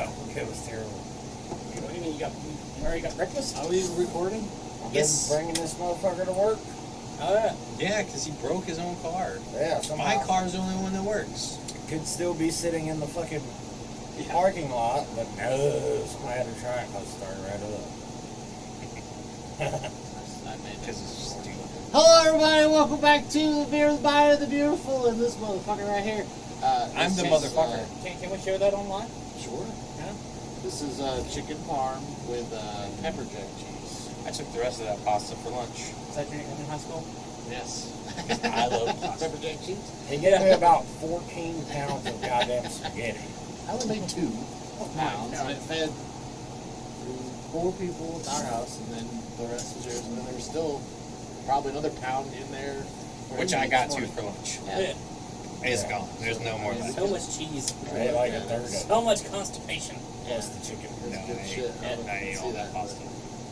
it was terrible. What do you mean you already got breakfast? Are we recording? Yes. Bringing this motherfucker to work. Oh yeah. Yeah, because he broke his own car. Yeah, My car's the only one that works. Could still be sitting in the fucking parking lot, but no, somebody had to try it. I started right up. Because it's stupid. Hello, everybody. Welcome back to the Beer, the Bite of the Beautiful, and this motherfucker right here. I'm the motherfucker. Can we share that online? Sure. Yeah. This is chicken parm with pepper jack cheese. I took the rest of that pasta for lunch. Is that your in high school? Yes. I love pasta. Pepper jack cheese. He gave me about 14 pounds of goddamn spaghetti. I only made 2 pounds, No. and it fed 4 people at our house, and then the rest was yours, and then there was still probably another pound in there. Which I got to for lunch. Yeah. It's gone. There's no more left. So much cheese. I ate like a third of it, So much constipation. plus the chicken. It's No, good I shit. ate- I ate all that pasta.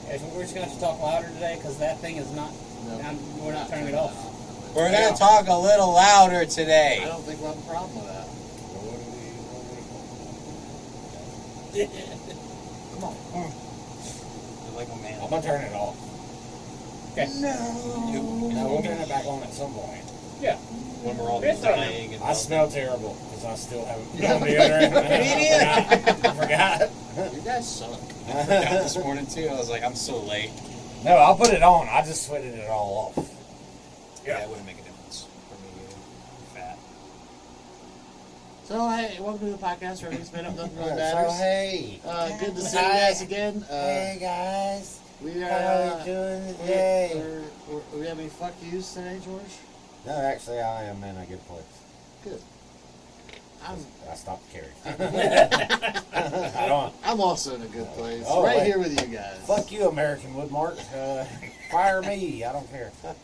Yeah, we're just gonna have to talk louder today because that thing is not. We're not turning it off. We're going to talk a little louder I today. don't think we'll have a problem with that. Come on. You're like a man. I'm gonna turn it off. Okay. No, we'll turn it back on at some point. Yeah. When we're all It's dying. And I smell terrible because I still haven't put on deodorant. I forgot. You guys suck. I forgot this morning too. I was like, I'm so late. No, I'll put it on. I just sweated it all off. Yeah, it wouldn't make a difference for me. Fat. So, hey, welcome to the podcast where everything's made up, nothing really So matters. hey, Good to see you guys again. hey guys, We are. how are we doing today? We have any fuck yous today, George? No, actually, I am in a good place. Good. I stopped carrying. I don't. I'm also in a good place. Oh, right wait. here with you guys. Fuck you, American Woodmark. Fire me. I don't care. Okay.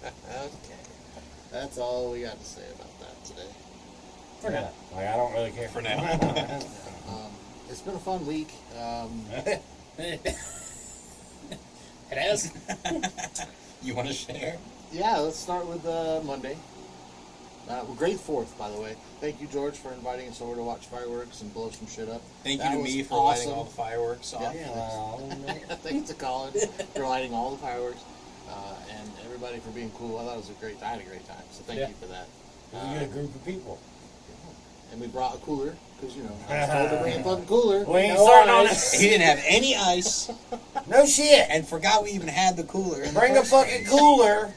That's all we got to say about that today. For now. Like, I don't really care. For now. It's been a fun week. It has. You want to share? Yeah, let's start with Monday. Great 4th, by the way. Thank you, George, for inviting us over to watch fireworks and blow some shit up. Thank That you to was me for awesome. lighting all the fireworks off. Yeah. Thanks to Colin for lighting all the fireworks, and everybody for being cool. I thought it was a great. I had a great time, so thank you for that. We get a group of people. And we brought a cooler because I was told to bring a fucking cooler. We ain't No starting on ice. it. He didn't have any ice No shit. and forgot we even had the cooler. in the Bring a first fucking place. cooler.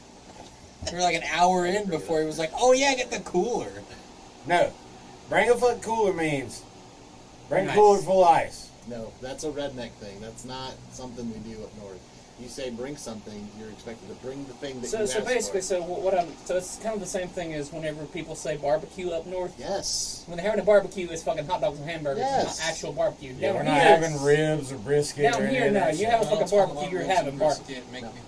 We were like an hour in before he was like, "Oh yeah, get the cooler." No. Bring a fucking cooler means bring a Nice. cooler full of ice. No, that's a redneck thing. That's not something we do up north. You say bring something, you're expected to bring the thing that you So asked basically, for. so it's kind of the same thing as whenever people say barbecue up north. Yes. When they're having a barbecue, it's fucking hot dogs and hamburgers. Yes. It's not actual barbecue. Yeah, Down we're not here- having ribs or brisket Down or any here, of no, that you shit. have a fucking barbecue, you're having barbecue. Make No. me hungry.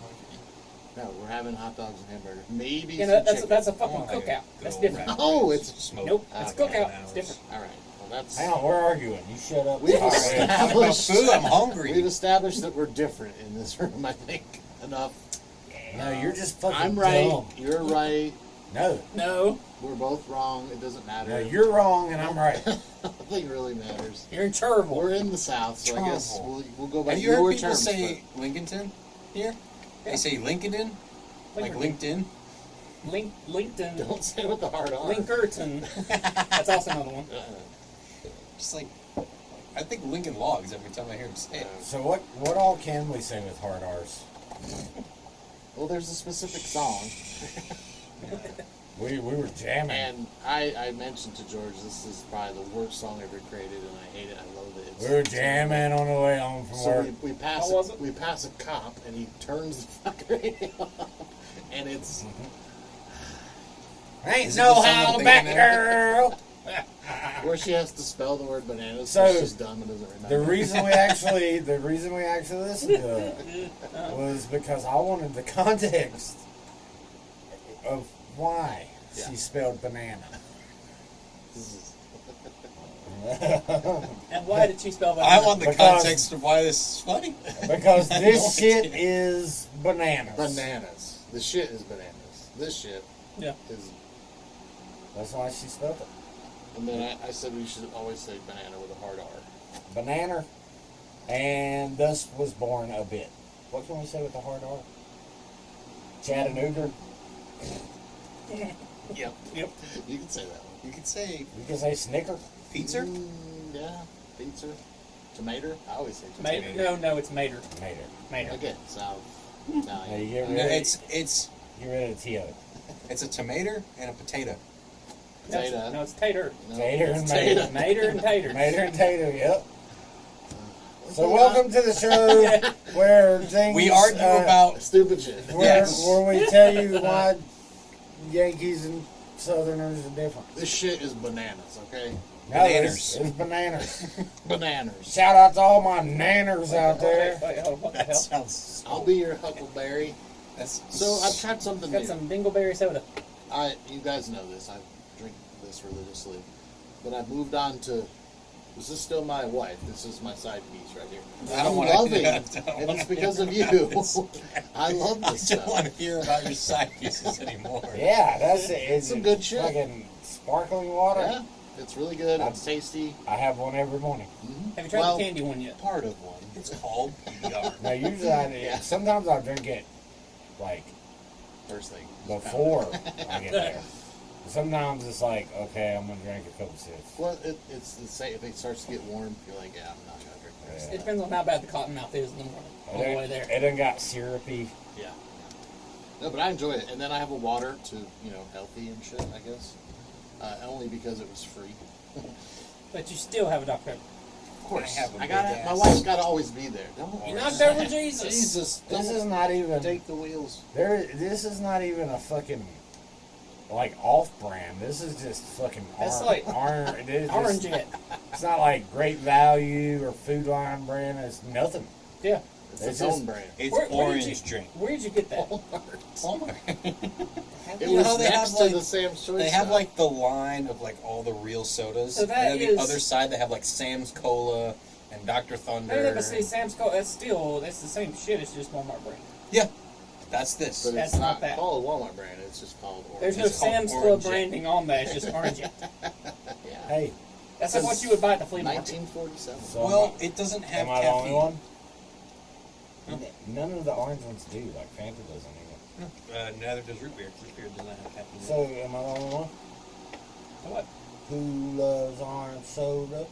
No, we're having hot dogs and hamburgers. Maybe You some know, chicken. that's a fucking I want, like, cookout. a That's good different. old Oh, rat it's- race. Smoke. Nope, it's a Okay. cookout. It's different. All right. Well, that's. Hang on, we're arguing. You shut up. We've All right. established. Food, I'm hungry. We've established that we're different in this room. I think enough. No, you're just fucking I'm right. dumb. You're right. No. No, We're both wrong. It doesn't matter. No, you're wrong and I'm right. Nothing really matters. you're in Cherville. We're in the South, so I guess Terrible. we'll go by Have you heard your people terms. say Lincolnton here? They say Lincoln, like LinkedIn. LinkedIn. but don't say it with the hard R. Linkerton. That's also another one. Just like, I think Lincoln Logs every time I hear him say it. So what all can we say with hard R's? Well, there's a specific song, We were jamming. and I mentioned to George this is probably the worst song ever created, and I hate it. I loathe it. It's We were jamming on the way home from So work. we pass How was it? we pass a cop, and he turns the fucking radio off, and it's Ain't Is it no the song how I'm back thinking girl. where she has to spell the word bananas. So, she's dumb and doesn't remember. The reason we actually listened to it was because I wanted the context of why Yeah. she spelled banana. This is- And why did she spell that? I want the Because- context of why this is funny. Because this shit is bananas. bananas. The shit is bananas. This shit Yeah. is. That's why she spelled it. And then I said we should always say banana with a hard R. banana, and thus was born a bit. What can we say with the hard R? Chattanooga. Yep. Yep. You can say that one. You could say You can say Snicker. pizza. Yeah. Pizza. Tomato. I always say Mater. tomato. No, it's Mater. Mater. Mater. Again, South. Now Italian. you get No, rid of it's get rid of T.O. it's a tomato and a potato. Potato. No, it's Tater. No, Tater and it's Mater. tater. Mater and Tater. Mater and Tater, yep. So welcome to the show where things We argue about Stupid shit. where we tell you why Yankees and Southerners are different. This shit is bananas, okay? No, Bananas. it's bananas. Bananas. Shout out to all my nanners out there. Wait, hold on, what the that hell? sounds. So, I'll be your Huckleberry. That's So I've tried something Got new. some dingleberry soda. You guys know this. I drink this religiously, but I've moved on to. This is still my wife. This is my side piece right here. I don't I'm wanna- loving, I and don't wanna it's because of hear you. about this. I love I this don't want stuff. to hear about your side pieces anymore. Yeah, that's it. It's Some good shit. Fucking sparkling water. Yeah, it's really good. It's tasty. I have one every morning. Have you tried Well, the candy one yet? Part of one. It's called PBR. Now, usually, I Yeah. sometimes I drink it like First thing. before I get there. Sometimes it's like, okay, I'm gonna drink a couple sips. Well, it's the same. If it starts to get warm, you're like, yeah, I'm not gonna drink this. It depends on how bad the cotton mouth is in the morning. All the way there. It done got syrupy. Yeah. No, but I enjoy it, and then I have a water to healthy and shit. I guess only because it was free. But you still have a Dr. Pepper. Of course, I have a I got big it. My ass. wife's got to always be there. Don't You're not there with Jesus. Jesus, This is not even. take the wheels. This is not even a fucking like off-brand. This is just fucking That's like Orange it. It's not like Great Value or Food Line brand. It's nothing. Yeah. It's It's its own just- brand. It's Where did orange you- drink. Where'd you get that? Walmart. It You know was how they next have, to like- the Sam's Choice. They have stuff. like the line of like all the real sodas, So that and then is- the other side they have like Sam's Cola and Dr. Thunder. I never see Sam's Cola. That's the same shit. It's just Walmart brand. Yeah, that's this. But That's it's not not that. called Walmart brand. It's just called Orange. There's no It's called Sam's Club Orange. branding on that. It's just Orange it. Yeah. Hey, That's like what you would buy at the flea market. 1947. so Well, it doesn't have am I the only caffeine. one? None of the orange ones do. Like Fanta doesn't even. Neither does root beer. Root beer does not have caffeine. So am I the only one? What? Who loves orange soda?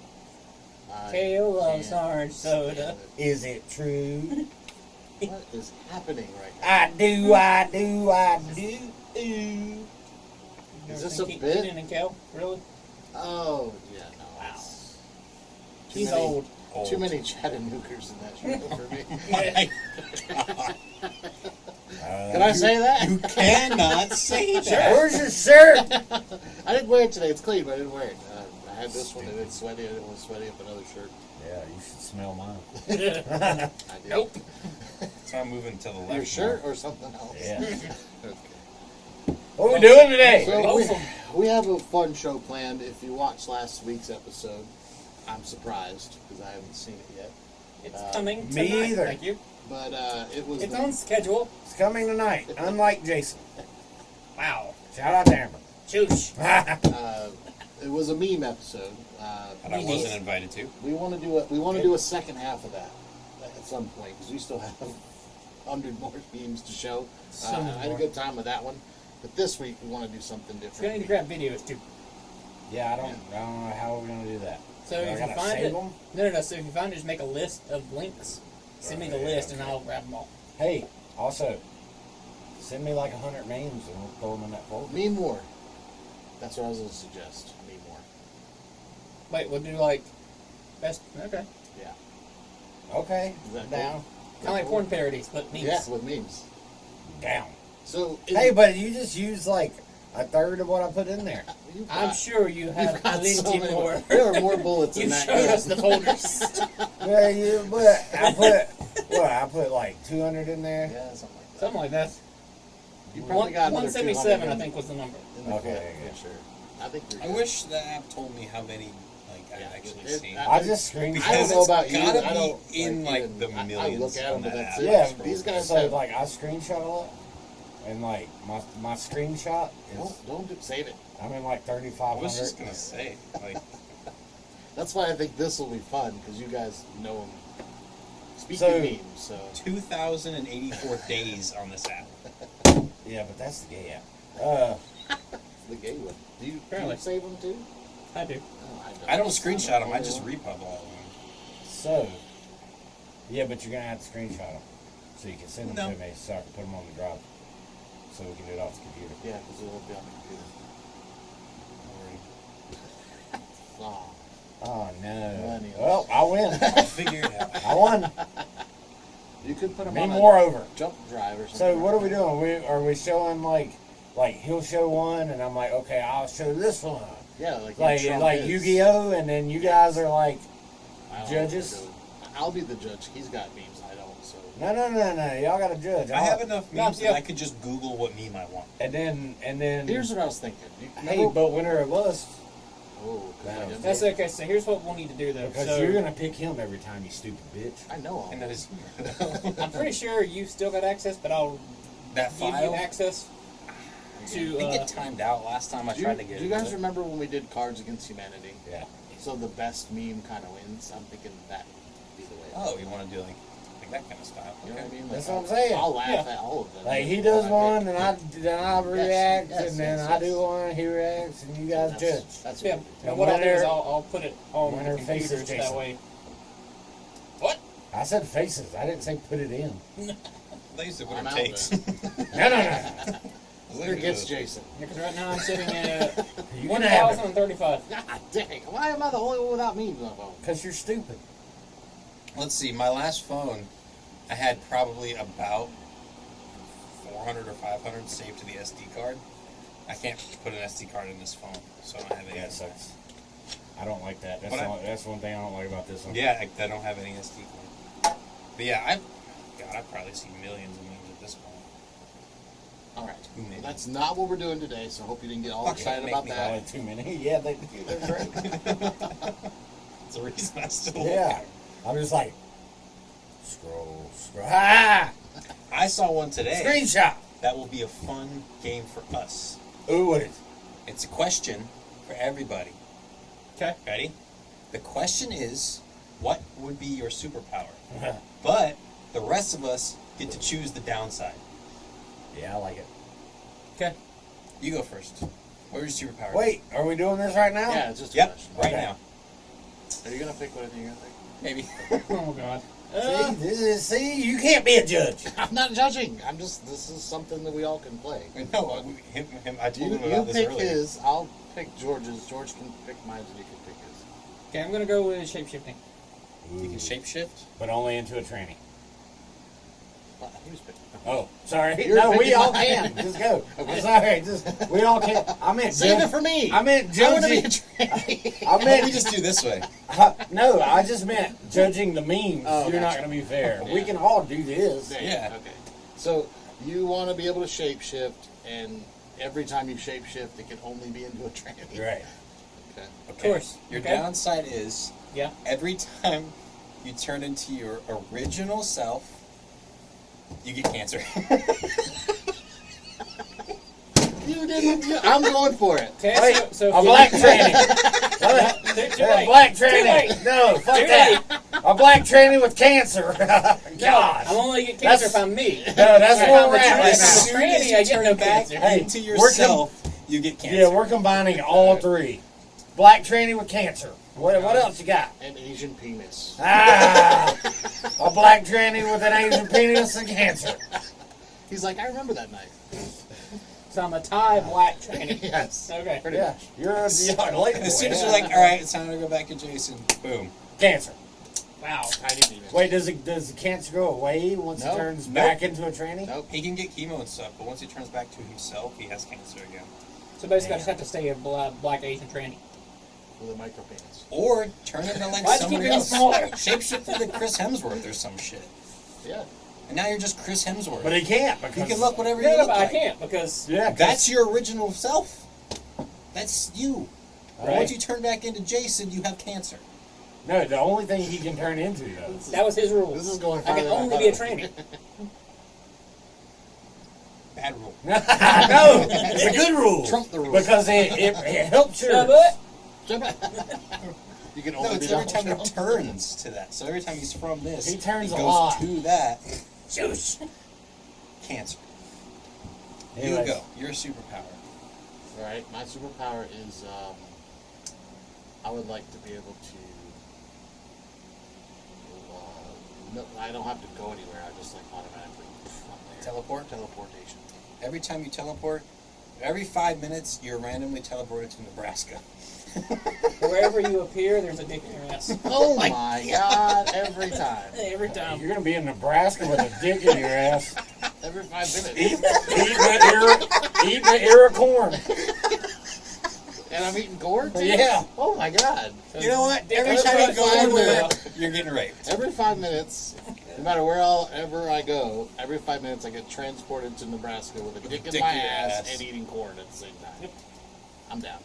Kale loves can't orange soda. Is it true? What is happening right now? I do, I do, I do. Ooh. Is this Never a seen bit? Kenan and Kel? Really? Oh, yeah, no. Wow. it's too He's many- old. Too many Chattanoogas in that show for me. Can I say that? You cannot say that. Where's your shirt? I didn't wear it today. It's clean, but I didn't wear it. I had this one and it's sweaty. I didn't want to sweaty up another shirt. Yeah, you should smell mine. I did. Nope. So I'm moving to the left. Your shirt or something else? Yeah. Okay. What are we doing today? So Both of we have a fun show planned. If you watched last week's episode, I'm surprised because I haven't seen it yet. It's coming me tonight. either. Thank you. But it was It's on schedule. It's coming tonight, unlike Jason. Wow. Shout out to Amber. Chooch. it was a meme episode. And I wasn't invited to. We want to do a second half of that at some point because we still have 100 more memes to show. So I many had a more. good time with that one, but this week we want to do something We're different. gonna need to grab videos too. Yeah, I don't know how we're gonna do that. So Do I if you gotta find save it, them? no. So if you find it, just make a list of links. Send me the list, and I'll grab them all. Hey, also, send me like 100 memes and we'll throw them in that folder. Meme more. That's what I was going to suggest. Meme more. Wait, we'll do like best. Okay. Yeah. Okay, Is that down, Kind of like porn parodies, but memes. Yeah, with memes. down. So Hey, but you just used like a third of what I put in there. you've I'm got- sure you have you've got so plenty many more. There are more bullets in You that. showed us the folders. Well, but I put like 200 in there. Yeah, something like that. Something like that. You probably got another 177, 200 I think, was the number. in the Okay, clip, okay. for sure. I think you're I good. wish the app told me how many like Yeah, I've actually it- seen. I just screenshot. I don't Because know it's about you. gotta I be don't in, like, even- the I millions look at them, on but that that's app. it. Yeah, These guys so have. like I screenshot a lot, and like my screenshot is Don't save it. I'm in like I was just 3,500. gonna say, like, That's why I think this will be fun because you guys know him. Speaking So- of memes, so 2,084 days on this app. Yeah, but that's the gay app. the gay one. Do you Apparently. save them too? I do. Oh, I don't screenshot them. I just repub all of them. So, yeah, but you're gonna have to screenshot them so you can send them No. to me so I can put them on the drive so we can do it off the computer. Yeah, because it won't be on the computer. Oh. Oh no! Millennials. Well, I win. I'll figure it out. I won. You could put them Me on moreover. a jump drive or something. So what are we doing? Are we showing like he'll show one and I'm like, okay, I'll show this one. Yeah, like Like Yu-Gi-Oh, and then you guys are like I don't judges? know. I'll be the judge. He's got memes. I don't. So No. Y'all got to judge. I have enough memes Yeah. that I could just Google what meme I want. And then. here's what I was thinking. Hey, but winner of us, oh, 'cause I didn't That's vote. okay. So here's what we'll need to do though. because So you're gonna pick him every time, you stupid bitch. I know all. And that is I'm pretty sure you've still got access, but I'll that give you file. access I to. think it timed out last time I Do tried you, to get do it. you guys remember when we did Cards Against Humanity? Yeah. So the best meme kind of wins. I'm thinking that would be the way. Oh, you want to do like that kind of style? You know what I mean? That's Like, what I'm saying. I'll laugh Yeah. at all of them. Like he does When one, pick. and I react, yes, and then yes, I yes. do one, he reacts, and you guys That's- judge. That's Yeah. what we do. And what I'll do is winner- I'll put it on winner the faces computers that Jason. way. What? I said faces. I didn't say put it in. They used to I'm winner out takes. then. No. Winner gets Jason. Because right now I'm sitting at You can have it 1,035. God dang! Why am I the only one without memes on my phone? because you're stupid. Let's see. My last phone, I had probably about 400 or 500 saved to the SD card. I can't put an SD card in this phone, so I don't have any. Yeah, it sucks. I don't like that. That's But that's one thing I don't like about this one. Yeah, I don't have any SD card. But yeah, I probably see millions of memes at this point. All right. Who made That's not what we're doing today, so I hope you didn't get all Fuck, excited make about me that. Only too many. Yeah, they're great. That's the reason I still Yeah, I'm just like scroll. Ah! I saw one today. Screenshot. That will be a fun game for us. Ooh, what is? It's a question for everybody. Okay. Ready? The question is, what would be your superpower? it? But the rest of us get to choose the downside. Yeah, I like it. Okay. You go first. What is your superpower? Wait, are we doing this right now? Yeah, it's just a Yep, question. right Okay. now. Are you gonna pick whatever you're gonna pick? Maybe. Oh God. See, you can't be a judge. I'm not judging. I'm just. This is something that we all can play. No, I told him You about this pick earlier. his. I'll pick George's. George can pick mine, and you can pick his. Okay, I'm gonna go with shapeshifting. You can shapeshift. but only into a tranny. Well, he was picking. Oh, sorry. You're No, we picking all mine. can. Just go. Okay. I'm sorry. Just we all can. I meant Save judge- it for me. I meant I want to be a judging. tranny. I Let me meant just do this way. no. I just meant judging the memes. Oh, You're not gotcha. going to be fair. We Yeah. can all do this. Yeah. Okay. So you want to be able to shapeshift, and every time you shapeshift, it can only be into a tranny. Right. Okay. Of course. Your Okay. downside is Yeah. every time you turn into your original self, you get cancer. You didn't. I'm going for it. Okay. Wait, so a black tranny. Too A late. black Too tranny. late. No, fuck Too that. A black tranny with cancer. No, God. I'm only get cancer That's- if I'm me. No, that's If where I'm we're a at right tranny, As now. soon as I you get turn no back cancer. Hey, into we're yourself, you get cancer. Yeah, we're combining all three. Black tranny with cancer. What else you got? An Asian penis. Ah, a black tranny with an Asian penis and cancer. He's like, I remember that night. So I'm a Thai black tranny. Yes. Okay. Pretty Yeah, much. you're a late boy. As soon as you're like, all right, it's time to go back to Jason, boom. Cancer. Wow. Tiny penis. Wait, does the cancer go away once No. he turns Nope. back into a tranny? Nope. He can get chemo and stuff, but once he turns back to himself, he has cancer again. So basically, I just have to stay a black Asian tranny. With a micro penis. Or turn into like Why'd you keep somebody getting else. smaller? Shapeshift into Chris Hemsworth or some shit. Yeah. And now you're just Chris Hemsworth. But he can't you because can look whatever No, you no, look but like. I can't because Yeah, 'cause- That's your original self. That's you. Right. Once you turn back into Jason, you have cancer. No, the only thing he can turn into though. that was his rule. This is going I farther can than only I be a thought. tranny. Bad rule. No, it's a good rule. Trump the rule. Because it helps your. No, but You can No, only it's be every Donald time he Trump. turns to that. So every time he's from this, He turns he a goes lot. to that. Shush. Cancer. Anyways. You go. Your superpower. Right. My superpower is I would like to be able to. No, I don't have to go anywhere. I just like automatically. I'm there. Teleport? Teleportation. Every time you teleport, every 5 minutes, you're randomly teleported to Nebraska. Wherever you appear, there's a dick in your ass. Oh my God! Every time. Every time. You're gonna be in Nebraska with a dick in your ass, Every 5 minutes. eating the ear of corn. And I'm eating corn too? Yeah. Oh my God. You know what? Dick Every in time you your go ass. anywhere, you're getting raped. Every 5 minutes, no matter wherever I go, every 5 minutes I get transported to Nebraska with a dick in my ass and eating corn at the same time. I'm down.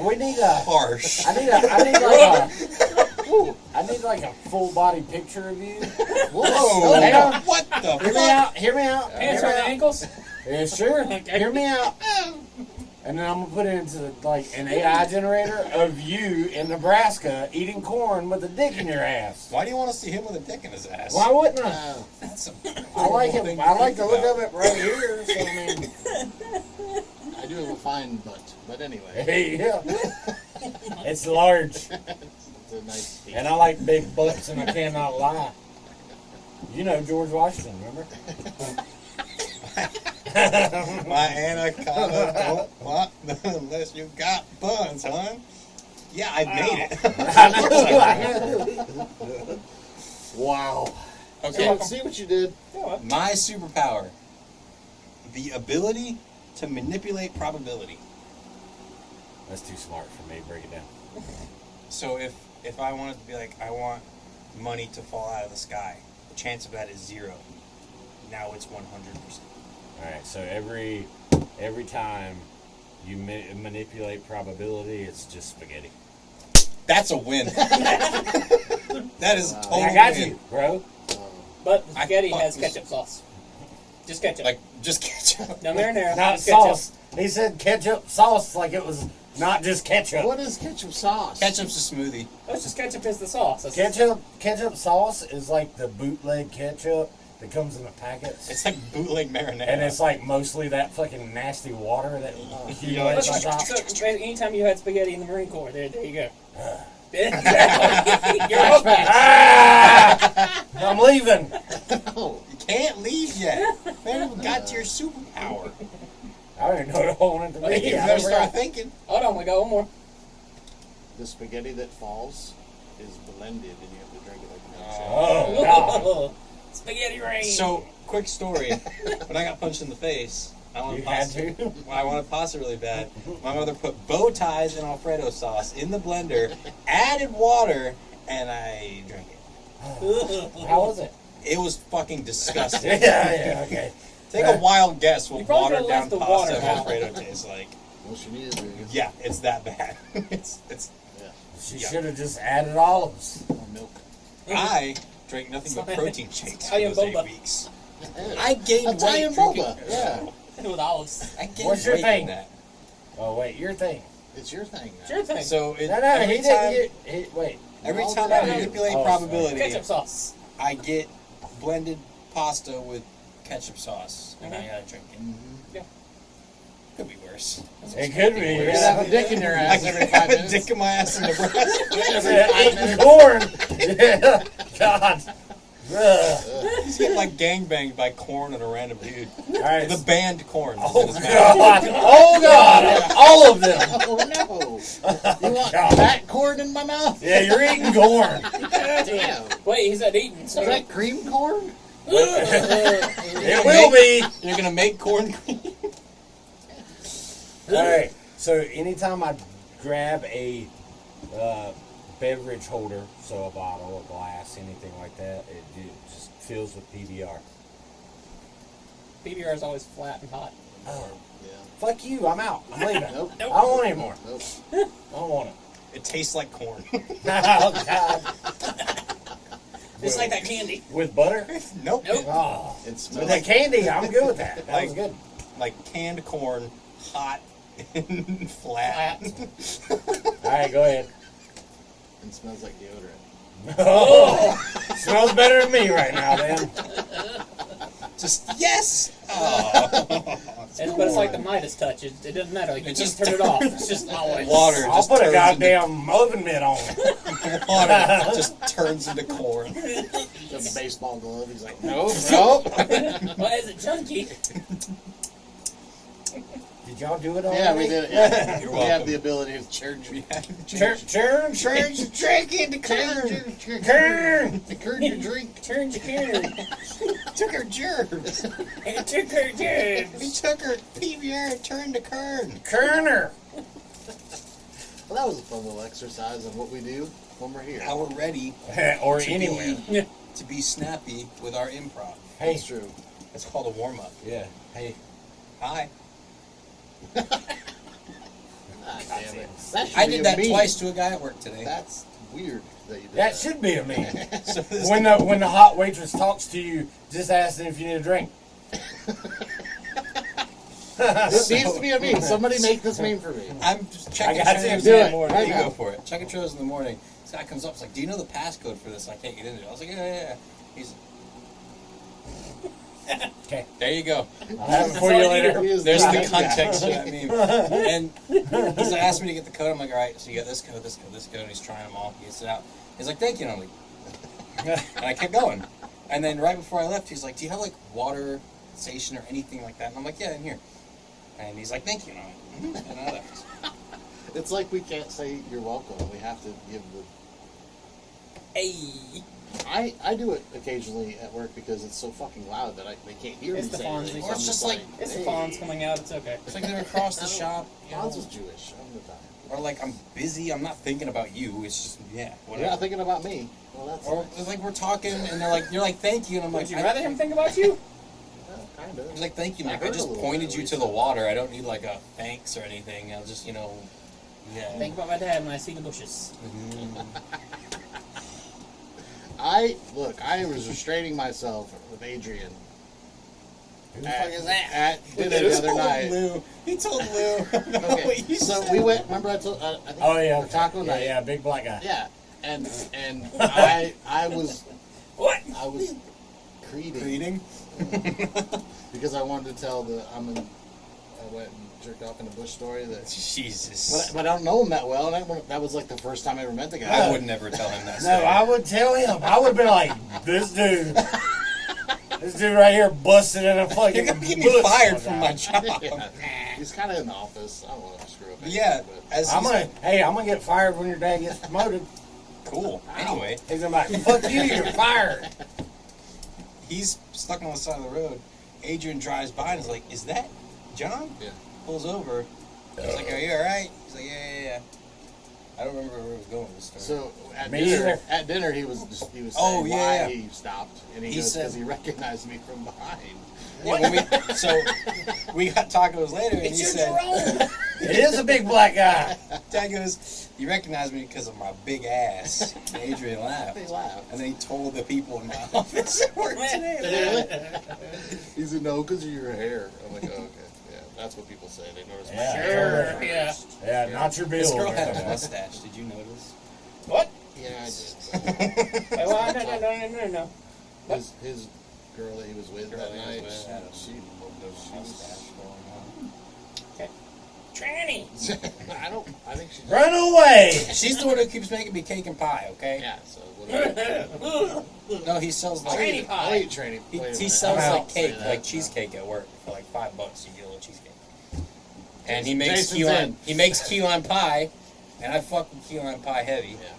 We need a. Harsh. I need like a full body picture of you. Whoa! Hang on. What the Hear me fuck? out. Hear me out. Pants Hear on me the out. ankles? Yeah, sure. Hear me out. And then I'm gonna put it into like an AI generator of you in Nebraska eating corn with a dick in your ass. Why do you want to see him with a dick in his ass? Why wouldn't I? That's a I like horrible it. thing I to like think the look about. of it right here. So I mean, I do have a fine butt, but anyway. hey, yeah, it's large, It's a nice piece. and I like big butts, and I cannot lie. You know George Washington, remember? My anaconda don't want none unless you got buns, hon. Yeah, I made it. I know. Wow. Okay, See what you did? my superpower: the ability to manipulate probability. That's too smart for me. Break it down. So if I wanted to be like, I want money to fall out of the sky, the chance of that is 0. Now it's 100%. All right. So every time you manipulate probability, it's just spaghetti. That's a win. That is a total I got win. you, bro. But the I spaghetti fuck has this- ketchup sauce. Just ketchup. Like, just ketchup. No marinara. Not just ketchup. sauce. He said ketchup sauce like it was not just ketchup. What is ketchup sauce? Ketchup's a smoothie. That's just ketchup is the sauce. That's Ketchup sauce is like the bootleg ketchup that comes in the packets. It's like bootleg marinara. And it's like mostly that fucking nasty water that accumulates on top. So, anytime you had spaghetti in the Marine Corps, there you go. Exactly. You're welcome. Ah! I'm leaving. Oh, You can't leave yet. Man, we got to your superpower. I don't even know what I wanted to be. You better start thinking. Hold on, we got one more. the spaghetti that falls is blended, and you have to drink it like a milkshake. Oh, God. Spaghetti rain. So, quick story. When I got punched in the face, I wanted You had pasta. to? When I wanted pasta really bad, my mother put bow ties and Alfredo sauce in the blender, added water, and I drank it. How was it? It was fucking disgusting. Yeah, okay. Take a wild guess what You probably watered down could've left the pasta water and out. Alfredo tastes like. Well, she needed to. Yeah, it's that bad. it's She Yeah. should have just added olives. More milk. I drank nothing but protein shakes for Italian those 8 boba. weeks. I gained Italian weight drinking. boba. Yeah, With olives. I gained What's your weight thing? in that. Oh, wait, your thing. it's your thing. Now. It's your thing. So it, No, every he time, didn't. Wait. every No, time no, I no. manipulate Oh, probability, Ketchup sauce. I get blended pasta with ketchup sauce, and I gotta drink it. Yeah. Could be worse. It could be. You have a dick in your ass every 5 I minutes. dick in my ass in Nebraska. Eating corn. Yeah. God. Ugh. He's getting like gangbanged by corn and a random dude. All right. The band corn. is Oh, in his mouth. God. Oh, God. All of them. Oh no! You want God. fat corn in my mouth? Yeah, you're eating corn. Damn! Wait, he said eating. So Is that cream corn? It will be. You're gonna make corn cream. All right. So anytime I grab a beverage holder, so a bottle, a glass, anything like that, it just fills with PBR. PBR is always flat and hot. Oh, Yeah. fuck you! I'm out. I'm leaving. Nope. I don't want any more. Nope. I don't want it. It tastes like corn. Oh, God. It's like that candy. With butter? Nope. Nope. Oh. It With smells the candy, I'm good with that. That was Like- good. Like canned corn, hot and flat. Flat. All right, go ahead. And smells like deodorant. Oh, smells better than me right now, then. Just yes. Oh. But it's like the Midas touch. It doesn't matter. Like, you It just just- turn it off. It's just always Water. I'll just put a turns goddamn oven mitt on. into, water just turns into corn. The baseball glove. He's like, nope, nope. Why is it chunky? Did y'all do it already? Yeah, we did it. Yeah. You're We have welcome. the ability to change. Turn Change the drink into Kern. Turn your drink. Turn your Karen. Took her germs. And took her germs. We took her PBR and turned to Kern. Kerner. Well, that was a fun little exercise on what we do when we're here. Now we're ready Or to anywhere. be, to be snappy with our improv. Hey. It's true. It's called a warm up. Yeah. Hey. Hi. God damn it. That should I be did a that meme. twice to a guy at work today. That's weird that you did That should be a meme. So this When the hot waitress talks to you, just ask them if you need a drink. This needs to be a meme. Somebody make this meme for me. I'm just checking I got trailers you. in Do the it. morning. Right You now. go for it. Checking trailers in the morning. This guy comes up. He's like, "Do you know the passcode for this? I can't get into it." I was like, "Yeah." He's Okay. there. You go. I'll have it for you later. He is There's not the that guy. context for that meme. And he's like, asked me to get the code. I'm like, all right, so you got this code, this code, this code. And he's trying them all. He gets it out. He's like, thank you. And I'm like, and I kept going. And then right before I left, he's like, do you have like water station or anything like that? And I'm like, yeah, in here. And he's like, thank you. And I'm like, and I left. It's like we can't say you're welcome. We have to give the. Hey. I do it occasionally at work because it's so fucking loud that they can't hear It's me the say Fonzie. anything. Or So it's I'm just like, It's hey. the Fonz coming out. It's okay. It's like they're across the shop. You know? Fonz was Jewish. I'm the time. Or like, I'm busy. I'm not thinking about you. It's just, yeah, You're whatever. not thinking about me. Well, that's Or it's like we're talking and they're like, you're like, thank you. And I'm like, Would you rather him think about you? kind of. He's like, thank you, I Mike. I heard a just little pointed bit, you at to the least. water. I don't need like a thanks or anything. I'll just, yeah. Think about my dad when I see the bushes. I was restraining myself with Adrian Who the fuck is that? at dinner the other night. Lou. He told Lou. Okay, so we went. Remember I told? I think Oh yeah. for taco Yeah, night. yeah, big black guy. Yeah, and I was What? creeding Reading? because I wanted to tell I went and jerked off in a bush story that. Jesus. But I don't know him that well, and that was like the first time I ever met the guy. I would never tell him that No, story. I would tell him. I would be like, this dude right here busted in a fucking You're gonna get me bush fired one from time. my job. Yeah. He's kind of in the office. I don't want to screw up. anything, Yeah, but- as I'm he's gonna get fired when your dad gets promoted. cool. Anyway, He's gonna be like, fuck you, you're fired. he's stuck on the side of the road. Adrian drives by and is like, "Is that John?" Yeah. Pulls over. He's like, "Are you all right?" He's like, "Yeah." I don't remember where it was going with this story. So at Me dinner, either. he was saying Oh, yeah, why yeah. he stopped, and he He goes said- because he recognized me from behind. Yeah, we got tacos later, and It's he your said, Jerome. It is a big black guy. Dad goes, "You recognize me because of my big ass." And Adrian laughed. They laughed. And then he told the people in my office at work today. He said, no, because of your hair. I'm like, oh, okay. Yeah, that's what people say. They notice my Yeah. hair. Sure, yeah. Yeah, not your bill. This girl had a mustache. Did you notice? What? Yeah, I did. Hey, well, no. His girl that he was with Girl that he was night, with had a she mustache going on. Tranny. I think she's. Run away. She's the one who keeps making me cake and pie, okay? Yeah, so whatever. No, he sells like Tranny pie. I'll eat training. he, Wait a he minute. sells I'm like out. cake, Say that. like cheesecake at work for like $5. You get a little cheesecake. And he makes Jason's key lime. in. He makes key lime pie, and I fuck with key lime pie heavy. Yeah.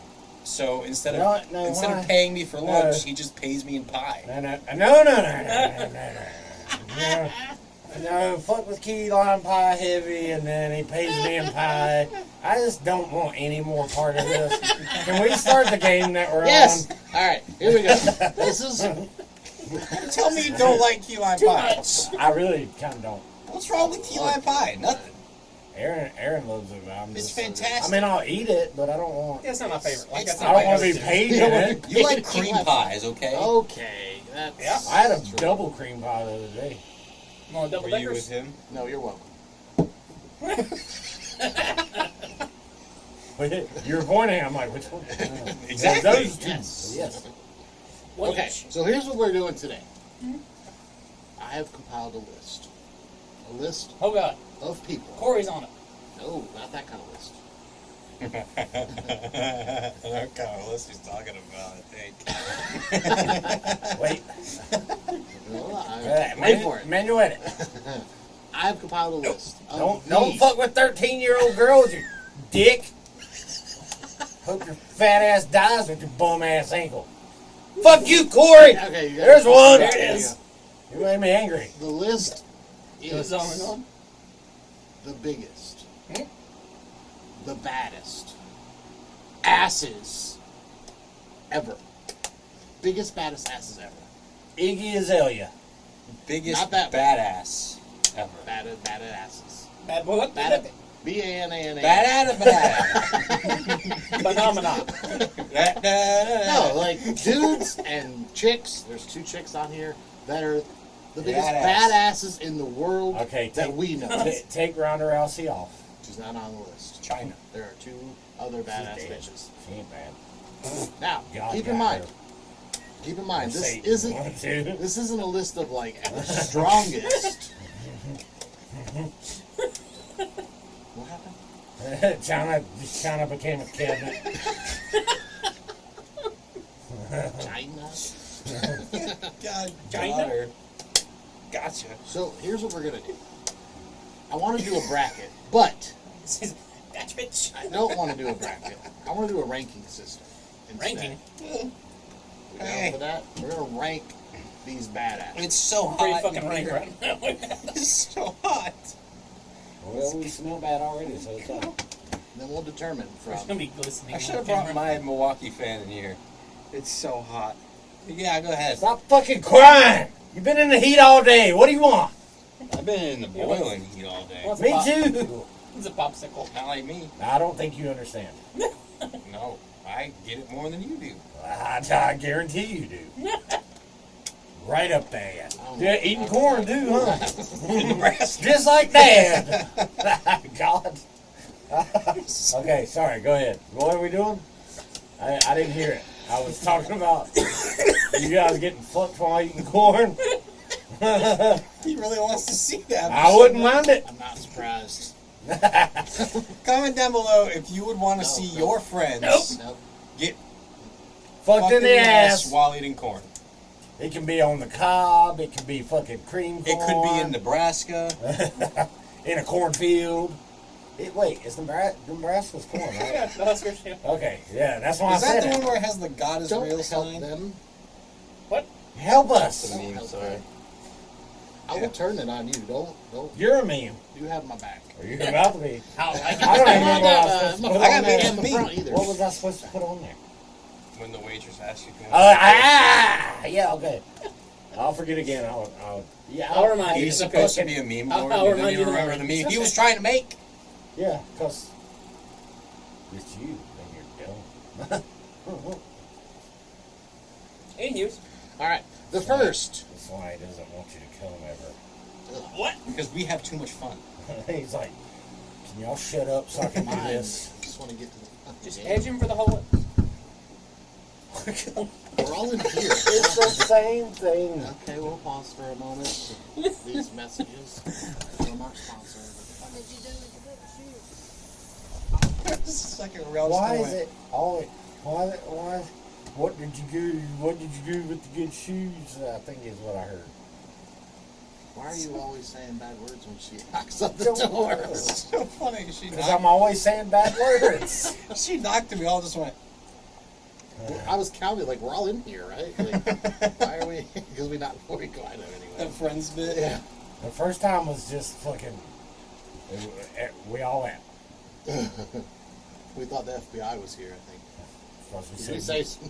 So instead of No, instead why? of paying me for lunch, No. he just pays me in pie. No, fuck with key lime pie heavy, and then he pays me in pie. I just don't want any more part of this. Can we start the game that we're Yes. on? All right. Here we go. This is. Tell me you don't like key lime pie. I really kind of don't. What's wrong with key lime pie? Nothing. Aaron loves it. But I'm It's just, fantastic. I mean, I'll eat it, but I don't want. That's not my favorite. Like, It's that's I not don't my want to be go-to. paid in it. You like cream pies, okay? Okay. That's, Yeah. I had a that's double cream pie the other day. You want double Were you deckers? with him? No, you're welcome. You're pointing. I'm like, which one? Exactly. Those two. Yes. Yes. One Okay, each. so here's what we're doing today. I have compiled a list. A list Oh god, of people. Corey's on it. No, not that kind of list. What kind of list he's talking about, I think. Wait. No, Wait for it. Manuette. I have compiled a list. Of Don't the- fuck with 13-year-old girls, you dick. Hope your fat ass dies with your bum ass ankle. Fuck you, Corey. Okay, you got There's one. There it is. You made me angry. The list Goes is on and on. the biggest, Hmm? the baddest asses ever. Biggest, baddest asses ever. Iggy Azalea. Biggest Not that one. badass ever. Bad asses. Bad boy. Bad. B-A-N-A-N-A. Badass. Phenomena. No, like dudes and chicks. There's 2 chicks on here that are the biggest Badass. badasses in the world Okay, that we know. Take Ronda Rousey off. She's not on the list. China. There are 2 other badass She's dead. bitches. She ain't bad. Now, God keep got in mind. her. Keep in mind, this Say isn't one, two. this isn't a list of like the strongest. What happened? China became a cabinet. China. God, China? daughter. Gotcha. So here's what we're gonna do. I want to do a bracket, but Gotcha, bitch. I don't want to do a bracket. I want to do a ranking system. Instead. Ranking. You down for that? We're gonna rank these badasses. It's so hot. Pretty in fucking rank here. right now. It's so hot. Well, we smell bad already, so it's up. Then we'll determine It's from. gonna be glistening. I should on have brought camera. my Milwaukee fan in here. It's so hot. Yeah, go ahead. Stop fucking crying! You've been in the heat all day. What do you want? I've been in the boiling heat all day. What's Me a pop- too. It's a popsicle. Not like me. I don't think you understand. No, I get it more than you do. I guarantee you do. Right up there. Oh, Yeah, eating corn too, huh? Nebraska. Just like that. God. Okay, sorry. Go ahead. What are we doing? I didn't hear it. I was talking about you guys getting fucked while eating corn. He really wants to see that. I wouldn't mind it. I'm not surprised. Comment down below if you would want to No, see no. your friends Nope. get Fucked in the ass. while eating corn. It can be on the cob. It can be fucking cream corn. It could be in Nebraska. in a cornfield. Wait, is Nebraska's corn, right? Yeah, the Huskers. Yeah. Okay, yeah, that's why Is I that said the it. one where it has the God is Don't real help sign? them. What? Help us. That's a meme, help sorry. them. I will turn it on you. Don't. You're a meme. You have my back. Or you're about to be. I I don't even know what I was supposed to my put phone on ain't there. in the Me. front either. What was I supposed to put on there? When the waitress asks you if you Yeah, okay. I'll forget again. I'll remind you. He's Okay. supposed to be a meme I'll lord. You don't remind even you remember later. the meme he Okay. was trying to make. Yeah, because it's you and you're dumb. Anyways. All right. The first. That's why he doesn't want you to come ever. What? Because we have too much fun. He's like, can y'all shut up so I can do Mine. this? I just want to get to the fucking Just game. edge him for the whole. We're all in here. It's the same thing. Okay, we'll pause for a moment. These messages from our sponsor. Second real Why story. is it always? Why? What did you do? What did you do with the good shoes? I think is what I heard. Why are you always saying bad words when she knocks on the Don't door? worry. It's so funny. Because I'm always saying bad words. She knocked and we all just went. I was counting, like, we're all in here, right? Like, why are we? Because we're not before we go. I know The anyway. friends bit. Yeah. The first time was just fucking. We all went. We thought the FBI was here, I think. Plus we Did we said- say?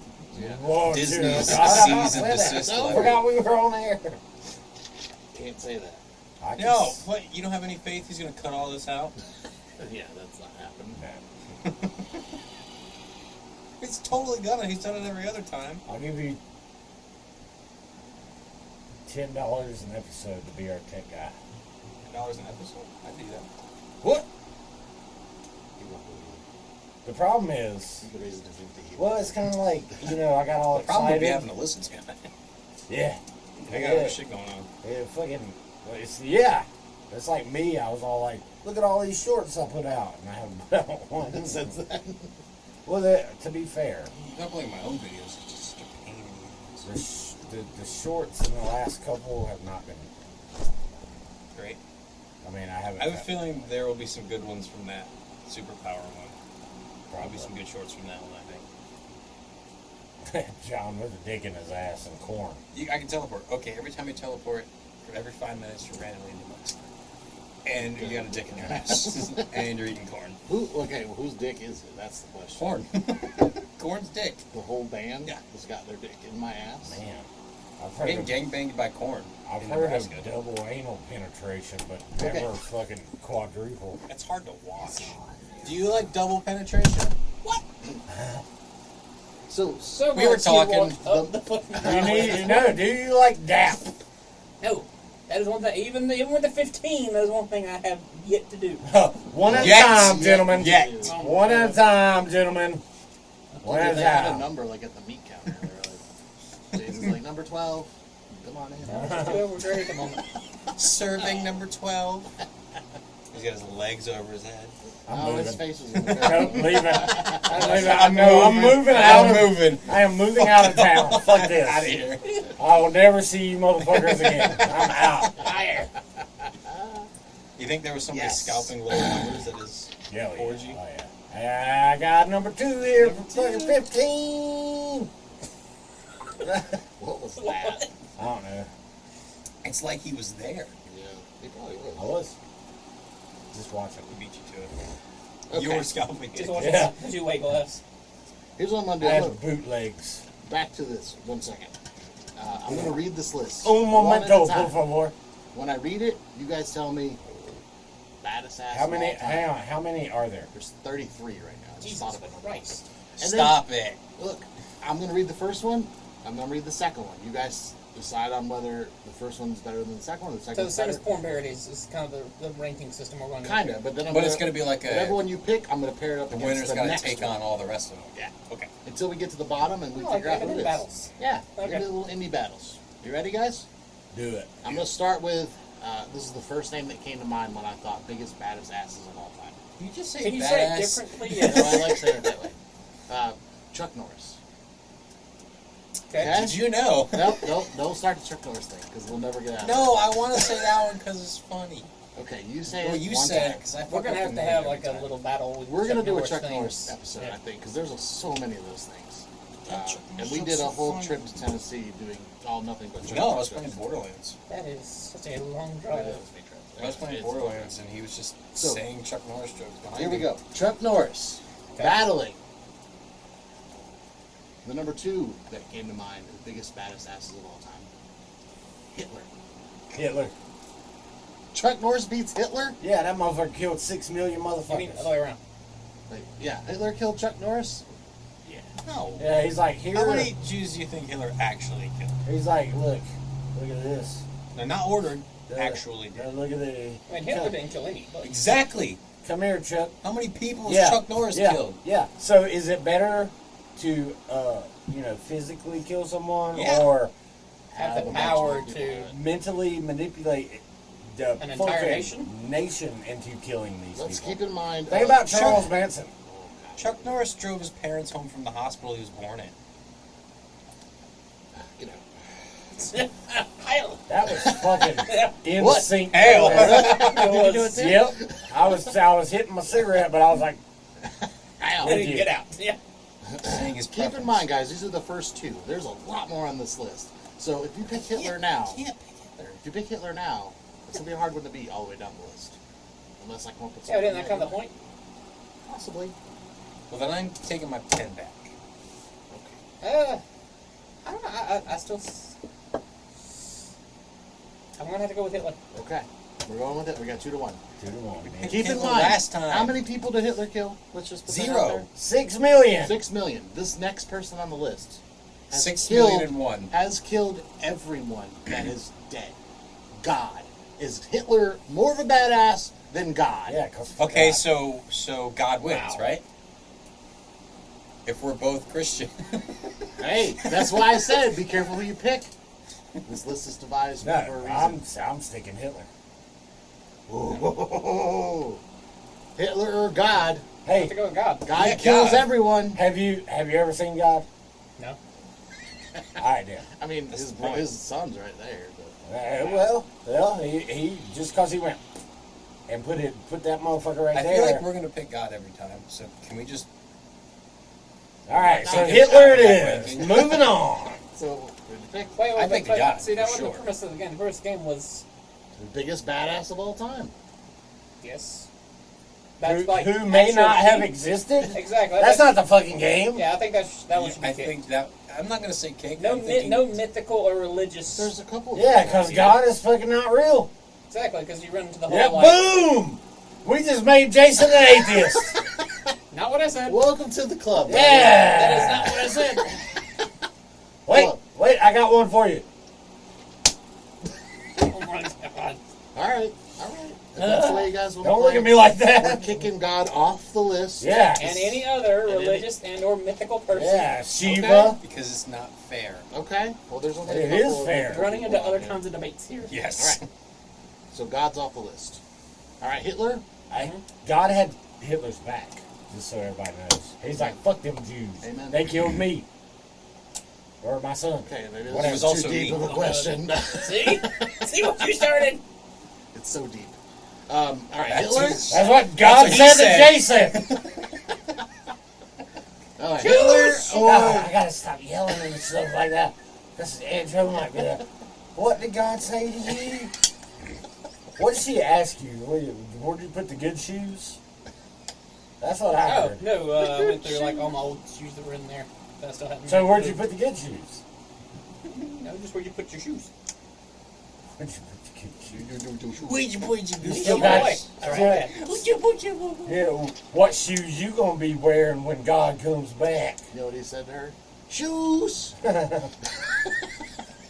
Yeah. Whoa, Disney's dude, I cease and said that. desist I letter. forgot we were on air. Can't say that. I can No, s- what? You don't have any faith he's gonna cut all this out? Yeah, that's not happening. Nah. It's totally gonna. He's done it every other time. I'll give you $10 an episode to be our tech guy. $10 an episode. I'd do that. What? He won't believe The problem is, The reason to 50. well, it's kind of like, I got all The problem would be excited. having to listen to it. Yeah. I got other shit going on. It fucking, it's like me. I was all like, look at all these shorts I put out, and I haven't put out one Since then. Well, to be fair, Uploading my own videos is just a pain in the ass. the shorts in the last couple have not been Great. I mean, I haven't. I have a feeling there will be some good ones from that superpower one. Probably some good shorts from that one, I think. John with a dick in his ass and corn. I can teleport. Okay, every time you teleport, for every 5 minutes, you're randomly in the box. And you got a dick in your ass. And you're eating corn. Whose dick is it? That's the question. Corn. Corn's dick. The whole band Yeah. has got their dick in my ass. Man, I've heard Getting of, gangbanged by corn. I've in heard Nebraska. of double anal penetration, but Okay. never fucking quadruple. It's hard to watch. Do you like double penetration? So, We were once you talking- walked up the fucking You need to know. Do you like dap? No, that is one thing. Even with the 15, that is one thing I have yet to do. One at a Yet. time, gentlemen. Yet. One at a time, gentlemen. One at a they had a time. number like at the meat counter. They were like, Jason's like, number 12. Come on in. Just do it with Greg at the moment. Serving number 12. He's got his legs over his head. I'm Oh, his moving. face was in the Don't leave it. I'm I'm moving out of. moving. I am moving out of town. Fuck this. Out of here. I will never see you motherfuckers again. I'm out. Fire. You think there was somebody Yes. scalping little numbers at his Yeah, orgy? Oh, yeah. I got number 2 here Number for fucking 15. What was that? I don't know. It's like he was there. Yeah, he probably was. I was just watching. He beat you to it. Okay. You were scalping Just it. watch Yeah. the 2 weight gloves. Here's what I'm I gonna do. had bootlegs. Back to this. 1 second. I'm gonna read this list. Un one at a momento, time. por favor. When I read it, you guys tell me baddest ass. How of many? all time. Hang on. How many are there? There's 33 right now. I just Jesus thought of it. Christ. And then- Stop it. Look, I'm gonna read the first one. I'm gonna read the second one. You guys decide on whether the first one's better than the second one. Or the second So the one's same better. as porn parodies is kind of the ranking system we're going to Kinda, but then I'm But it's going to be like whatever a. one you pick, I'm gonna pair it up The against winner's the got to next take one. on all the rest of them. Yeah. Okay. Until we get to the bottom and we Oh, figure like out who it is. battles. Yeah. Okay. We do little indie battles. You ready, guys? Do it. I'm gonna start with. This is the first name that came to mind when I thought biggest baddest asses of all time. Can you just say Can you say it badass? differently? No, Yes. I like saying it that way. Chuck Norris. Okay. Did you know? Nope, don't start the Chuck Norris thing because we'll never get out. No, I want to say that one because it's funny. Okay, you say Well, it. you one said it time. because I We're fuck going up to have the to name have every like a time. little battle with We're gonna do a Norris Chuck things. Norris episode, Yeah. I think, because there's so many of those things. Chuck And Norris we was did a so whole funny. trip to Tennessee doing all nothing but Chuck No, I Norris was playing jokes. Borderlands. That is such a long It drive. is. I was playing It's- Borderlands and he was just So- saying Chuck Norris jokes behind Here we me. go. Chuck Norris battling. The number 2 that came to mind, the biggest baddest asses of all time. Hitler. Hitler. Chuck Norris beats Hitler? Yeah, that motherfucker killed 6 million I mean, motherfuckers. other way around. Like, yeah, Hitler killed Chuck Norris? No. Yeah, he's like here. How many Jews do you think Hitler actually killed? He's like, look at this. They're not ordered. Uh, Actually did. Look at this. I mean, Hitler didn't kill any, but Exactly. Come here, Chuck. How many people has Yeah, Chuck Norris yeah, killed? Yeah. So is it better to, physically kill someone Yeah. or have the a power bunch of to. people. mentally manipulate the An entire fucking nation into killing these Let's people? keep in mind. Think about Chuck- Charles Manson. Chuck Norris drove his parents home from the hospital he was born in. You know. Hell. That was fucking in What? sync. Hell. It do it was. too? Yep. I was hitting my cigarette, but I was like, Ow. Let it get out. Yeah. Saying his Keep in preference. mind, guys, these are the first 2. There's a lot more on this list. So if you pick Hitler now, You can't pick Hitler. if you pick Hitler now, it's gonna be a hard one to beat all the way down the list. Unless I come up with Yeah, something. didn't that come to the point? Possibly. Well, then I'm taking my pen back. Okay. I don't know. I still. I'm gonna have to go with Hitler. Okay. We're going with it. We got 2 to 1. 2 to 1, man. Keep in Hitler mind, last time. how many people did Hitler kill? Let's just put that out 0. there. 6 million. 6 million. This next person on the list has 6 killed, million and one. has killed everyone that is dead. God. Is Hitler more of a badass than God? Yeah, cause Okay, so God wins, Wow. right? if we're both Christian. Hey, that's why I said be careful who you pick. This list is devised for a No, reason. I'm sticking Hitler. Whoa. Hitler or God? I have Hey, to go with God. God Yeah, kills God. everyone. have you ever seen God? No. All right, then. I mean, That's his, the point. his son's right there. But Well, he just because he went and put that motherfucker right I there. feel like we're gonna pick God every time. So can we just? All right, so No, Hitler it it's is. not Moving on. so, who'd you pick? Wait, I think but, God, see, that for was sure. the premise of the game. The first game was, The biggest badass of all time. yes. Who may actual not have king. existed? Exactly. That's not the fucking game. Yeah, I think that one should be I king. think that I'm not gonna say king. No, I'm thinking, no mythical or religious. There's a couple. Yeah, because God is fucking not real. Exactly, because you run into the whole Yeah, like. boom! We just made Jason an atheist. Not what I said. Welcome to the club. buddy. Yeah. That is not what I said. Wait, I got one for you. Oh my god. All right. If that's the way you guys want to Don't play. look at me like We're that. kicking God off the list. Yeah. And any other And any- religious and/or mythical person Yeah, Shiva. Okay. because it's not fair. Okay. Well, there's only It a couple is of fair. people running into on other here. kinds of debates here. Yes. All right. So God's off the list. All right, Hitler. God had Hitler's back, just so everybody knows. He's like, fuck them Jews. Amen. They killed me. Or my son. Okay, maybe Whatever. this was is also too deep me. of a question. See? See what you started? It's so deep. All right, That's Hitler. who's- That's what God what he said said. to Jason. Hitler or I gotta stop yelling and stuff like that. This is Andrew might be like, what did God say to you? What did she ask you? Where'd you put the good shoes? That's what I Oh, heard. no, I went through like all my old shoes that were in there. That I still haven't. So where'd you put the good shoes? No, just where'd you put your shoes? Where'd you put the good shoes? You still Oh, got- boy. All right, Yeah. man. Yeah, what shoes you gonna be wearing when God comes back? You know what he said to her? Shoes.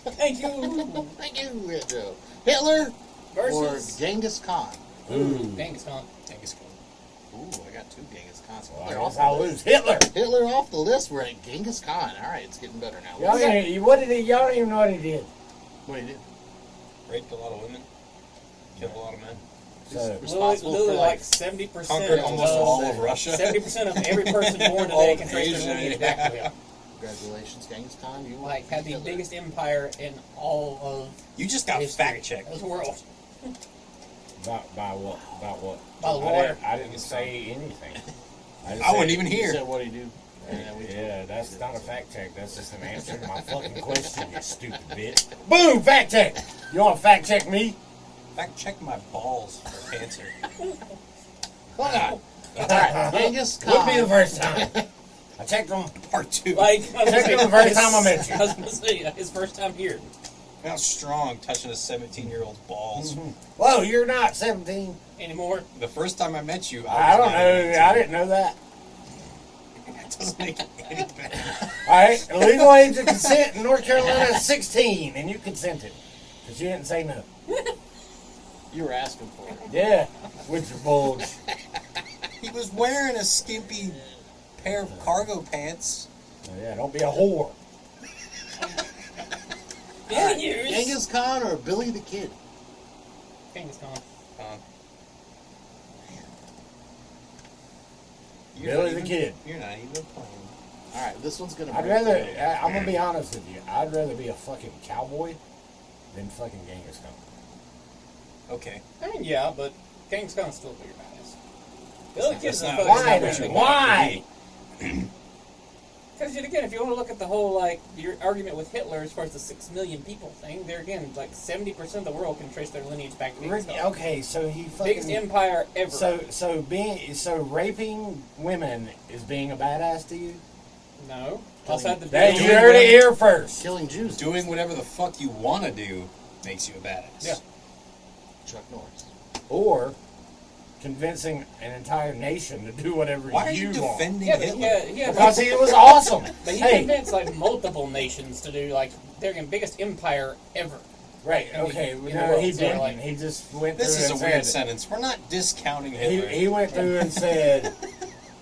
Thank you. Thank you, Joe. Hitler Versus or Genghis Khan. Ooh. Genghis Khan. Genghis Khan. Ooh, I got two Genghis Khans. Well, They're I off guess the I'll list. lose. Hitler! Hitler off the list. We're at Genghis Khan. All right, it's getting better now. Y'all don't even know what he did. What do you do? Raped a lot of women. Killed a lot of men. So, Responsible Literally for like 70%. Conquered almost all of Russia. 70% of every person born All today of can trace Asia, their lineage yeah. back to him. Congratulations, Genghis Khan. You Like, had the Hitler. biggest empire in all of You just got history. fact checked. This world. by what? About what? By the water. I didn't say anything. just I wasn't said- even You here. said what do you do? And then we Yeah, that's not a fact check. That's just an answer to my fucking question, you stupid bitch. Boom! Fact check! You want to fact check me? Fact check my balls for cancer. Hold on. All right, Genghis Khan. Would be the first time. I checked them. Part two. Like, I was Check gonna it the first time I met you. I was going to say, his first time here. How strong touching a 17-year-old's balls. Whoa, you're not 17. Anymore. The first time I met you, I was don't not know. 18. I didn't know that. That doesn't make it any better. All right, the legal age of consent in North Carolina is 16, and you consented. Because you didn't say no. You were asking for it. Yeah, with your bulge. He was wearing a skimpy pair of cargo pants. Yeah, don't be a whore. Years. Genghis Khan or Billy the Kid? Genghis Khan. You're Billy not the even- Kid. You're not even playing. All right, this one's gonna. I'd break rather, the middle. I'm going to be honest with you, I'd rather be a fucking cowboy than fucking Genghis Khan. Okay. I mean, yeah, but Genghis Khan's still a bigger badass. Billy the Kid's That's a not- fucking Why? what you Then? want Why? Because again, if you want to look at the whole like your argument with Hitler as far as the 6 million people thing, there again, like 70% of the world can trace their lineage back to Genghis Khan. Okay, so he fucking... Biggest empire ever. So raping women is being a badass to you? No. Outside the That, bill- you heard it here first. Killing Jews. Doing whatever the fuck you want to do makes you a badass. Yeah. Chuck Norris. Or convincing an entire nation to do whatever Why are you you want. defending Yeah, but Hitler? yeah, Because he was awesome. but he Hey, convinced like multiple nations to do like their biggest empire ever. right, in the- okay. in the No, world, he so, didn't. like- He just went This through is a and weird said, sentence. We're not discounting Hitler. he went through and said,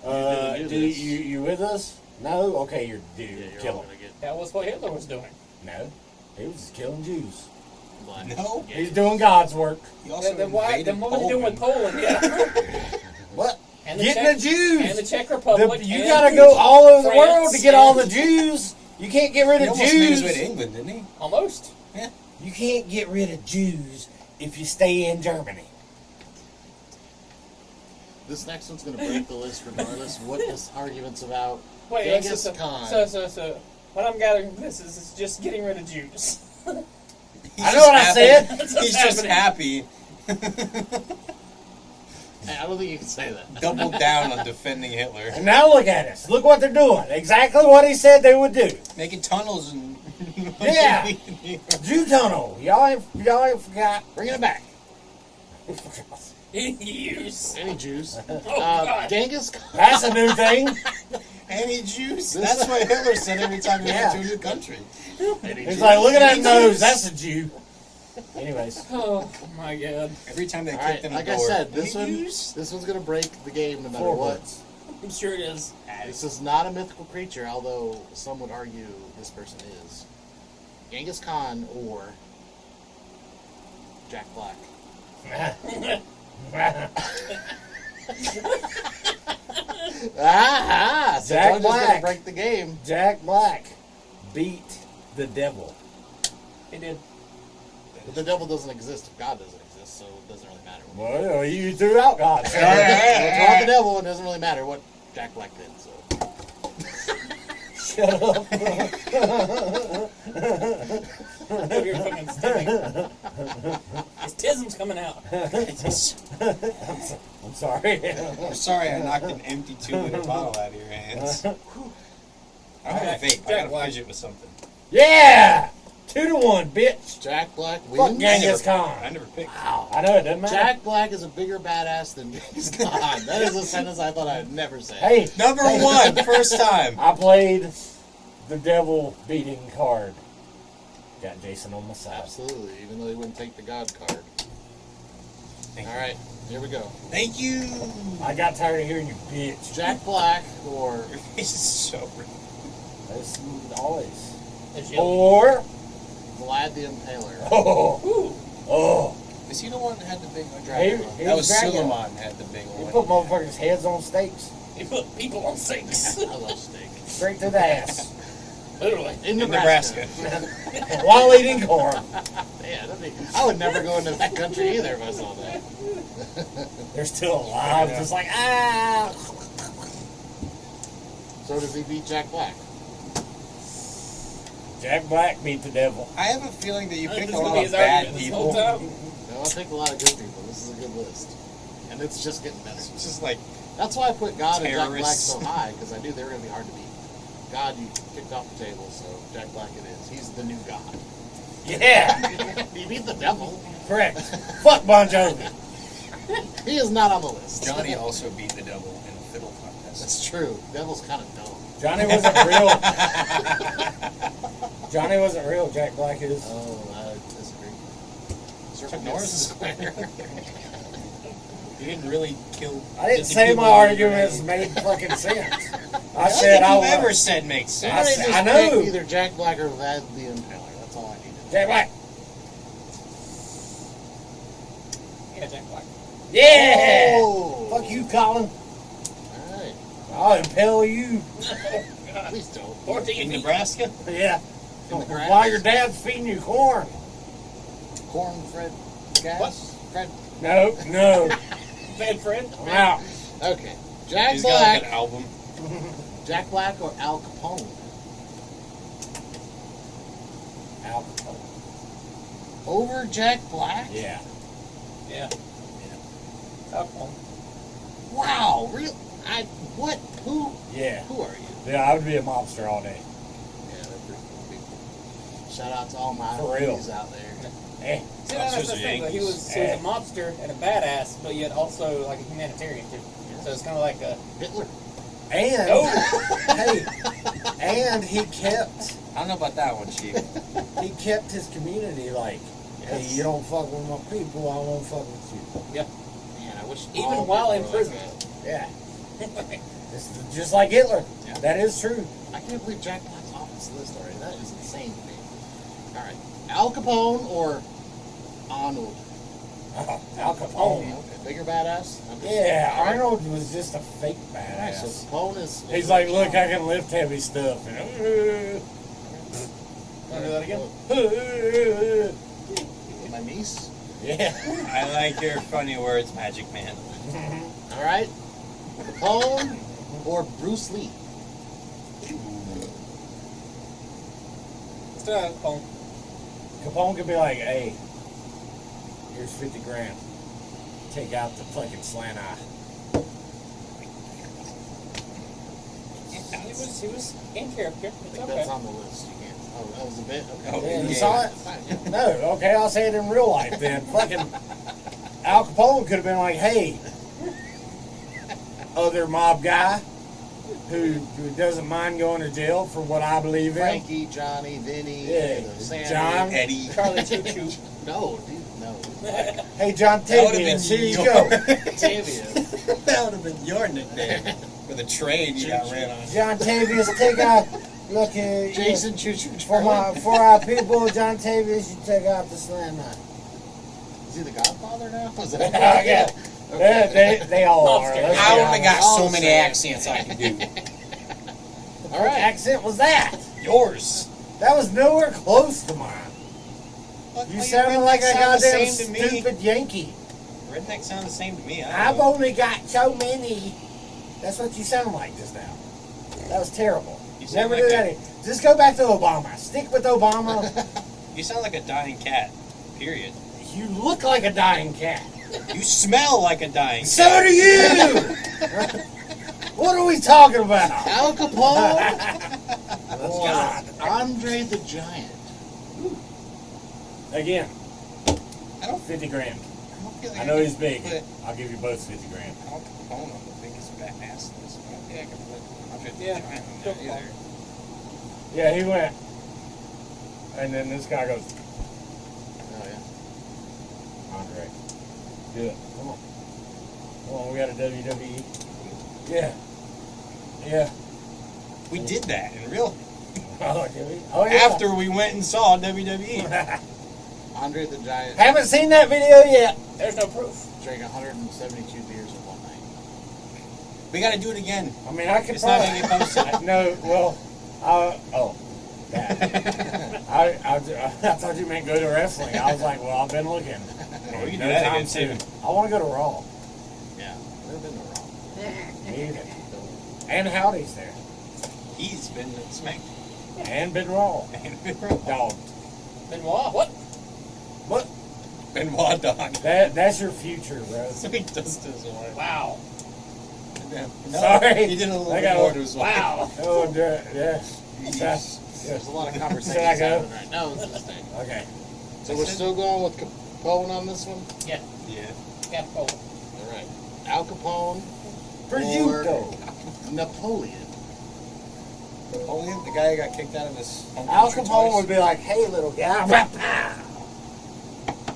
didn't do do this. you with us? No, okay, you're Yeah, dude. you're Kill all him. gonna get That was what Hitler was doing. No, he was just killing Jews. black. No. He's doing God's work. He also Then what was he doing with Poland. Poland? Yeah. What? And the Getting Czech, the Jews. And the Czech Republic. You and gotta go all over the France, world to get all the and- Jews. You can't get rid He of almost made his way Jews. to England, didn't he? Almost. You can't get rid of Jews if you stay in Germany. This next one's gonna break the list regardless of what this argument's about. Wait, Genghis so, Khan. so, what I'm gathering from this is it's just getting rid of Jews. He's I know just what I happy. said. That's what's He's just happening. happy. Hey, I don't think you can say that. Double down on defending Hitler. And now look at us. Look what they're doing. Exactly what he said they would do. Making tunnels and... Yeah. Jew tunnel. Y'all ain't forgot. Bringing it back. Jews. Any Jews? God. Genghis Khan. That's a new thing. Any Jews? That's what Hitler said every time he Yeah. went to a new country. Any He's Jews? like, look at that Any nose. Jews? That's a Jew. Anyways. Oh my God. Every time they All kicked right, in like the I door. said, this Any one, Jews? this one's gonna break the game no matter Four what. words. I'm sure it is. This is not a mythical creature, although some would argue this person is. Genghis Khan or Jack Black. Ah, so Jack I'm just gonna Black. break the game. Jack Black beat the devil. He did. But the devil doesn't exist if God doesn't exist, so it doesn't really matter. Well, you threw out God. So it's about the devil, it doesn't really matter what Jack Black did. So Shut up. I know you're fucking stinking. His tism's coming out. I'm sorry. I'm sorry I knocked an empty 2-liter bottle out of your hands. I don't have a vape. I Jack gotta Black. fidget with something. Yeah! 2-1, bitch. Jack Black Fuck wins. Genghis I Khan. never picked. I know, it doesn't matter. Jack Black is a bigger badass than Genghis Khan. That is a sentence I thought I'd never say. Hey, Number one, first time. I played the devil beating card. Got Jason on my side. Absolutely, even though he wouldn't take the God card. Thank All right, here we go. Thank you. I got tired of hearing you, bitch. Jack Black or Your face is so rude. That's always. It's yellow. Or, Vlad the Impaler. oh, Ooh. oh. Is he the one that had the big one? He That was Dracula. Suleiman had the big He one. put motherfuckers' heads on stakes. He put people on sinks. I love steak. Straight to the ass. Literally. In In Nebraska. Nebraska. While eating corn. Yeah, I would never go into that country either if I saw that. They're still alive. Yeah. Just like, ah. So does he beat Jack Black? Jack Black beat the devil. I have a feeling that you This picked is a gonna lot be of his bad argument this whole people. time. No, I picked a lot of good people. This is a good list. And it's just getting better. It's just like, That's why I put God and Jack Black Terrorists. so high, because I knew they were going to be hard to beat. God, you kicked off the table, so Jack Black it is. He's the new God. Yeah, He beat the devil. correct. Fuck Bon Jovi. He is not on the list. Johnny also beat the devil in the fiddle contest. That's true. Devil's kind of dumb. Johnny wasn't real. Johnny wasn't real. Jack Black is. Oh, I disagree. Chuck Norris is square. He didn't really kill. I didn't 50 say people my in arguments the made fucking sense. I Nothing said I you've ever was. said makes Somebody sense. just I know. pick either Jack Black or Vlad the Impaler. That's all I needed. Jack Black. Yeah, Jack Black. Yeah. Oh. Fuck you, Colin. Alright. I'll impale you. Please don't. 14 In feet. Nebraska? Yeah. In the grass. While your dad's feeding you corn. Corn Fred Gas? What? Fred? No, no. Fed Fred. I'm out. Okay. Jack He's got like Black. an album. Jack Black or Al Capone? Out. Over Jack Black? Yeah. Yeah. Alcohol. Wow. Real? What? Who? Yeah. Who are you? Yeah, I would be a mobster all day. Yeah, they're pretty cool people. Shout out to all my For real. homies out there. Eh. See, that's Officers the are thing. Like, he was Yankees. a mobster and a badass, but yet also like a humanitarian too. So it's kind of like a. Hitler. And Oh. hey, and he kept I don't know about that one, Chief. he kept his community like, hey, Yes. you don't fuck with my people, I won't fuck with you. Man, I wish Even all while people in were like prison. that. Yeah. It's just like Hitler. Yeah. That is true. I can't believe Jack Black's off this list already. That is insane to me. All right, Al Capone or Arnold? Al Capone. Okay, bigger badass. Okay. Yeah, Arnold was just a fake All right, so badass. Capone is. He's like, look, I can lift heavy stuff. And, Want to do that again? My niece. yeah. I like your funny words, Magic Man. All right, Capone or Bruce Lee? Still have phone. Capone could be like, hey, here's 50 grand. Take out the fucking slant eye. He was in character. I It's think okay. that's on the list. You can't. Oh, that was a bit. Okay. Oh, Yeah, you yeah. saw it? Fine, yeah. No, okay, I'll say it in real life then. Fucking Al Capone could have been like, hey, other mob guy who doesn't mind going to jail for what I believe in. Frankie, Johnny, Vinny, Yeah, Sammy. John. Eddie. Charlie Choo Choo. No, dude, no. Hey, John That would've been Tavius, here you your- go. Tavius. That would have been your nickname. For the train you got ran on. John Tavius, take out, look at Jason Choo Choo for our people, John Tavius, you take out the slant eye. Is he the Godfather now? Was that Yeah. They all are. Monster. Let's I be only got honest. so I'll many say it. accents I can do. All What right. accent was that? Yours. That was nowhere close to mine. You sounded like a goddamn stupid Yankee. Rednecks sound the same to me. I've only got so many. That's what you sound like just now. That was terrible. You sound Never like do that. Just go back to Obama. Stick with Obama. You sound like a dying cat. Period. You look like a dying cat. You smell like a dying So cat. do you. What are we talking about? Al Capone or God. Andre the Giant? Again, I don't 50 grand. I don't feel like I know he's big. Put I'll give you both 50 grand. Al Capone on the biggest badass list. I don't think I can put Andre the Yeah. Giant on there either. Yeah, he went. And then this guy goes, Oh yeah. Andre, do it. Come on. Come on, we got a WWE. Yeah. Yeah. We did that in real. Oh, did we? Oh, yeah. After we went and saw WWE. Andre the Giant Haven't seen that video yet. There's no proof. drank 172 beers in one night. We got to do it again. I mean, I could It's not probably. gonna get posted. No, well, that. I thought you meant go to wrestling. I was like, well, I've been looking. Well, we can No do that time again too. soon. I want to go to Raw. Yeah. Never been to Raw. Me either. And Howdy's there. He's been smacked. And been Raw. Dog. Benoit, what? What? Benoit dog. That's your future, bro. So he does to his wife. Wow. No, Sorry. He did a little I bit got- more to his wife. Wow. Oh, yeah. There's a lot of Should I conversations go? happening right now. It's interesting. Okay. So we're still going with Capone on this one? Yeah. Yeah. Yeah. Oh. All right. Al Capone Prosciutto. Napoleon. Only the guy who got kicked out of his home Al country Capone twice. would be like, hey, little guy.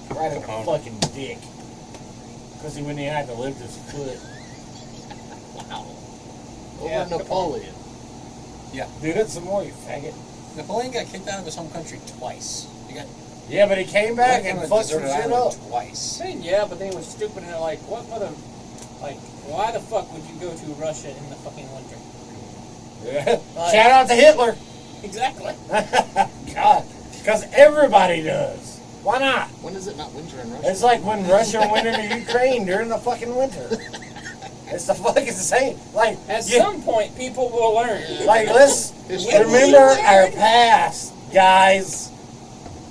Right in the Capone. fucking dick. Because he wouldn't even have to lift his foot. Wow. Over Yeah, Napoleon. Do that some more, you faggot. Napoleon got kicked out of his home country twice. He got Yeah, but he came back left and on a fucked some deserted shit island up. twice. I mean, yeah, but they were stupid and they're like, what mother, like, why the fuck would you go to Russia in the fucking winter? Yeah. Shout out to Hitler. Exactly. God. Because everybody does. Why not? When is it not winter in Russia? It's like when Russia went into Ukraine during the fucking winter. It's the fucking same. Like, At you- some point, people will learn. like let's History. remember our past, guys.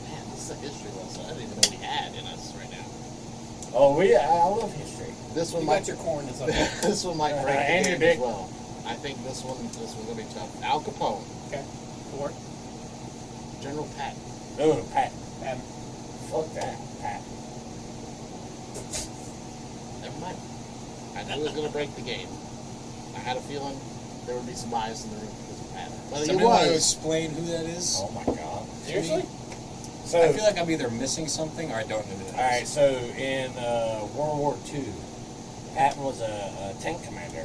Man, this is a history lesson I didn't even know we had in us right now. Oh, I love history. This one You might got your corn is up. this one might break And the your game as dick. well. I think this one's gonna be tough. Al Capone, Okay. Four. General Patton. Oh, Pat. Fuck that, Pat. Never mind. I knew it was gonna break the game. I had a feeling there would be some bias in the room because of Patton. But he Somebody want to was. explain who that is? Oh my God. Seriously? So, I feel like I'm either missing something or I don't know who that is. all right. So in World War II, Patton was a tank commander,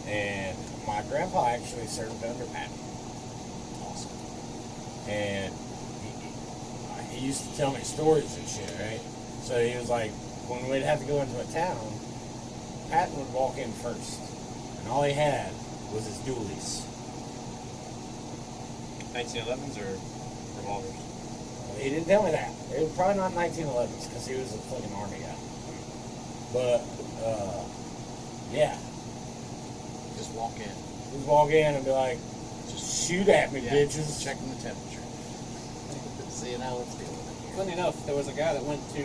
and my grandpa actually served under Patton. Awesome. And he used to tell me stories and shit, right? So he was like, when we'd have to go into a town, Patton would walk in first. And all he had was his dualies. 1911s or revolvers? He didn't tell me that. It was probably not 1911s because he was a fucking army guy. But, yeah. Just walk in. He'd walk in and be like, just shoot at me, bitches. Checking the temperature. Seeing how it's feeling. Funny enough, there was a guy that went to,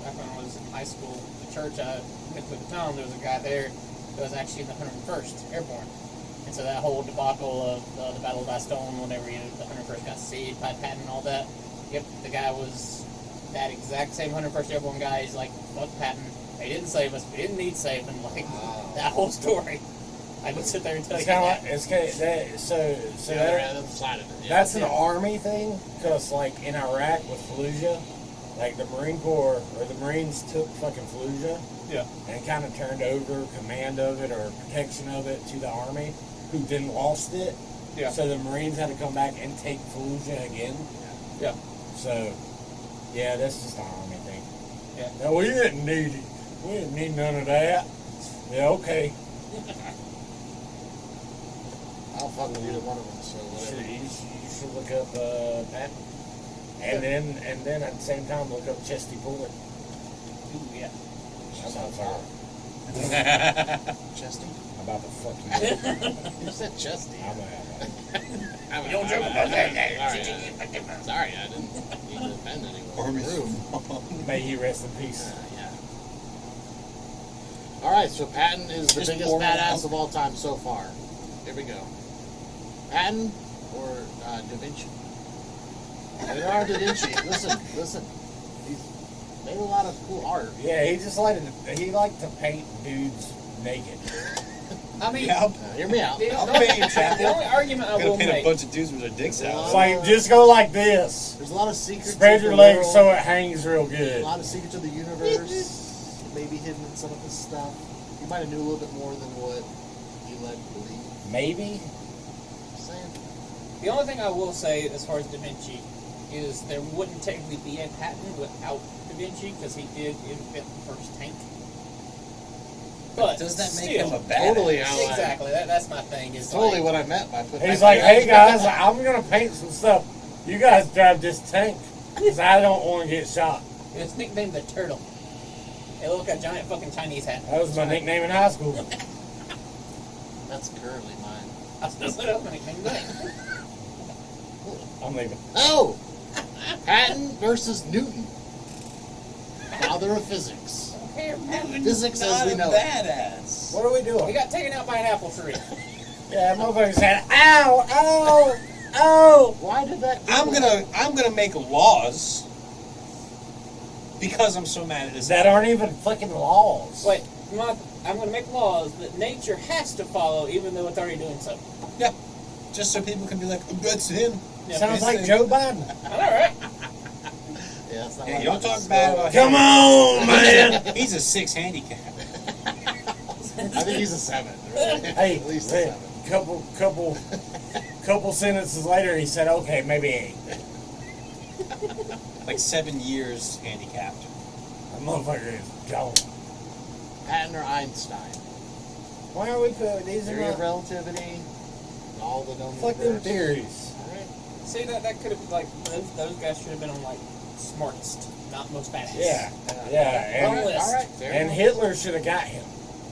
back when I was in high school, the church I went to at the time, there was a guy there that was actually in the 101st Airborne. And so that whole debacle of the Battle of Bastogne, whenever the 101st got sieged by Patton and all that, yep, the guy was that exact same 101st Airborne guy. He's like, fuck Patton. They didn't save us. We didn't need saving. Like, that whole story. I would sit there and tell It's you kind that. of like, it's kind of, so The other side of it. Yeah. that's an army thing, because like in Iraq with Fallujah, like the Marine Corps or the Marines took fucking Fallujah Yeah. and kind of turned over command of it or protection of it to the army, who then lost it. Yeah. So the Marines had to come back and take Fallujah again. Yeah. So, yeah, that's just an army thing. Yeah. No, we didn't need it. We didn't need none of that. Yeah, okay. I'll fuck with either one of them, so whatever. You should look up Patton. And then at the same time look up Chesty Puller. Ooh, yeah. I'm on fire. Chesty? I'm about to fuck you. You said Chesty. You don't joke about that. Sorry, I didn't mean to offend anyone. Rude. May he rest in peace. Yeah. Alright, so Patton is the Just biggest pour badass one. of all time so far. Here we go. Patton or Da Vinci? Leonardo da Vinci. Listen. He's made a lot of cool art. Yeah, he liked to paint dudes naked. I mean, Yeah, Hear me out. the, I'll pay you, the Chapel. only argument I I'm gonna will paint a make. bunch of dudes with their dicks out. It's like, just go like this. There's a lot of secrets. Spread of your the legs world, so it hangs real A good. lot of secrets of the universe. Maybe hidden in some of his stuff. He might have knew a little bit more than what he led to believe. Maybe. Just saying. The only thing I will say as far as Da Vinci is there wouldn't technically be a Patton without Da Vinci because he did invent the first tank. But Does that make still, him a badass? Totally out. Exactly. That's my thing. Is Totally like, what I meant by putting. He's like, hey guys, I'm gonna paint some stuff. You guys drive this tank, because I don't want to get shot. It's nicknamed the Turtle. It looked like a giant fucking Chinese hat. That was my nickname in high school. That's currently mine. I was just like, my nickname today. I'm leaving. Oh! Patton versus Newton. Father of physics. Physics as we know it. Badass. What are we He doing? got taken out by an apple tree. Yeah, motherfucker said, ow, ow, ow. Why did that? I'm gonna make laws because I'm so mad at this. That aren't even fucking laws. Wait, I'm going to make laws that nature has to follow, even though it's already doing so. Yeah, just so people can be like, that's him. Yeah. Sounds like Joe Biden. All right. Yeah, that's not Yeah, what you don't I talk just bad said. about Come on, man. He's a 6 handicap. I think he's a 7. Really. Hey, At least a hey, 7. couple sentences later, he said, okay, maybe 8. Like 7 years handicapped. That motherfucker is gone. Patton or Einstein? Why are we putting these in Theory of my relativity. All the known fucking universe. theories? Alright. See, that could have, like, those guys should have been on, like, smartest, not most badass. Yeah, yeah, Wrong and, list. Alright, fair and enough. Hitler should have got him.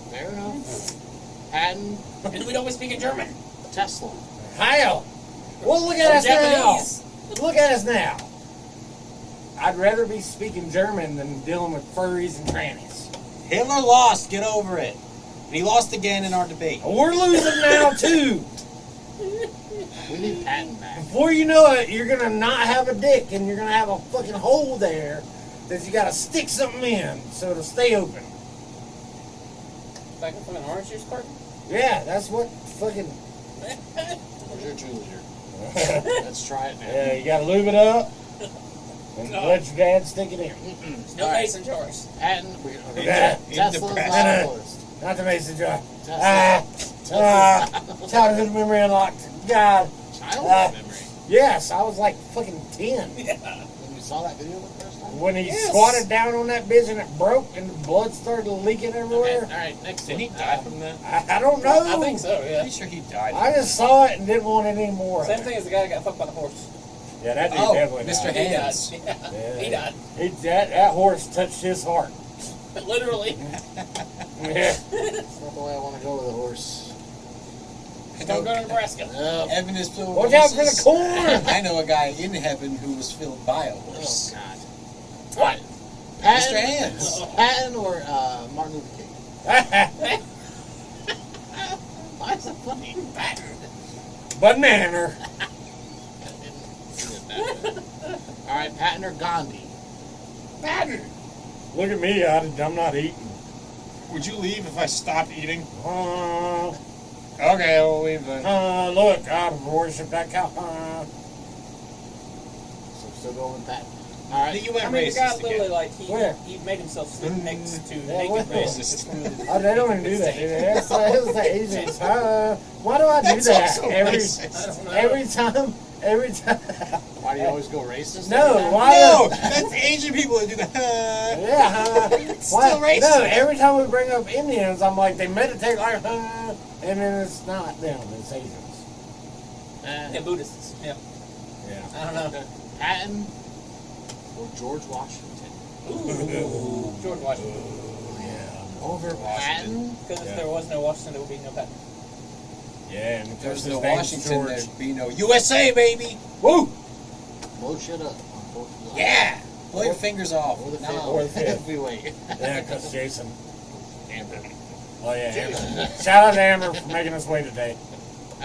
Fair enough. Patton, And we'd always speak in German. Tesla. Heil! Well, look at Or us Japanese. now. Look at us now. I'd rather be speaking German than dealing with furries and trannies. Hitler lost. Get over it. And he lost again in our debate. We're losing now too. We need Patton back. Before you know it, you're gonna not have a dick, and you're gonna have a fucking hole there that you gotta stick something in so it'll stay open. Like a fucking orange juice carton. Yeah, that's what fucking. Where's your Julier? Let's try it now. Yeah, you gotta lube it up and No. let your dad stick it in. No Alright. mason jars. Patton, Yeah. Tesla's not Nah. closed. Not the mason jar. Tesla. Ah, Childhood memory unlocked. God. Childhood memory. Yes, I was like fucking 10. When you saw that video the first time? When he Yes. squatted down on that bitch and it broke and the blood started leaking Okay, everywhere. alright, next Did he one. die from that? I don't know. I think so, yeah. Pretty sure he died. I just saw it and didn't want any more. Same thing as the guy that got fucked by the horse. Yeah, that dude Oh, definitely Mr. died. Hands. He died. Yeah. Yeah. He died. That horse touched his heart. Literally. Yeah. That's not the way I want to go with a horse. Don't go to Nebraska. Heaven is filled with Watch out for the horses. corn. I know a guy in heaven who was filled by a Oh, horse. God. What? Patton, Mr. Hands. Patton or Martin Luther King? Why is it funny? Banana. Alright, Patton or Gandhi? Patton. Look at me. I'm not eating. Would you leave if I stopped eating? Uh, Okay, we'll leave then. look, I worship that cow. So still going with Patton. Alright. You went I mean, the guy racist literally, again. like, Where? he made himself sleep next to Yeah, naked where? men. Racist. Oh, they don't even do that, do they? That's the Asians. Why do I do That's that also every racist. time? Every time. Why do you always go racist? No, every time? why? No, that's Asian people that do that. Yeah, why? Still racist. No, every time we bring up Indians, I'm like, they meditate like, and then it's not them, it's Asians. Yeah, Buddhists. Yeah. Yeah. I don't know. Okay. Patton or George Washington? Ooh. George Washington. Yeah. Over Patton? Because Yeah. if there was no Washington, there would be no Patton. Yeah, and If because there's his no name's Washington, George. there'd be no USA, baby. Woo! Blow shit up on 4th of July. Yeah. Blow your fingers off. Or the No. 5th. Or the 5th. If we wait. Yeah, because Jason. Amber. Oh, yeah, Amber. Shout out to Amber for making us wait today.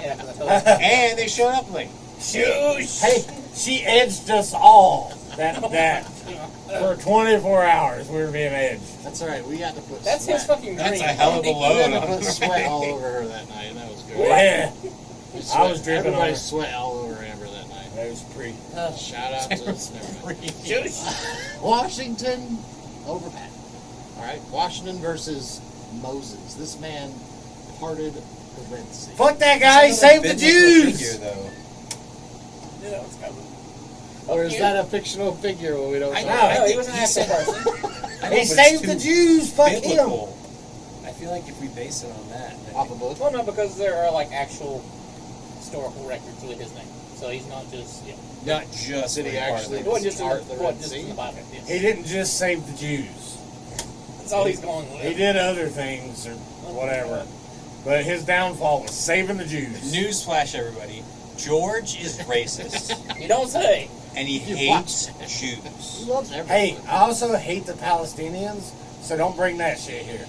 Yeah, because I told you. And they showed up late. Hey, she edged us all. That for 24 hours we were being edged. That's alright, we had to put That's sweat. his fucking dream. That's a hell of a We had load to on put sweat all over her that night, and that was good. Yeah, We I sweat- was dripping on Everybody her. sweat all over Amber that night. that was pretty. Shout out to never mind. Shush. Washington over Patton. Alright, Washington versus Moses. This man parted the Red Sea. Fuck that guy, he saved the Biblical Jews! figure, though. Yeah, that was kind of. Or is that a fictional figure when we don't I know? know, No, No, he think was an he actual said- person. I know, He but saved it's the too Jews, fuck him! biblical. I feel like if we base it on that, then Off a book? Well, no, because there are like actual historical records with his name. So he's not just, yeah. not just Did he part of actually- It it. wasn't just in Part the the, Red just Sea? in the Bible. Yes. He didn't just save the Jews. That's all he's going with. He did other things or whatever. But his downfall was saving the Jews. Newsflash, everybody. George is racist, You don't say. and he You hates watch. Jews. He loves everything. Hey, I also hate the Palestinians, so don't bring that shit here.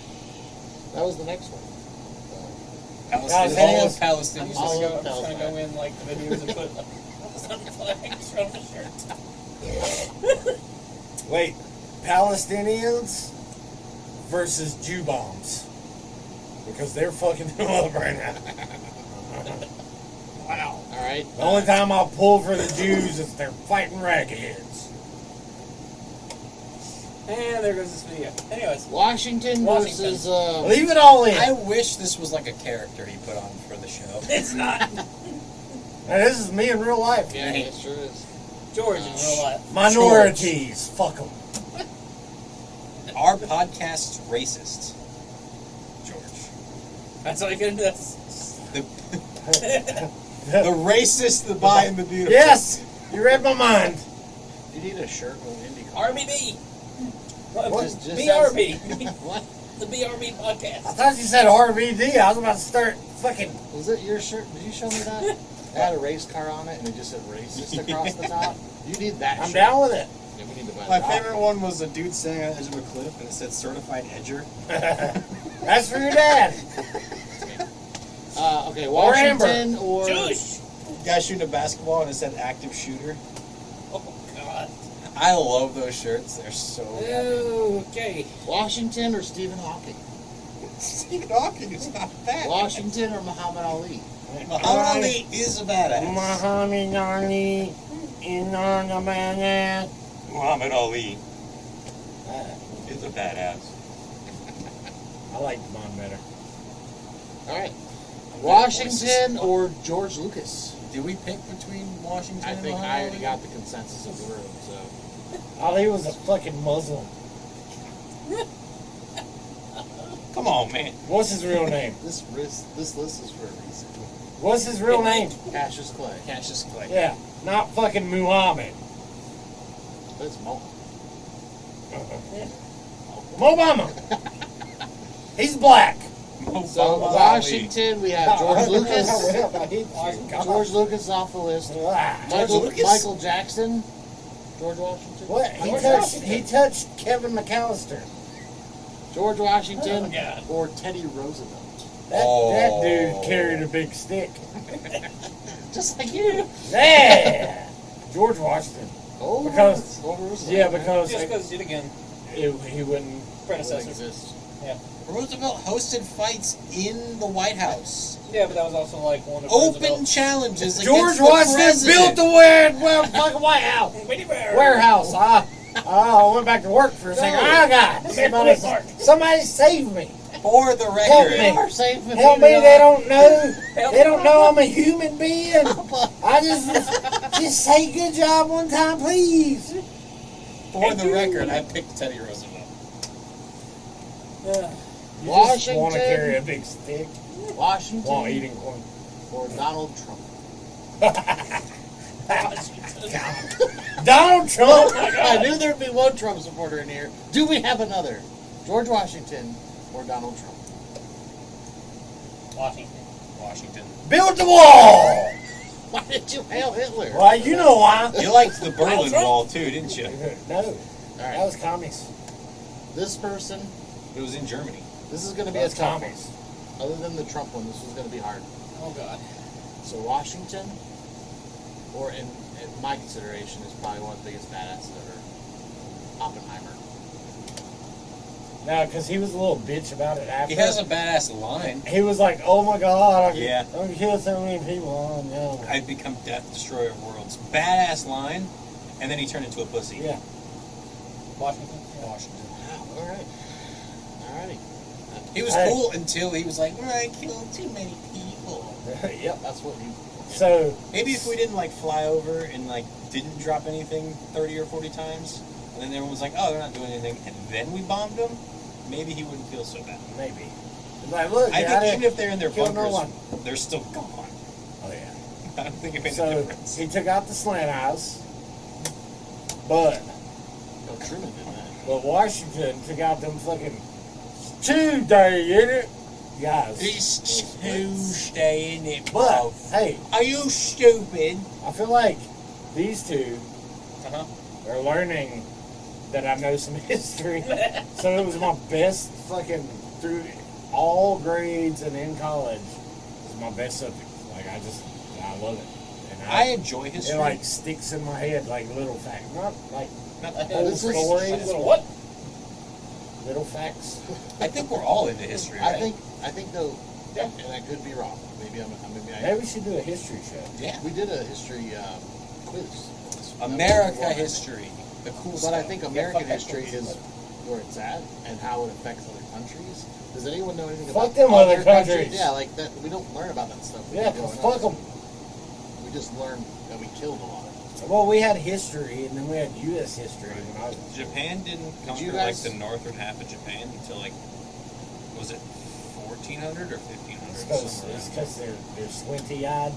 That was the next one. Palestinians. All of I'm Palestinians. just All gonna of go. I'm just gonna Palestine. go in like the videos and put some flags from the shirt. Wait, Palestinians versus Jew bombs. Because they're fucking them up right now. Wow. Alright. The only time I'll pull for the Jews is they're fighting ragheads. And there goes this video. Anyways, Washington Washington. versus Leave it all in. I wish this was like a character he put on for the show. it's not Now, this is me in real life. yeah, it sure is. George in real life. Minorities. Fuck them. Our podcast's racist. George. That's all you can do. That's The, the racist, the bi, and the beautiful. Yes! You read my mind. You need a shirt with IndyCar. RBB. What? Just BRB. What? The BRB I podcast. thought you said RVD. I was about to start fucking. Was it your shirt? Did you show me that? It had a race car on it and it just said racist across the top. You need that I'm shirt. down with it. Yeah, we need to buy My that. favorite one was a dude standing on the edge of a cliff and it said certified edger. That's for your dad. Okay, Or Amber. Washington or Shush. Guy shooting a basketball and it said active shooter. Oh God. I love those shirts. They're so goddamn. Okay. Washington or Stephen Hawking? Stephen Hawking is not bad. Washington or Muhammad Ali? Muhammad Ali is a badass. Muhammad Ali in on the man. Muhammad Ali is a badass. I like mine better. All right. Washington or George Lucas? Did we pick between Washington I and think Ohio? I already got the consensus of the room, so. Oh, he was a fucking Muslim. Come on, man. What's his real name? This list is for a reason. What's his real name? Cassius Clay. Cassius Clay. Yeah, not fucking Muhammad. But it's Mo. Obama. He's black. So Washington, we have George Lucas. George George Lucas is off the list. Lucas? Michael Jackson. George Washington. What? He touched Kevin McAllister. George Washington Oh, God. or Teddy Roosevelt. That dude carried a big stick. Just like you. Yeah. George Washington. Oh, Because- over Roosevelt. Yeah, because Just because it again, he wouldn't. predecessor. Exist. Roosevelt hosted fights in the White House. Yeah, but that was also like one of Open Roosevelt's- challenges George against the Washington president. built the fucking White House. Warehouse. I went back to work for a second. Oh, God. Somebody save me. For the Help record, me. Help Help me. They don't know. They don't know I'm a human being. I just say good job one time, please. for the record, I picked Teddy Roosevelt. You Washington. just want to carry a big stick Washington while eating corn. or Donald Trump. Donald Trump. I knew there'd be one Trump supporter in here. Do we have another? George Washington or Donald Trump? Washington. Build the wall. Why did you hail Hitler? Well, you know why. You liked the Berlin Wall too, didn't you? No, All that right. was commies. This person, It was in Germany. this is going to be That a was tough one. commies. Other than the Trump one, this was going to be hard. Oh God. So Washington, or in my consideration, is probably one of the biggest badasses ever. Oppenheimer. No, because he was a little bitch about it after. He has a badass line. He was like, "Oh my God, Yeah. I'm kill so many people." Oh no. I've become Death Destroyer of Worlds. Badass line, and then he turned into a pussy. Yeah. Washington. Washington. Wow, all right. Alrighty. He was Hey. cool until he was like, I killed too many people. Yep. That's what you. So Maybe if we didn't like fly over and like didn't drop anything 30 or 40 times, and then everyone was like, oh, they're not doing anything, and then we bombed them, maybe he wouldn't feel so bad. maybe. Like, look, I yeah, think didn't even if they're in their kill no bunkers, one. they're still gone. Oh yeah. I don't think it made a So difference. he took out the slant eyes, but No, Truman did that. Washington took out them fucking Tuesday in it, guys. These two stay in it, But bro. hey, Are you stupid? I feel like these two Uh-huh. are learning that I know some history. So it was my best fucking through all grades and in college. It was my best subject. Like I love it. And I enjoy history. it like sticks in my head like little facts, not like Not- old This is- stories. Little what? Little facts. I think we're all into history, right? I think though, and I could be wrong. Maybe Maybe we should do a history show. Yeah. We did a history quiz. America history. The cool But stuff. I think American fuck that history quiz. is where it's at and how it affects other countries. Does anyone know anything Fuck about them other countries. Yeah, like that. We don't learn about that stuff. when Yeah, we're growing fuck up. them. We just learn that we killed a lot. Well, we had history, and then we had U.S. history. When I was Japan didn't Did you conquer like guys- the northern half of Japan until like, was it 1400 or 1500? It's somewhere around because they're squinty eyed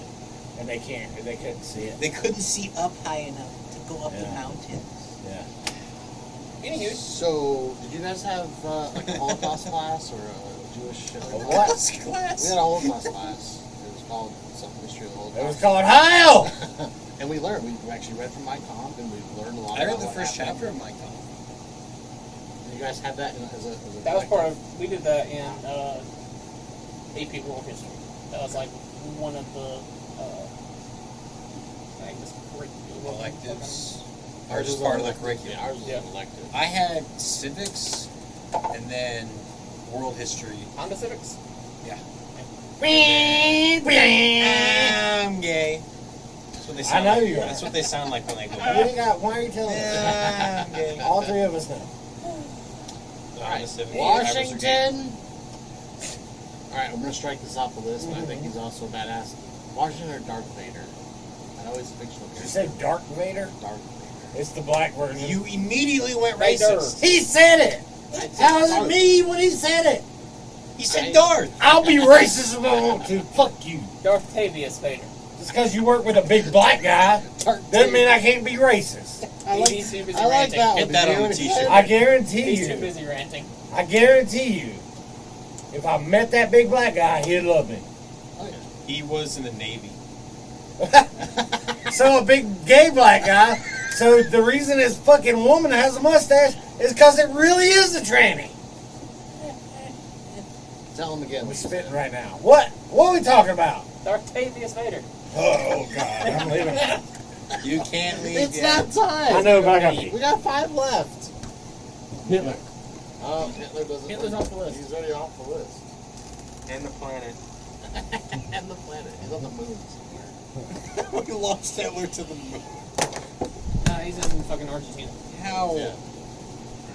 and they couldn't see it. there. They couldn't see up high enough to go up the Yeah. mountains. Yeah. Anywho. So, did you guys have like a Holocaust class or a Jewish? What? We had a Holocaust class. It was called some history of the It was Holocaust. called Heil. And we learned. We actually read from my comp, and we learned a lot. I read about the what first happened. chapter of my comic. You guys had that as a That was part of. We did that in AP World History. That was like one of the. I guess Electives. Ours Ours is was part of the elective. curriculum. Yeah, ours was Yeah. elective. I had civics and then world history. Honda Civics. Yeah. I I'm gay. That's what they sound know like. you are. That's what they sound like when they go. Why are you telling Yeah, us? I'm gay. All three of us know. All right, Civic. Washington. All Alright, I'm gonna strike this off the list, but I think he's also a badass. Washington or Darth Vader? I know he's a fictional Did you character. say Dark Vader? Darth Vader. It's the black version. You immediately went Vader. racist. He said it. I said How is it Darth. me when he said it? He said Darth. I'll be racist if I want to. Fuck you. Darthavius Vader. Just because you work with a big black guy Darth doesn't mean Vader. I can't be racist. I like, He's too busy I like ranting. that Get one. that Did you on hear the what he t-shirt. said? I guarantee He's too you. busy ranting. I guarantee you. If I met that big black guy, he'd love me. Oh, yeah. He was in the Navy. So a big gay black guy. So the reason his fucking woman has a mustache is because it really is a tranny. Tell him again. I'm what you spitting said. right now. What? What are we talking about? Darthavius Vader. Oh God, I'm leaving. You can't leave It's yet. not time. I know, but I got to We got 5 left. Hitler. Oh, Hitler doesn't. Hitler's off the list. He's already off the list. And the planet. And the planet. He's on the moon somewhere. We lost Hitler to the moon. Nah, he's in fucking Argentina. How? Yeah.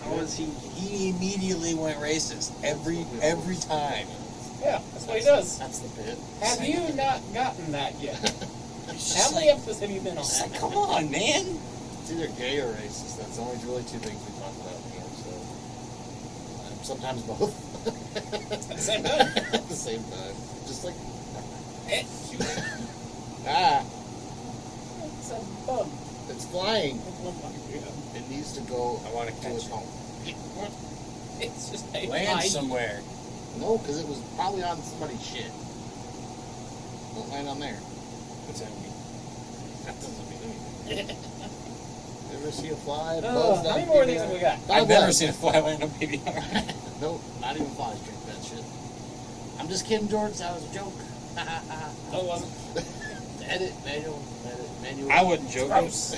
How was he? He immediately went racist every time. Yeah, that's what he does. That's the bit. Have you not gotten that yet? It's How just many like, episodes have you been on? it's like, come on, man. It's either gay or racist. That's only really 2 things we talk about here. So sometimes both. At the same time. At the same time. Just like Eh, shoot. ah, It's a bug. it's flying. Oh my God. It needs to go. I want to to catch its it. home. It's just a Land fly. somewhere. No, because it was probably on somebody's shit. Don't land on there. What's that mean? That doesn't mean anything. You ever see a fly? How many more of these have we got? I've never seen a fly land on PBR. Nope, not even flies drink that shit. I'm just kidding, George. That was a joke. No, it wasn't. Edit, manual. I wouldn't joke. Gross.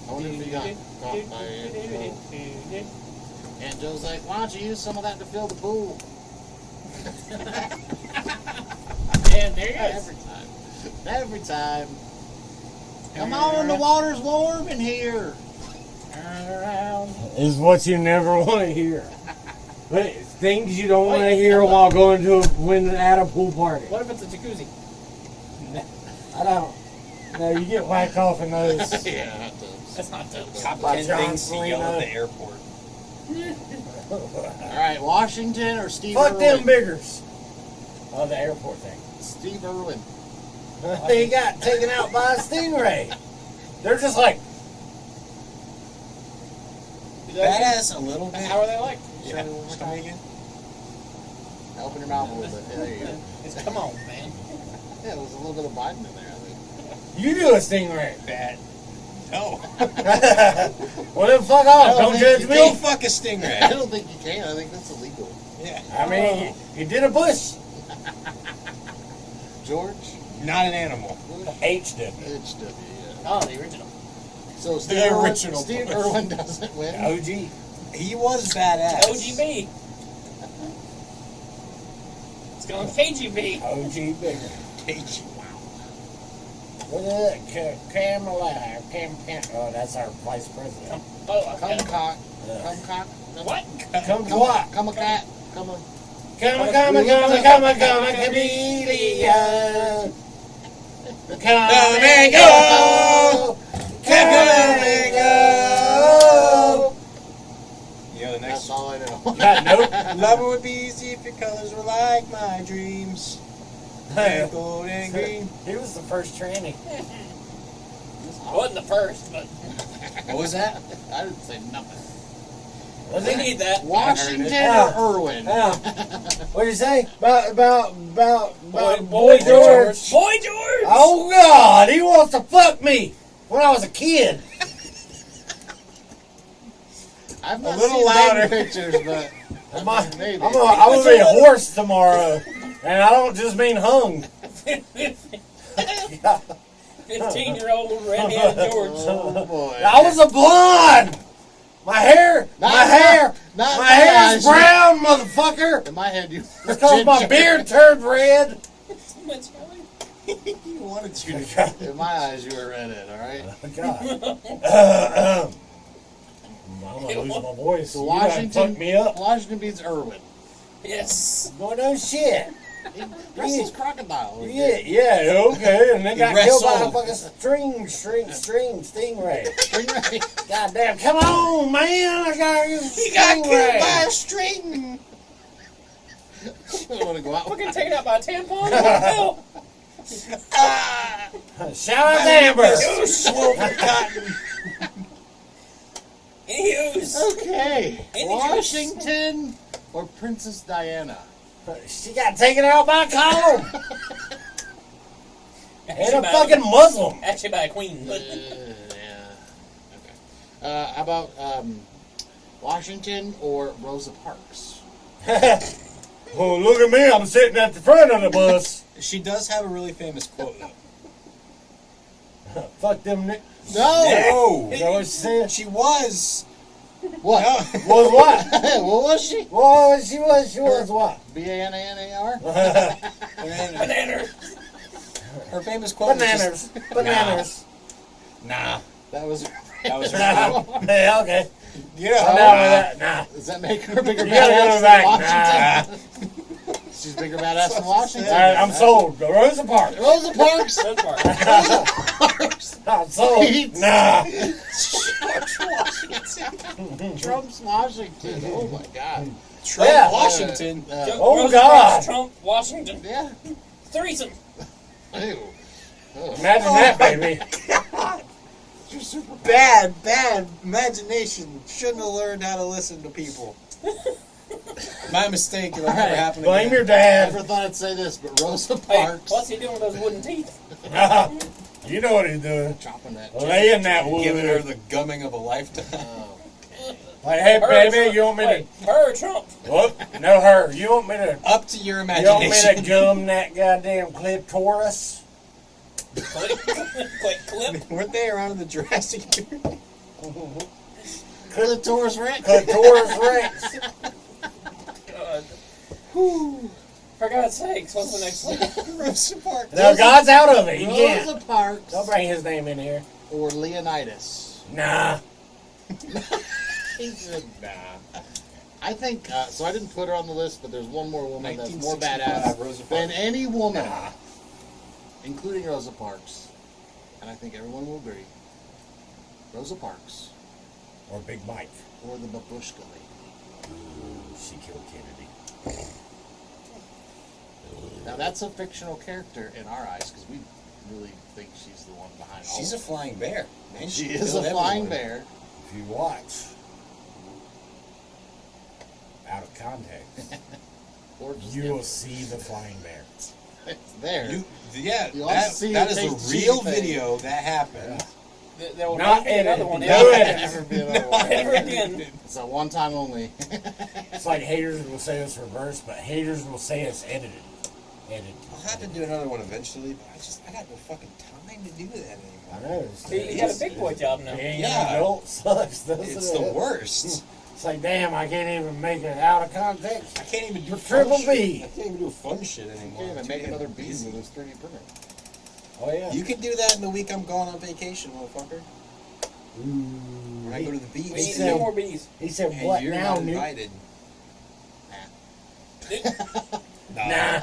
I wonder if he got caught by Aunt Joe. Aunt Joe's like, why don't you use some of that to fill the pool? And there he is. Every time. Every time. Come on, the water's warm in here. Turn around. Is what you never want to hear. But things you don't want to hear while going to at a pool party. What if it's a jacuzzi? I don't. No, you get whacked off in those. Yeah, hot tubs. That's not dope. Top By 10 John things to yell Selena. at the airport. Alright, Washington or Steve Fuck Irwin? them biggers. Oh, the airport thing. Steve Irwin. He got taken out by a stingray. They're just like, Badass a little bit. How are they like? Show me one more Show me time. again. Open your mouth a little bit. Yeah, there you go. It's, come on, man. Yeah, there was a little bit of Biden in there, I think. you do a stingray. Bad. No. Well, then fuck off. I don't Don't think judge you Go me. fuck a I stingray. don't think you can. I think that's illegal. Yeah. I mean, he did a bush. George? Not an animal. HW. HW, yeah. Oh, the original. So Steve, The Irwin, original Steve Bush. Irwin doesn't win. OG. He was badass. OGB. It's going KGB. OG bigger. KG. Look at that. Cam alive. Cam. Oh, that's our vice president. Oh, okay. Come cock. Yeah. Come cock. What? Come what? Come a cat. Come on. Come, chameleon. Come and go. Come and go. You know the next That's all I know. God, nope. Love would be easy if your colors were like my dreams. Red, gold, and green. He was the first tranny. I wasn't the first, but What was that? I didn't say nothing. we need that. Washington Yeah. or Irwin? Yeah. What'd you say? About Boy George? Boy George! Oh God, he wants to fuck me when I was a kid. I've not A little seen louder. baby pictures, but I'm gonna maybe. be a horse tomorrow, and I don't just mean hung. 15-year-old redhead George. Oh boy. I was a blonde. My hair is brown, motherfucker. In my head, you. It's called my beard turned red. He wanted you to. In my eyes, you were redhead. All right. God. I I'm gonna lose my voice. So You gotta Washington, fuck me up. Washington beats Irwin. Yes. Boy, no shit. He wrestles crocodile. Yeah, okay. And then He got killed by a wrestled. fucking stingray. Stingray. Goddamn, come on, man. I got you. He got killed by a string. I want to go out. Fucking taken out by a tampon. Hell. Shout out to Amber. Silver cotton. Anywho's. Okay. Any Washington or Princess Diana? She got taken out by a column. And a by- fucking Muslim. Actually, by a queen. But Yeah. Okay. How about Washington or Rosa Parks? Well, look at me. I'm sitting at the front of the bus. She does have a really famous quote, though. Fuck them. No. No! You know what she said? She was. What? Was what? What was she? Well, she was what? Bananar? banana. Her famous quote was Bananas. just, Bananas. Nah. That was. That was her Nah. quote. Yeah, okay. Yeah. I'm down with that. Nah. Does that make her a bigger You gotta badass go back. than Washington? She's bigger badass than Washington. All right, I'm sold. The Rosa Parks. Rosa Parks. That part. Rosa Parks. I'm sold. Nah. Trump's Washington. Oh my God. Trump, Yeah. Washington. Oh, Rosa God. Parks, Trump, Washington. Yeah. Threesome. Ew. Imagine that, baby. You're super Bad imagination. Shouldn't have learned how to listen to people. My mistake. It'll never happen Blame again. your I dad. never thought I'd say this, but Rosa Hey, Parks what's he doing with those wooden teeth? You know what he's doing. chopping that. Laying that wood. Giving her the gumming of a lifetime. Oh. Like, hey, Her, baby, Trump. you want me Wait, her or Trump? to... What? No, her. You want me to... Up to your You want me imagination. to gum that goddamn clitoris? Clip. Weren't they around in the Jurassic period? Clitoris Rex. Clitoris Rex. God. For God's sakes, what's the next one? Rosa Parks. No, God's out of it. He can't. Rosa Parks Don't bring his name in here. or Leonidas. Nah. He said, nah. I think, so I didn't put her on the list, but there's one more woman that's more 1965, badass Rosa than Parks. any woman, including Rosa Parks. And I think everyone will agree. Rosa Parks Or Big Mike. or the Babushka lady. Ooh, she killed Kennedy. Now that's a fictional character in our eyes because we really think she's the one behind all She's a of flying bear. Man, it. She she is a killed flying everyone. bear. If you watch, out of context, Or just you will see the flying bear. it's there. Yeah, You also that, see that it is take a the real cheesy thing. video that happened. There will Not not be edited. another one. No ever. edit. Never be another one. Never again. It's a one time only. It's like haters will say it's reversed, but haters will say it's edited. Edited. I'll have to do another one eventually, but I got no fucking time to do that I anymore. know. See, you got a big boy job now. Being Yeah. an adult sucks, doesn't It's it? the worst. It's like, damn, I can't even make it out of context. I can't even do For fun triple shit. B. I can't even do fun shit You anymore. can't even I'm make too another damn bean busy. with his 3D printer. Oh, yeah. You can do that in the week I'm going on vacation, motherfucker. When I go to the beach. We need said- no more bees. He said, And what you're now, not Newt? invited. Nah.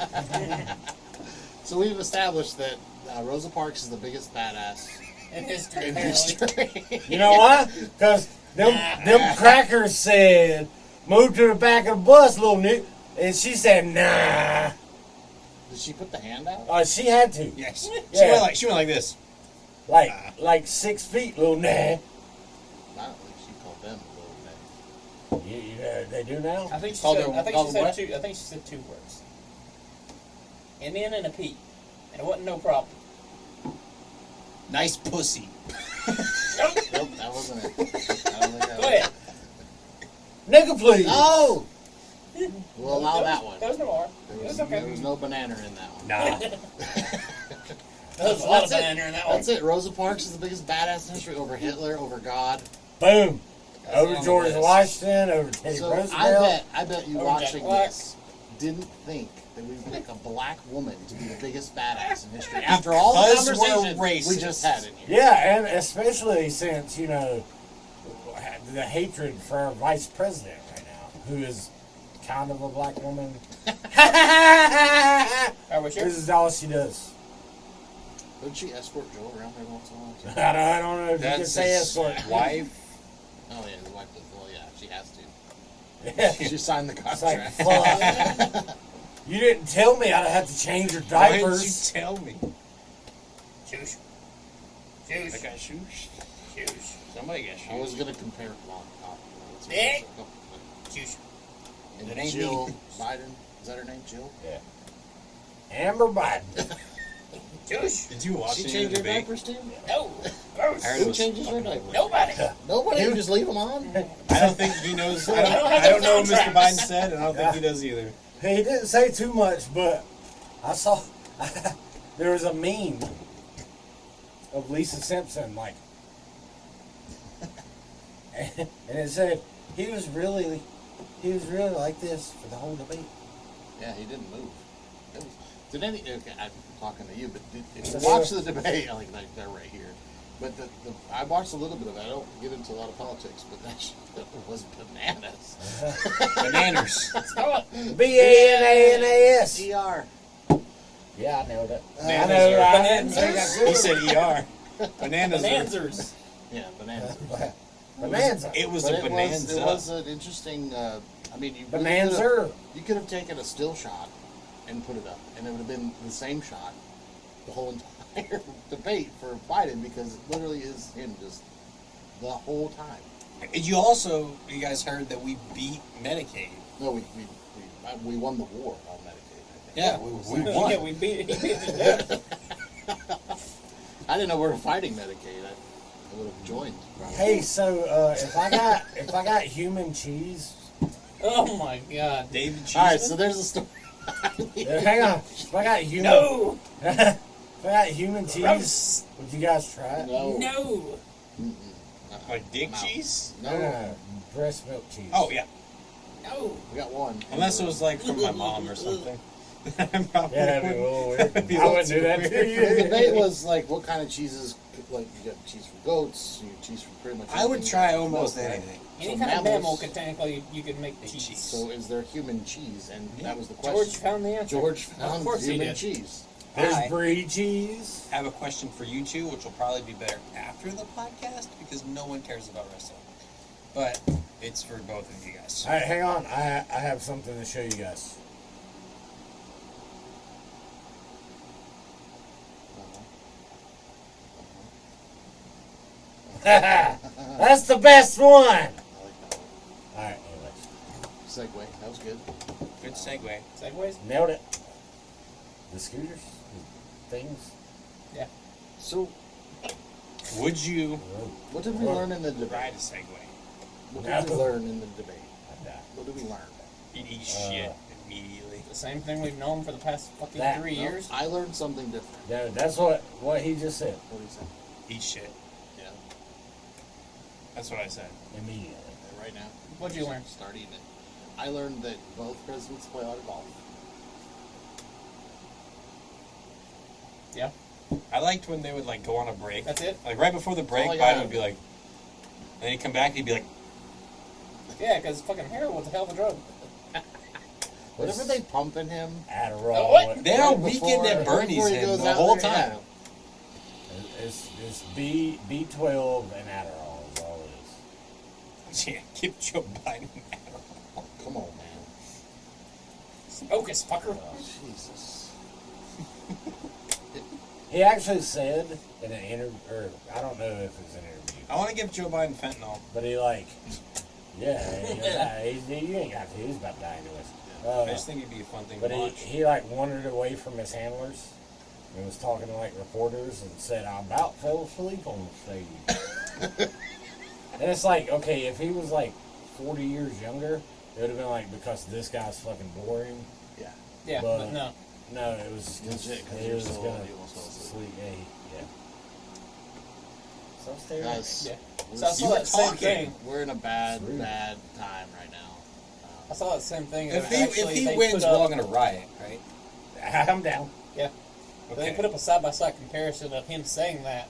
So we've established that Rosa Parks is the biggest badass In history, in apparently. history. You know why? Because them crackers said, move to the back of the bus, little Newt. And she said, nah. Did she put the hand out? She had to. Yes. Yeah. She went like this. Like 6 feet, little nah. I don't think she called them a little bit. They do now? I think she Called said. her- I think called she her said what? two. I think she said 2 words. An in and a P, and it wasn't no problem. Nice pussy. Nope, that wasn't it. I don't think that Go was ahead. Nigga, please. Oh! We'll allow that one. There was no R. There It was, was okay. there was no banana in that one. Nah. There was a lot of That's it. banana in that one. That's it. Rosa Parks is the biggest badass in history over Hitler, over God. Boom. That's Over on the George list. Washington, over Teddy So Roosevelt. I bet you Over watching Jack Black. this didn't think that we would pick a black woman to be the biggest badass in history after all the Because we're conversations we racist. just had in here. Yeah, and especially since, the hatred for our vice president right now, who is kind of a black woman. Are we sure? This is all she does. Doesn't she escort Joe around there once in a while? too? I don't know if you can That's say his escort. wife. Oh yeah, the wife does. Well, yeah, she has to. Yeah. She signed the It's like, contract. fuck. You didn't tell me I'd have to change your Why didn't you diapers. tell me? Shoosh. I Shoosh. got shoosh. Shoosh. Somebody got shoosh. I was gonna compare. Eh? Shoosh. And It ain't Jill me. Biden. Is that her name? Jill. Yeah. Amber Biden. Shoosh. Did you watch She any of changed the her debate? diapers too. No. Gross. I heard it Who was changes her fucking diapers? Nobody. Nobody. Dude. You just leave them on. I don't think he knows. I don't have I don't the know what Mr. contracts. Biden said, and I don't think he does either. He didn't say too much, but I saw there was a meme of Lisa Simpson, like, and it said he was really like this for the whole debate. Yeah, he didn't move. It was, did any? Okay, I'm talking to you, but if So you they watch were- the debate, like they're right here. But I watched a little bit of it. I don't get into a lot of politics, but that shit was bananas. Bananas. BANANAS. ER. Yeah, I nailed it. I Bananas know. are- I didn't say that He said ER. Bananas. are- Bonanzers. Yeah, bananas. Bonanza. It was But a it bonanza. was an interesting. I mean, Bonanza. You could have taken a still shot and put it up, and it would have been the same shot the whole entire debate for Biden, because it literally is him just the whole time. And you guys heard that we beat Medicaid. No, we won the war on Medicaid, I think. Yeah, we won. Yeah, we beat it. I didn't know we were fighting Medicaid. I would have joined. probably. Hey, so if I got human cheese, Oh my god. David Cheeseman. All right, so there's a story. hang on. If I got human, No. if I got human cheese, Gross. would you guys try it? No. No. Like dick No. cheese? No. Breast milk cheese. Oh, yeah. No. We got one. Unless it was like from my mom or something. Probably Yeah, that'd be a little weird. That'd be a I little wouldn't do that too to The you. debate was like, what kind of cheeses? Like, you got cheese for goats, you got cheese for pretty much. I would anything. try almost Milk, right? anything. Any So kind of mammals- mammal could technically you could make Make cheese. cheese. So is there human cheese? And that was the question. George found the answer. George Of found course he human did. cheese. There's Hi. brie cheese. I have a question for you two, which will probably be better after the podcast because no one cares about wrestling. But it's for both of you guys. All right, hang on. I have something to show you guys. That's the best one. I like that one. All right, anyways, Segue. That was good. Good segue. Segways? nailed it. The scooters, the things. So, Would you what did we learn in the debate? ride a Segway? What did we learn in the debate? I died. What did we learn? You'd eat shit immediately. The same thing we've known for the past fucking That- 3 No, years. I learned something different. No, that's what he just said What did he say? Eat shit. Yeah. That's what I said. immediately. Right now. What'd you learn? Start eating it. I learned that both presidents play a lot of golf. Yeah. I liked when they would like go on a break. That's it? Like right before the break, all I Biden got. would be like, and he'd come back, he'd be like, Yeah, because fucking heroin was a hell of a drug. Whatever they pump in him. Adderall. Oh, what? they're all right weekend before- at Bernie's before he him goes the out whole there, time. yeah. It's B12 and Adderall is all it is. Yeah, give Joe Biden Adderall. Come on, man. Focus, fucker. Jesus. He actually said in an interview, or I don't know if it was an interview, I want to give Joe Biden fentanyl. but he like, yeah, you ain't got to. He's about to die anyways. I just think it'd be a fun thing But to he, watch. he like wandered away from his handlers and was talking to like reporters and said, I about fell asleep on the stage. And it's like, okay, if he was like 40 years younger, it would have been like, because this guy's fucking boring. Yeah. Yeah, But- but no. No, it was just Legit, 'cause he you're was so gonna old, you almost fell asleep. sleep. Yeah. So stay Guys, Yeah. we're- So I saw You were that same talking. thing. we're in a bad, Sweet. bad time right now. I saw that same thing. If Actually, he they wins, put we're up, all gonna riot, right? I'm down. They Okay. put up a side-by-side comparison of him saying that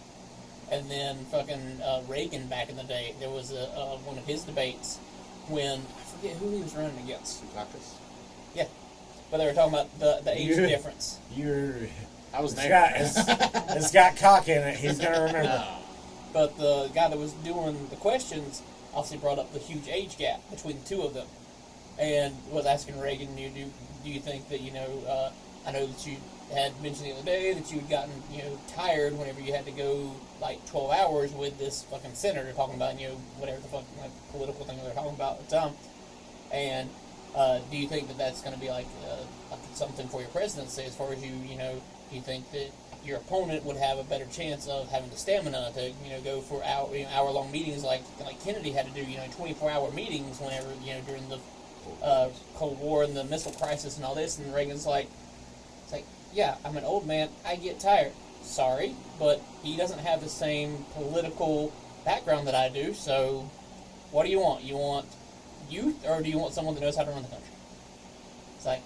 And then fucking Reagan back in the day, there was one of his debates when, I forget who he was running against. Dukakis? Yeah. But they were talking about the age difference. I was It's there. got, it's got cock in it. He's going to remember. But the guy that was doing the questions obviously brought up the huge age gap between the two of them. And was asking Reagan, do you think that, I know that you had mentioned the other day that you had gotten, tired whenever you had to go, 12 hours with this fucking senator talking about, whatever the fuck, political thing they're talking about at the time. And do you think that that's going to be, something for your presidency as far as do you think that your opponent would have a better chance of having the stamina to, go for hour-long meetings like Kennedy had to do, 24-hour meetings whenever, during the Cold War and the missile crisis and all this, and Reagan's it's like, yeah, I'm an old man, I get tired. Sorry, but he doesn't have the same political background that I do, so what do you want? You want youth, or do you want someone that knows how to run the country? It's like...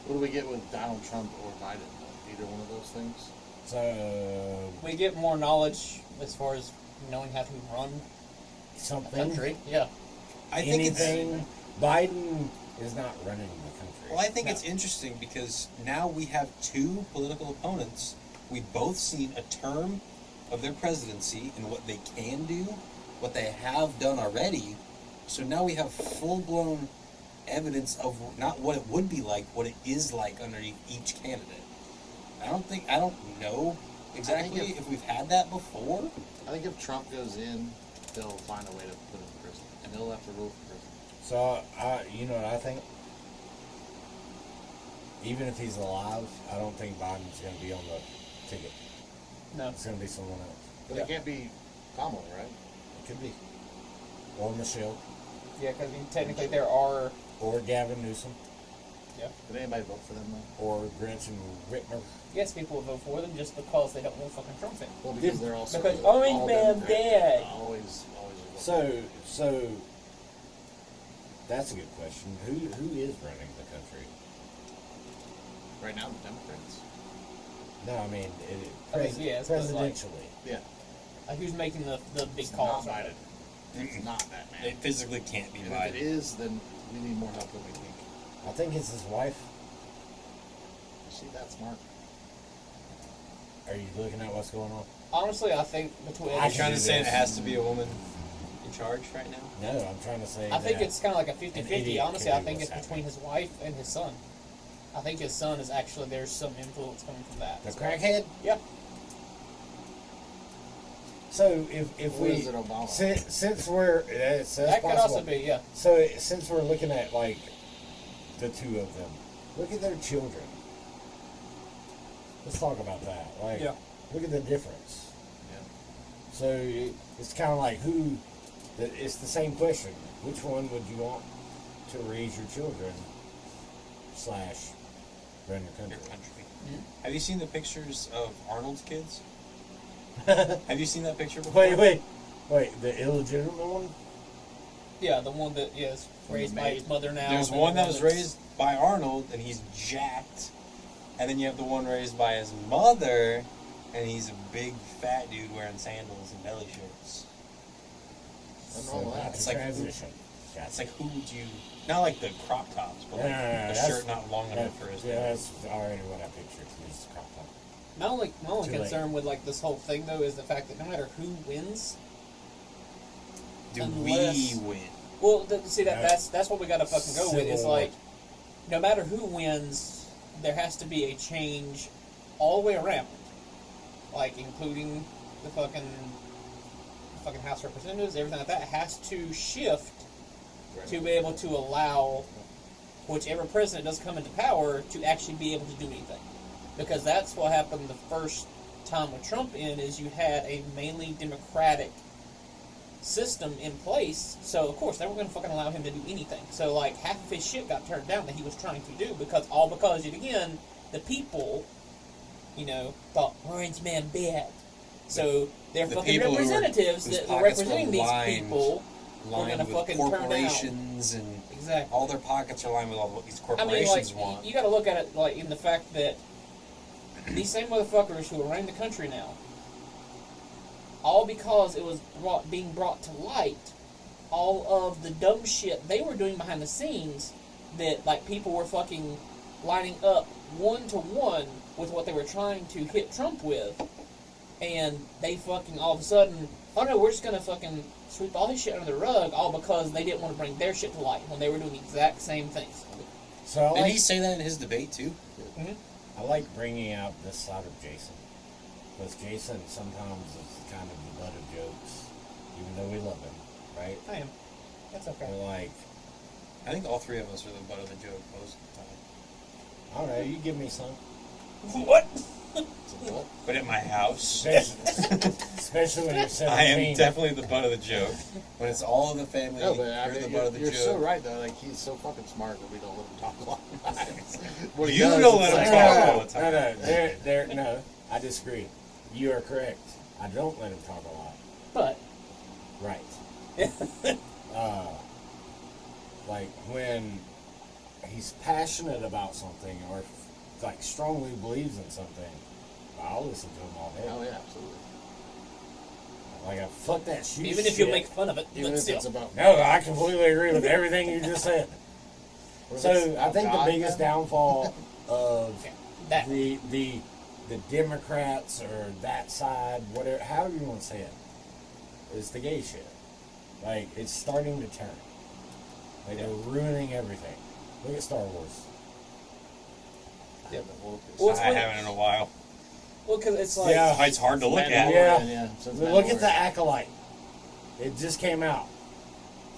What do we get with Donald Trump or Biden? Either one of those things? So... We get more knowledge as far as knowing how to run something. a country, yeah. I think Anything. Biden is not running the country. Well, I think it's interesting because now we have two political opponents. We've both seen a term of their presidency and what they can do, what they have done already. So now we have full-blown evidence of not what it would be like, what it is like underneath each candidate. I don't know exactly if we've had that before. I think if Trump goes in, they'll find a way to put him in prison, and he'll have to rule for prison. So, you know what I think? Even if he's alive, I don't think Biden's going to be on the ticket. No. It's going to be someone else. But it can't be Kamala, right? It could be. Or Michelle. Yeah, because technically there are... Or Gavin Newsom. Yeah. Did anybody vote for them, though? Or Gretchen Whitmer. Yes, people will vote for them just because they don't want fucking Trump in. Well, because they're also... Because Orange all Man Democrats. dead. Always. So, that's a good question. Who is running the country? Right now, the Democrats. No, I mean, yes, but presidentially. Yeah. Who's making the big It's calls? not Biden. It's not that man. It physically can't be And Biden. if it is, then we need more help than we think. I think it's his wife. Is she that smart? Are you looking at what's going on? Honestly, I think between... Are you trying to say it has to be a woman in charge right now? No, I'm trying to say I think that it's kind of like a an 50-50. idiot Honestly, can I do think what's it's between his wife and his son. I think his son is actually... There's some influence coming from that. the crackhead. Yep. So if Or we is it Obama? since we're that's That could possible. also be, yeah. So since we're looking at the two of them, look at their children. Let's talk about that. Yeah. Look at the difference. Yeah. So it's kind of like it's the same question. Which one would you want to raise your children / run your country? Mm-hmm. Have you seen the pictures of Arnold's kids? Have you seen that picture before? Wait, the illegitimate one? Yeah, the one that is raised by his mother now. There's and one the that was that's- raised by Arnold, and he's jacked. And then you have the one raised by his mother, and he's a big fat dude wearing sandals and belly shorts. Nothing wrong with that. That's It's a like- transition. It's like, who would you... Not like the crop tops, but like a shirt not long enough for his... Yeah, that's already what I pictured. Is crop top. My only Too late. concern with this whole thing though is the fact that no matter who wins, Do unless- we win? well, see Yeah. that's what we got to fucking go with. It's Civil war. like no matter who wins, there has to be a change all the way around, including the fucking House of Representatives, everything like that has to shift to be able to allow whichever president does come into power to actually be able to do anything. Because that's what happened the first time with Trump is you had a mainly Democratic system in place, so of course they weren't going to fucking allow him to do anything. So half of his shit got turned down that he was trying to do because yet again the people, thought Orange Man bad. So their The fucking people representatives whose that were pockets were representing these lined- people were going Lined to with fucking turn down. corporations and Exactly. all their pockets are lined with all what these I mean, corporations want. you got to look at it in the fact that these same motherfuckers who are running the country now all because it was being brought to light all of the dumb shit they were doing behind the scenes that, like, people were fucking lining up 1-to-1 with what they were trying to hit Trump with, and they fucking all of a sudden, oh no, we're just gonna fucking sweep all this shit under the rug, all because they didn't want to bring their shit to light when they were doing the exact same things. So Did he say that in his debate too? Mm-hmm. I like bringing out this side of Jason. Because Jason sometimes is kind of the butt of jokes, even though we love him, right? I am. That's okay. We're like, I think all three of us are the butt of the joke most of the time. I don't know, you give me some. What? But at my house, Especially when you're 17. I am definitely the butt of the joke. When it's all of the family, No, but I you're mean, the butt of the you're joke. so right though. Like he's so fucking smart that we don't let him talk a lot. What he You does, don't it's let him like, talk "Oh, all the time. No, I disagree. You are correct. I don't let him talk a lot. But Right. Like when he's passionate about something or like strongly believes in something, I'll listen to him all day. Oh yeah, absolutely. Like, fuck that shit. even if you make fun of it, Even but if still. it's about No, I completely agree with everything you just said. What if So it's I about think the God, biggest man? downfall of That. the Democrats or that side, whatever, however you want to say it, is the gay shit. Like, it's starting to turn. Like, they're ruining everything. Look at Star Wars. Yeah, Well, it's I when- haven't in a while. Well, because it's like, Yeah. It's hard to look at. Yeah. Since Look at the Mandalorian. Acolyte. It just came out.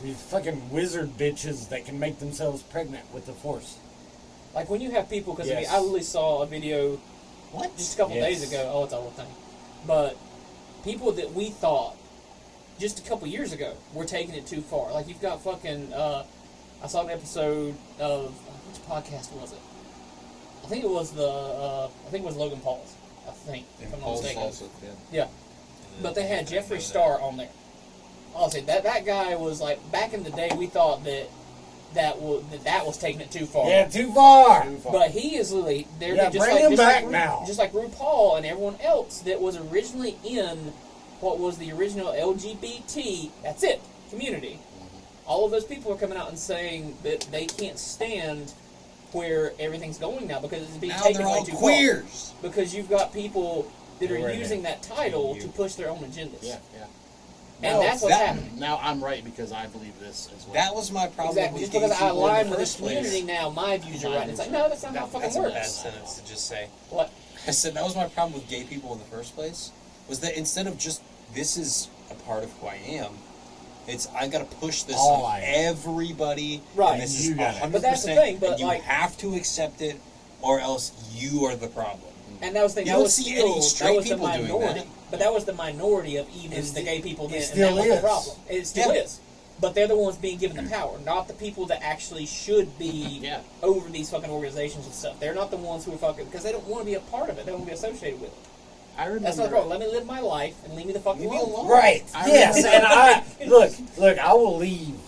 These fucking wizard bitches that can make themselves pregnant with the Force. like when you have people, because Yes. I literally saw a video What? just a couple Yes. days ago. Oh, it's a whole thing. But people that we thought just a couple years ago were taking it too far. Like you've got fucking. I saw an episode of which podcast was it? I think it was Logan Paul's. I think, if I'm not Paul's mistaken. also, yeah. Yeah, but they had Jeffree Star on there. Honestly, that guy was like back in the day. We thought that was taking it too far. Yeah, too far. Too far. But he is literally they're Yeah, just bring like him just back like, now. just like RuPaul and everyone else that was originally in what was the original LGBT. That's it, community. All of those people are coming out and saying that they can't stand where everything's going now because it's being Now taken they're way all too queers. far. Because you've got people that You're are right using there. that title You. to push their own agendas. Yeah, yeah. And No, that's what's that- happening. Now I'm right because I believe this as well. That was my problem Exactly. with Just because gay I people in align the with first this community place. now, my views are right. And it's like, no, that's not how it fucking That's a bad works. sentence to just say. What? I said that was my problem with gay people in the first place. Was that instead of just this is a part of who I am, it's I got to push this All on I am. everybody. Right. And this You is got it. 100%. But that's the thing, but and you like- have to accept it, or else you are the problem. And that was the thing. You That don't was see still any straight that was the people doing minority. that. But that was the minority of even It's the the- gay people it then, and still that was the is. problem. It still Yeah. is. But they're the ones being given the power, not the people that actually should be Yeah. over these fucking organizations and stuff. They're not the ones who are fucking because they don't want to be a part of it. They don't want to be associated with it. I remember. That's not the problem. Let me live my life and leave me the fuck Leave me alone. alone. Right. I Yes. remember- And look, I will leave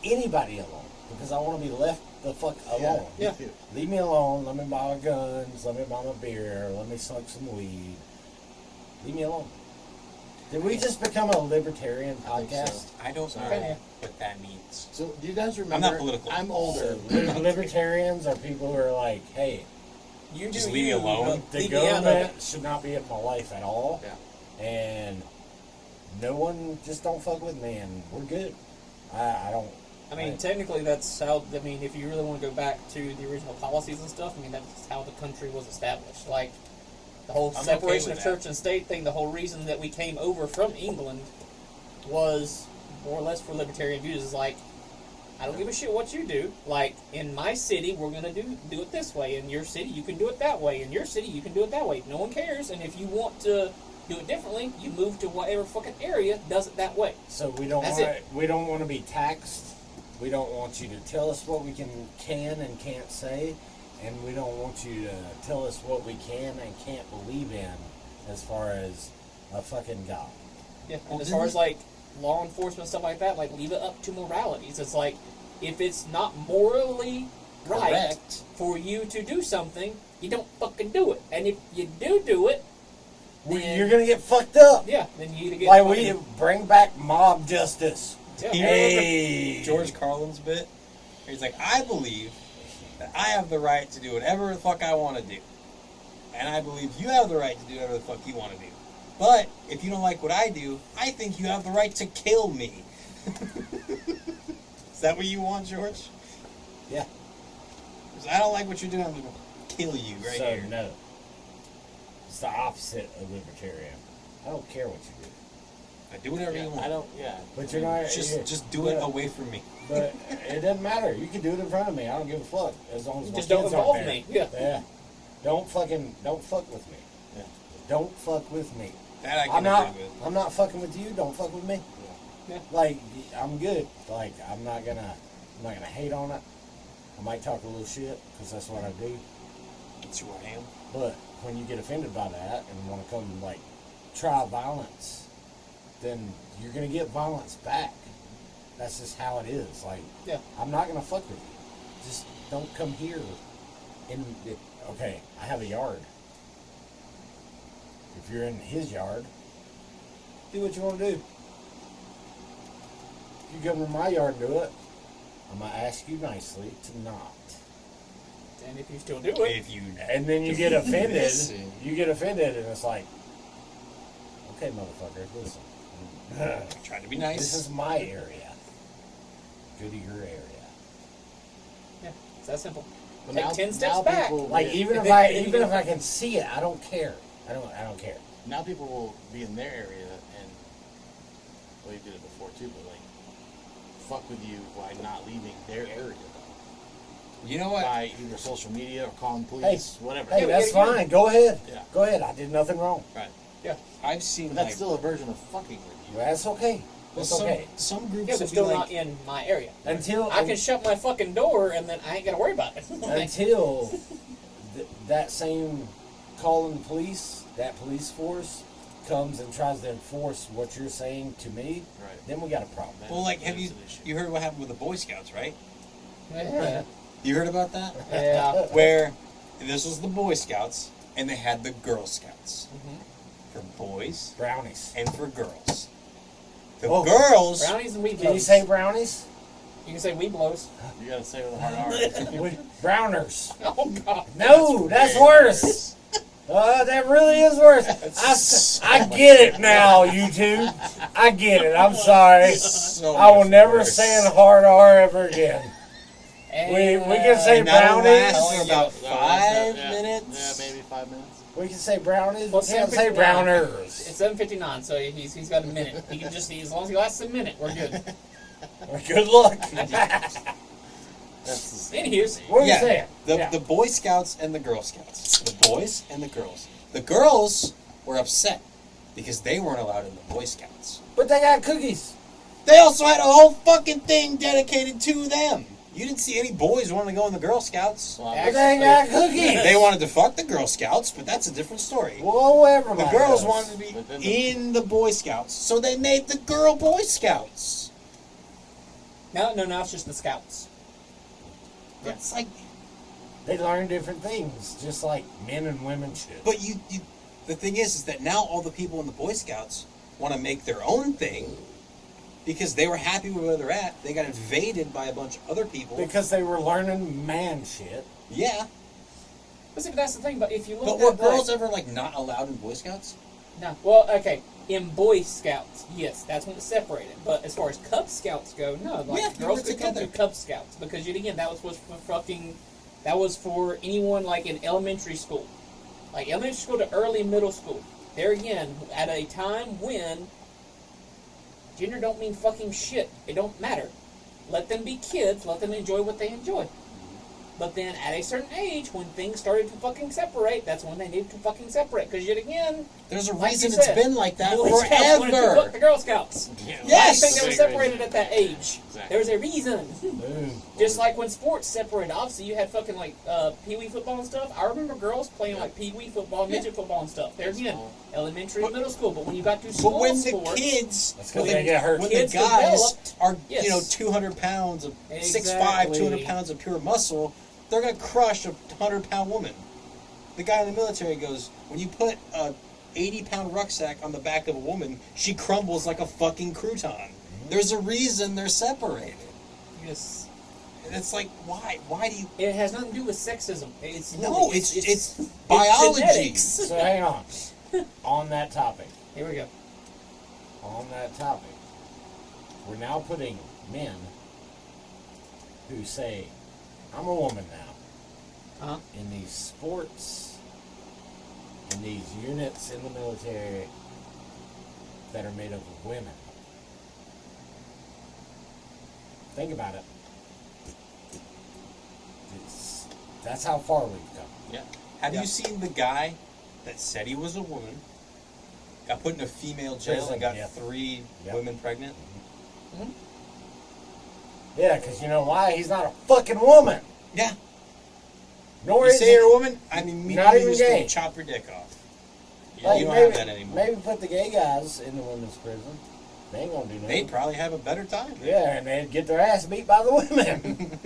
anybody alone because I want to be left the fuck alone. Yeah. Leave me alone. Let me buy my guns. Let me buy my beer. Let me smoke some weed. Leave me alone. Did we just become a libertarian I think podcast? so. I don't Sorry. know what that means. So do you guys remember? I'm not political. I'm older. Libertarians are people who are like, hey, You Just do leave me you, alone. but the leave me out of government it. should not be in my life at all. Yeah. And no one just don't fuck with me and we're good. I don't. I mean, technically, that's how. I mean, if you really want to go back to the original policies and stuff, I mean, that's how the country was established. Like the whole I'm separation okay of with church and state thing. The whole reason that we came over from England was more or less for libertarian views. Is like, I don't give a shit what you do. Like in my city, we're gonna do it this way. In your city, you can do it that way. In your city, you can do it that way. No one cares. And if you want to do it differently, you move to whatever fucking area does it that way. So we don't That's want it. we don't want to be taxed. We don't want you to tell us what we can and can't say, and we don't want you to tell us what we can and can't believe in, as far as a fucking God. Yeah, and Well, as far didn't- as like law enforcement stuff like that, like leave it up to moralities. It's like if it's not morally right Correct. for you to do something, you don't fucking do it. And if you do it, You're gonna get fucked up. Yeah, then you either get Like we bring back mob justice. Yeah. You Hey, remember George Carlin's bit? He's like, I believe that I have the right to do whatever the fuck I want to do. And I believe you have the right to do whatever the fuck you want to do. But if you don't like what I do, I think you have the right to kill me. Is that what you want, George? Yeah. Because I don't like what you're doing, I'm going to kill you right so here. no, it's the opposite of libertarian. I don't care what you do, I do whatever you want. I don't. Yeah. but you're not. Just do it away from me. But it doesn't matter. You can do it in front of me. I don't give a fuck as long as my just don't kids aren't involve there. me. Yeah. Yeah. Don't fuck with me. Yeah. Don't fuck with me. That I I'm can not. agree with. I'm not fucking with you. Don't fuck with me. Yeah. Like I'm good. Like I'm not gonna hate on it. I might talk a little shit because that's what I do. That's who I am. But when you get offended by that and want to come like try violence, then you're gonna get violence back. That's just how it is. Like Yeah. I'm not gonna fuck with you. Just don't come here. Okay, I have a yard. If you're in his yard, do what you want to do. If you come to my yard and do it, I'm gonna ask you nicely to not. And if you still do it, If you And then you get offended. Listen. You get offended, and it's like, okay, motherfucker, listen. try to be nice. This is my area. Go to your area. yeah, it's that simple. But Take now- 10 steps now back. people- Like even if I can see it, I don't care. I don't care. Now people will be in their area and well, you did it before too, but like fuck with you by not leaving their area You know what? by either social media or calling police, whatever. Hey, Yeah, that's yeah. fine. Go ahead. Yeah. Go ahead. I did nothing wrong. Right. Yeah. I've seen But that's like still a version of fucking with you. That's okay. well, That's okay. some groups Yeah, will but be still like, not in my area. Until I can shut my fucking door and then I ain't gotta worry about it. until that same calling police, that police force comes and tries to enforce what you're saying to me, Right. then we got a problem. well, like, have That's you an issue. you heard what happened with the Boy Scouts, right? yeah. You heard about that? Yeah. Where this was the Boy Scouts and they had the Girl Scouts for boys Brownies. and for girls. The Oh. girls, Brownies and weed Can you blows. say brownies? You can say weed blows. You gotta say it with a hard R. Browners. Oh god. No, that's worse. That really is worse. I get it now, you two. I get it. I'm sorry. so I will much never worse. say a hard R ever again. And, We can say And that'll brownies. last for about Yeah, 5 yeah, minutes. Yeah, maybe 5 minutes. We can say brownies. Well, We can't say 7:59. browners. It's 7:59, so he's got a minute. He can just as long as he lasts a minute, we're good. Good luck. That's the same. Anywho's, What are you Yeah, saying? the Yeah. the Boy Scouts and the Girl Scouts. The boys and the girls. The girls were upset because they weren't allowed in the Boy Scouts. But they got cookies. They also had a whole fucking thing dedicated to them. You didn't see any boys wanting to go in the Girl Scouts. Well, But they ain't got cookies. They wanted to fuck the Girl Scouts, but that's a different story. Well, whatever. The my girls goes. wanted to be But then the- in the Boy Scouts, so they made the Girl Boy Scouts. no, now it's just the scouts. Yeah. It's like, They learn different things, just like men and women should. but you the thing is that now all the people in the Boy Scouts want to make their own thing because they were happy with where they're at. They got invaded by a bunch of other people. Because they were learning man shit. Yeah, But see, that's the thing. But if you look but at were like, girls ever like not allowed in Boy Scouts? no, well, okay, in Boy Scouts, yes, that's when it's separated. But as far as Cub Scouts go, no, like Yeah, they girls were could come together. to Cub Scouts because yet again, that was for fucking, that was for anyone like in elementary school, like elementary school to early middle school. There again, at a time when gender don't mean fucking shit. It don't matter. Let them be kids. Let them enjoy what they enjoy. But then at a certain age, when things started to fucking separate, that's when they needed to fucking separate. Because yet again, There's a like reason you it's said, been like that Boy Scouts wanted to fuck forever. the Girl Scouts. Yeah, Why do you Yes! think they were Big separated reason. at that age? Exactly. There's a reason. Boom. Just like when sports separated, obviously you had fucking like pee-wee football and stuff. I remember girls playing like pee-wee football, midget football and stuff. There again, elementary and middle school. But when you got to But small when the sports, kids, That's when 'cause they get hurt. when Kids the guys developed, are, yes. 200 pounds of 6'5", Exactly. 200 pounds of pure muscle, they're gonna crush a 100-pound woman. The guy in the military goes, when you put a 80-pound rucksack on the back of a woman, she crumbles like a fucking crouton. There's a reason they're separated. Yes. It's like, why? Why do you? It has nothing to do with sexism. It's No, it's biology. genetics. So hang on. On that topic. Here we go. On that topic. We're now putting men who say, I'm a woman now, Uh-huh. in these sports, in these units in the military that are made up of women. Think about it. That's how far we've come. Yeah. Have you seen the guy that said he was a woman, got put in a female jail and got Yep. 3 Yep. women pregnant? Yeah, because you know why? He's not a fucking woman. Yeah. Nor You is say he. you're a woman, I mean, Not immediately even just gay. gonna chop your dick off. Yeah, Like, you don't maybe, have that anymore. Maybe put the gay guys in the women's prison. They ain't gonna do nothing. They'd probably have a better time. Yeah, and they'd get their ass beat by the women.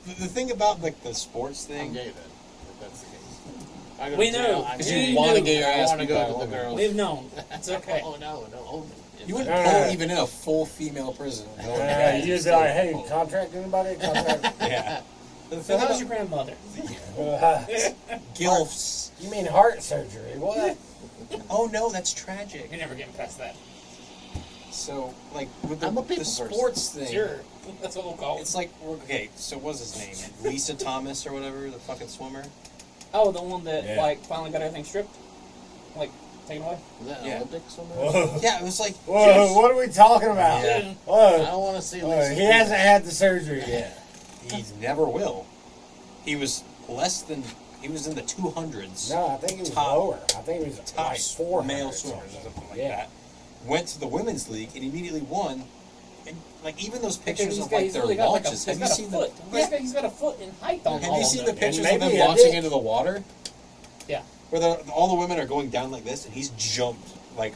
The thing about like the sports I'm thing, gay then, if that's the case. I go We to know, jail, I'm 'cause gay. you wanna knew. get your ass I want to beat by go a to the woman. girls. We've known. It's okay. Oh no. you wouldn't No, pull no. even in a full female prison. You'd be like, hey, contract anybody? Contract. Yeah. The So thing how's about your grandmother? gilfs. You mean heart surgery? What? Oh no, that's tragic. You're never getting past that. So like with I'm a the people person. sports thing, Sure. That's what we'll call it. it's like okay. So what's his name? Lisa Thomas or whatever, the fucking swimmer. Oh, the one that Yeah. like finally got everything stripped? Like taken away? Is that an Yeah. Olympics somewhere? Whoa. Yeah, it was like What are we talking about? Yeah. I Whoa. don't want to see Whoa, Lisa. he hasn't had the surgery yet. he never will. He was less than. He was in the 200s. No, I think he was Top- lower. I think he was Top like 400 male or swimmers or something. something like Yeah. that. Went to the women's league and immediately won. And like even those pictures He's of got- like he's their really got like a, launches. he's Have got you a seen foot. the? He's got a foot in height on Have all you of seen the them. pictures of maybe them a launching dick. into the water? Yeah. Where all the women are going down like this, and he's jumped like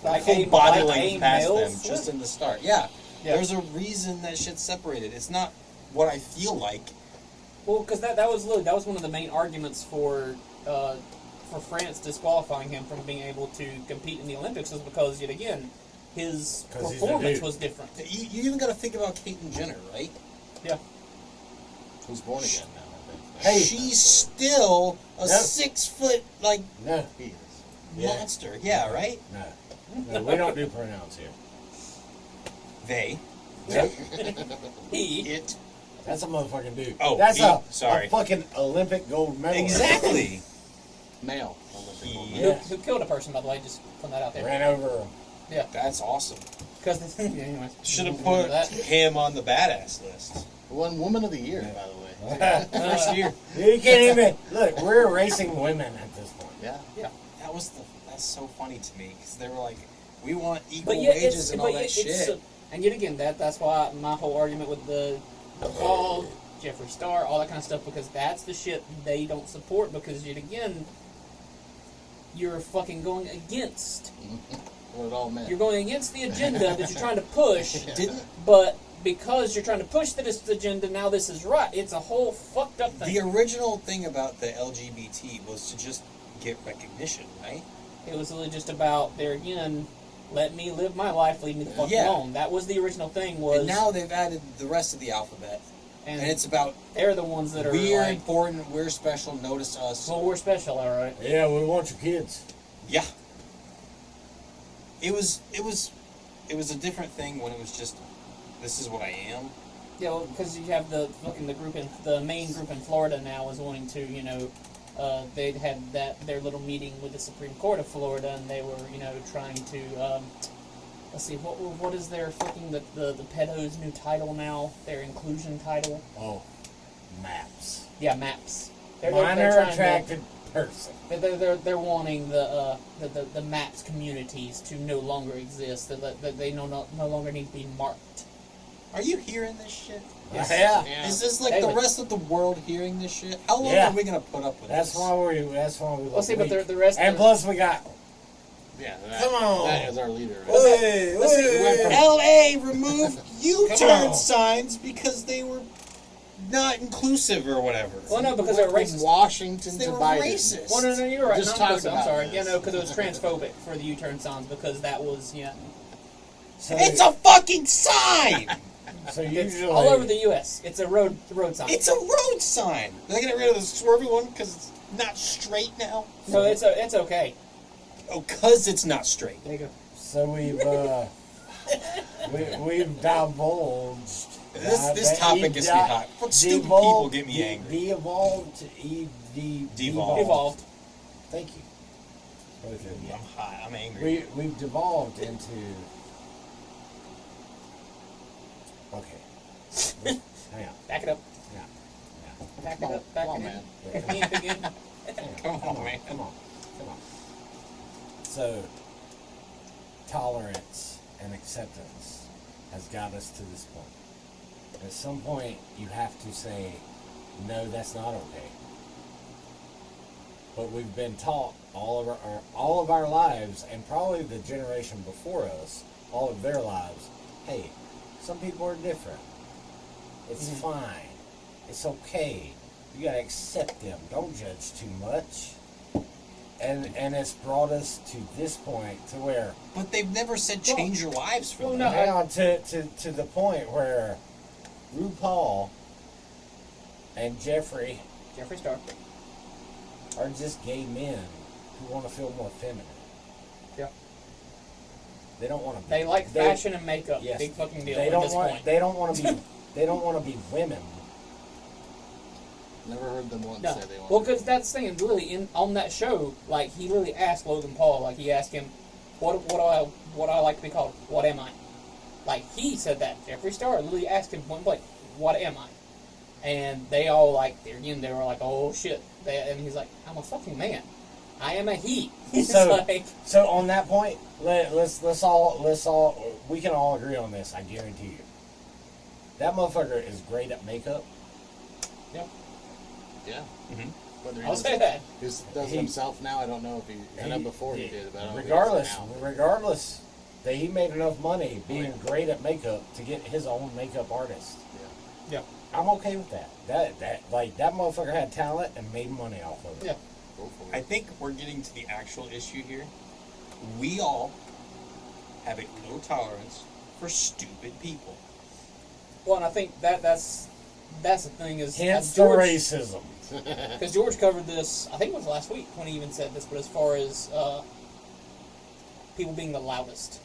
Like full a- body like length a past male them flip? just in the start. Yeah. Yeah. There's a reason that shit's separated. It's not what I feel like. Well, because that was one of the main arguments for France disqualifying him from being able to compete in the Olympics was because yet again his 'Cause he's a performance dude. was different. You even got to think about Caitlyn Jenner, right? Yeah. Who's born again now, I think. Hey. She's still a Yep. 6 foot like No, He is. Yeah. monster. Yeah, right? no, we don't do pronouns here. They. He It. That's a motherfucking dude. Oh, that's he- a sorry. fucking Olympic gold medal. Exactly. Male. He- who, who killed a person, by the way, just putting that out there. Ran over. Yeah. That's awesome. Because anyways, Should have we'll put get him on the badass list. One woman of the year, by the way. First year. You can't even look. We're erasing women at this point. Yeah. That's so funny to me because they were like, we want that. equal But yet, wages and all that shit. And yet again, that's why my whole argument with the Paul, Jeffree Star, all that kind of stuff, because that's the shit they don't support. Because yet again, you're fucking going against. What it all meant. You're going against the agenda that you're trying to push. Didn't But because you're trying to push this agenda, now this is right. It's a whole fucked up thing. the original thing about the LGBT was to just get recognition, right? It was really just about, there again, let me live my life, leave me the fuck Yeah. alone. That was the original thing. Was And now they've added the rest of the alphabet, and it's about they're the ones that are we're like, important, we're special, notice us. well, we're special, all right. Yeah, we want your kids. Yeah. It was a different thing when it was just, this is what I am. Yeah, well, because you have the main group in Florida now is wanting to, they'd had their little meeting with the Supreme Court of Florida, and they were, trying to, let's see, what is their fucking the pedos' new title now? Their inclusion title? Oh, maps. Yeah, MAPS. They're Minor trying to- attracted person. They're wanting the MAPS communities to no longer exist. That they no longer need to be marked. Are you hearing this shit? Yes. Yeah. Yeah. Is this like Hey, the but- rest of the world hearing this shit? How long Yeah. are we gonna put up with That's this? why we. Well, see, but weak. the rest. And plus, we got. Yeah. Come on. That is our leader. Right? Hey, let's see, hey. went from- LA removed Come U-turn on. signs because they were not inclusive or whatever. Well, no, because they're From racist. Washington They to were Biden. racist. Well, no, you're right. Just Not talk inclusive, I'm about sorry. this. Yeah, no, because it was transphobic for the U-turn signs because that was, So, It's a fucking sign. so it's usually all over the U.S. It's a road sign. It's a road sign. They're getting rid of the swervy one because it's not straight now. No, it's okay. Oh, because it's not straight. There you go. So we've divulged. This topic gets me hot. What stupid people get me angry. De-evolved. Devolved. Evolved. Thank you. Both of you. I'm hot. I'm angry. We've devolved into. Okay. Hang on. Back it up. Yeah. Back Come it on, up. Back come on, it man. in. Hang it again. Come on, man. Come on. So, tolerance and acceptance has got us to this point. At some point, you have to say, no, that's not okay. But we've been taught all of our lives, and probably the generation before us, all of their lives, hey, some people are different. It's fine. It's okay. You gotta accept them. Don't judge too much. And it's brought us to this point to where But they've never said change your lives for well, them. no, hang on to the point where RuPaul and Jeffrey Star. are just gay men who want to feel more feminine. Yeah. They don't want to be. They like fashion and makeup. Yes. Big fucking deal They at don't this want. point. They don't want to be. They don't want to be women. Never heard them once No. say they want. Well, because that's the thing. Literally, on that show, like he literally asked Logan Paul, like he asked him, what do I like to be called? What am I? Like he said that. Jeffree Star literally asked him point blank, what am I? And they all like, they were like, oh shit. And he's like, I'm a fucking man. I am a he. He's So, like, so on that point, let's all we can all agree on this. I guarantee you. That motherfucker is great at makeup. yep. Yeah. Mhm. Whether I'll say that. He does it He- himself now, I don't know if he. I know before he did, but I don't know if he Regardless, does it now. regardless, that he made enough money being great at makeup to get his own makeup artist. Yeah. I'm okay with that. That motherfucker had talent and made money off of it. Yeah. Go for I it. think we're getting to the actual issue here. We all have a low tolerance for stupid people. Well, and I think that's the thing is Hence the racism. because George covered this. I think it was last week when he even said this. But as far as people being the loudest,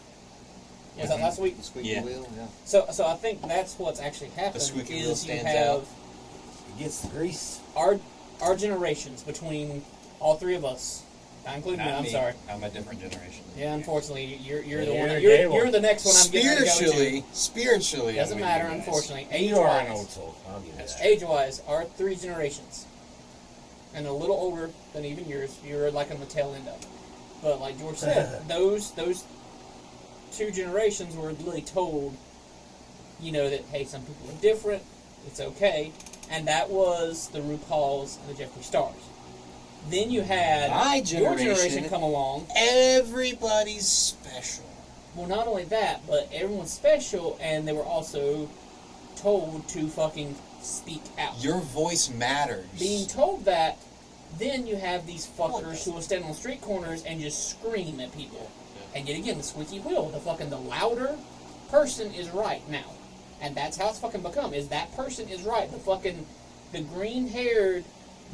was that last week? The squeaky Yeah. wheel, yeah. So I think that's what's actually happened. squeaky is wheel you stands have out. It gets the grease. our generations between all three of us, not including me. Not I'm me. sorry. I'm a different generation. Yeah, unfortunately, you're Yeah, the one. you're That, a gay one. you're the next one. I'm getting ready to go to. Spiritually, Doesn't I'm with matter, you guys. unfortunately. You are an Age-wise, old soul. I'll give you That's that. true. age-wise, our three generations, and a little older than even yours. You're like on the tail end of it. But like George said, those two generations were literally told, that hey, some people are different. It's okay, and that was the RuPauls and the Jeffree Stars. Then you had My your generation generation- come along. Everybody's special. Well, not only that, but everyone's special, and they were also told to fucking speak out. Your voice matters. Being told that, then you have these fuckers who will stand on street corners and just scream at people. And yet again, the squeaky wheel, the louder person is right now. And that's how it's fucking become, is that person is right. The green-haired,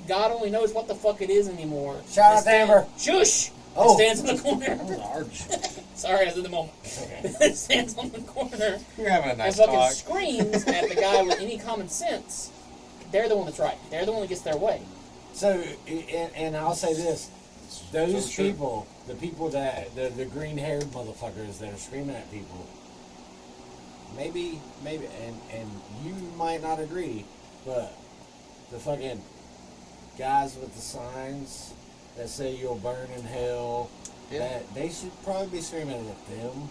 God only knows what the fuck it is anymore. Shout out That to Amber. Shush! Oh. That stands in the corner. Large. Sorry, I was in the moment. Okay. Stands on the corner You're having a and nice fucking talk. screams at the guy with any common sense. They're the one that's right. They're the one that gets their way. So, and I'll say this: those So true. people, the people that the green-haired motherfuckers that are screaming at people, maybe, and you might not agree, but the fucking guys with the signs that say you'll burn in hell, Yeah. that they should probably be screaming at them,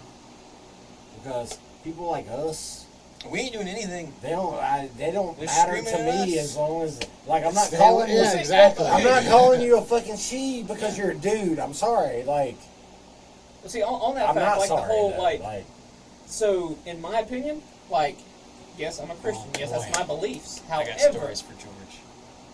because people like us, We ain't doing anything. they don't They're matter to screaming at me us. as long as, like, I'm not They- calling you. yeah, exactly. I'm not calling you a fucking she because you're a dude. I'm sorry. Like, But see, on that I'm fact, not like sorry. the whole though. like, so in my opinion, like Yes, I'm a Christian. Yes, that's boy. my beliefs. I got However, stories for George.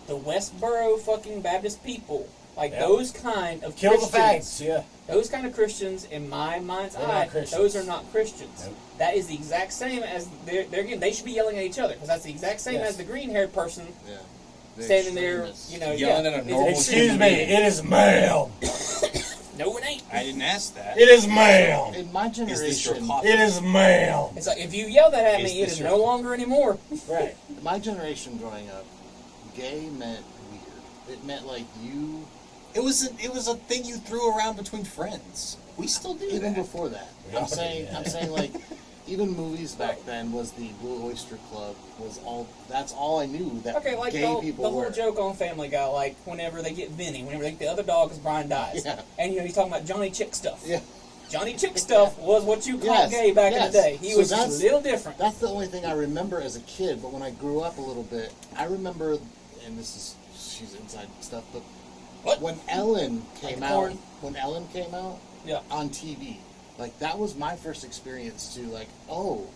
the Westboro fucking Baptist people, like Yep. those kind of Kill the Christians, fags, yeah. those kind of Christians, in my mind's They're not eye, Christians. those are not Christians. Nope. That is the exact same as they should be yelling at each other because that's the exact same Yes. as the green-haired person Yeah. The standing there, extremists. you know, Yelling yeah, at a it's normal Excuse extreme. me, it is ma'am. No, it ain't. I didn't ask that. It is ma'am. In my Is this your generation, coffee? It is ma'am. It's like if you yell that at Is me, it this is your- no longer anymore. Right. my generation growing up, gay meant weird. It meant like you, It was a thing you threw around between friends. We still do even that. before that. Yeah. I'm saying like, even movies back then was the Blue Oyster Club was all. That's all I knew that Okay, like gay the people whole were. joke on Family Guy, like whenever they get Vinny, whenever they get the other dog, because Brian dies, Yeah. and you know he's talking about Johnny Chick stuff. Yeah. Johnny Chick stuff was what you called Yes, gay back in yes. the day. He So was just that's- a little different. That's the only thing I remember as a kid. But when I grew up a little bit, I remember, and she's inside stuff, but What? when Ellen came the out, corn? Yeah. on TV, like that was my first experience to like, oh,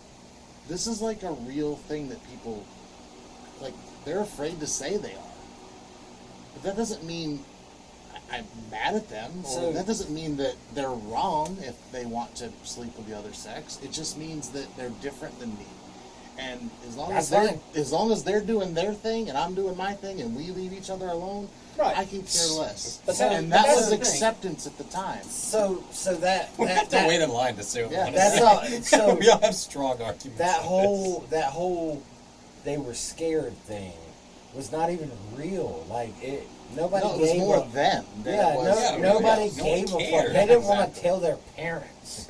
this is like a real thing that people, like, they're afraid to say they are. But that doesn't mean I'm mad at them, or So- that doesn't mean that they're wrong if they want to sleep with the other sex. It just means that they're different than me. And as long That's as they're fine. as long as they're doing their thing and I'm doing my thing and we leave each other alone, Right. I can care less. But that- and but that that's was the thing. acceptance at the time. So that We have to that, wait in line to say what Yeah, we want that's to all. say. So We all have strong arguments. that on this. whole they were scared thing was not even real. Like it, nobody No, it was gave more a, them than yeah, it was. Yeah, nobody yeah, no one gave a fuck. cared. They didn't want to Exactly. tell their parents.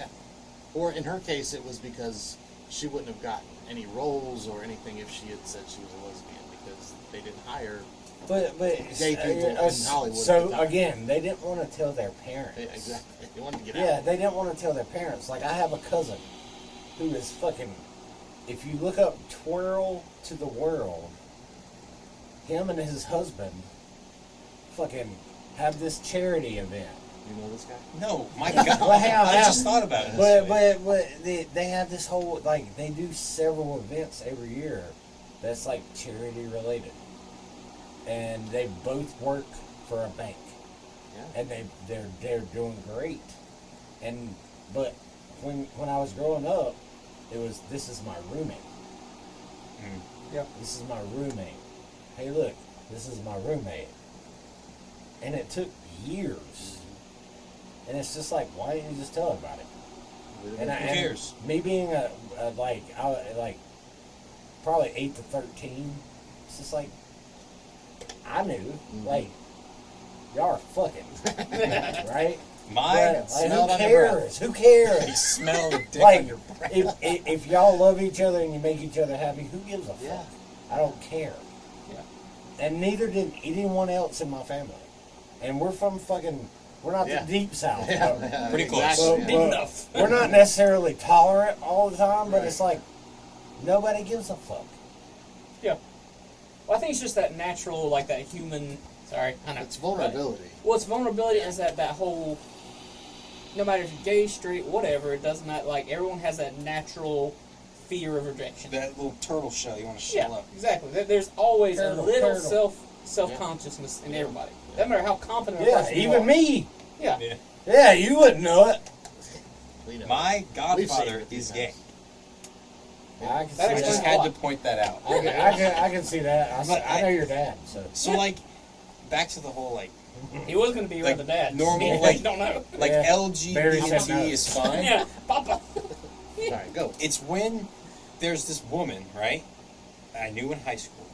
Or in her case, it was because she wouldn't have gotten any roles or anything if she had said she was a lesbian because they didn't hire. But Gay people in Hollywood at So the time. again, they didn't want to tell their parents. Exactly. They wanted to get Yeah, out. they didn't want to tell their parents. Like I have a cousin who is fucking. If you look up "Twirl to the World," him and his husband fucking have this charity event. You know this guy? No, my God. Well, hang on, I hang just on. thought about it. But they have this whole like they do several events every year that's like charity related, and they both work for a bank, Yeah. and they're doing great, but when I was growing up, it was this is my roommate. Yeah. This is my roommate. Hey, look, this is my roommate, and it took years. And it's just like, why didn't you just tell her about it? And Who cares? Me being a probably 8 to 13, it's just like, I knew, Mhm. like, y'all are fucking, right? My But, like, smell who it on your breath. cares? Who you cares? smell the dick Like, on your breath. if y'all love each other and you make each other happy, who gives a fuck? Yeah. I don't care. Yeah. And neither did anyone else in my family. And we're from fucking, we're not Yeah. the deep south. Yeah, but- yeah, Pretty close. exactly, So, yeah. Big but enough. we're not necessarily tolerant all the time, but Right. it's like nobody gives a fuck. Yeah. Well, I think it's just that natural, like that human. Sorry, I know. It's vulnerability. Well, it's vulnerability is that whole. No matter if you're gay, straight, whatever, it does not like everyone has that natural fear of rejection. That little turtle shell you want to Yeah, shell up. exactly. There's always Turtle, a little turtle. self-consciousness in Yeah. everybody. Yeah. Doesn't matter how confident a Yeah, person you even are. me. Yeah. Yeah. Yeah, you wouldn't know it. We know. My We've seen godfather it a few is times. gay. Yeah, I can That see I explains just that. a had to lot. point that out. I can see that. But I know your dad, so. So like, back to the whole like He was going to be Like, around the dad. normal, He like- don't know. Yeah. Barry said no. LGBT is fine. Yeah, Papa. Sorry, go. It's when there's this woman, right? I knew in high school,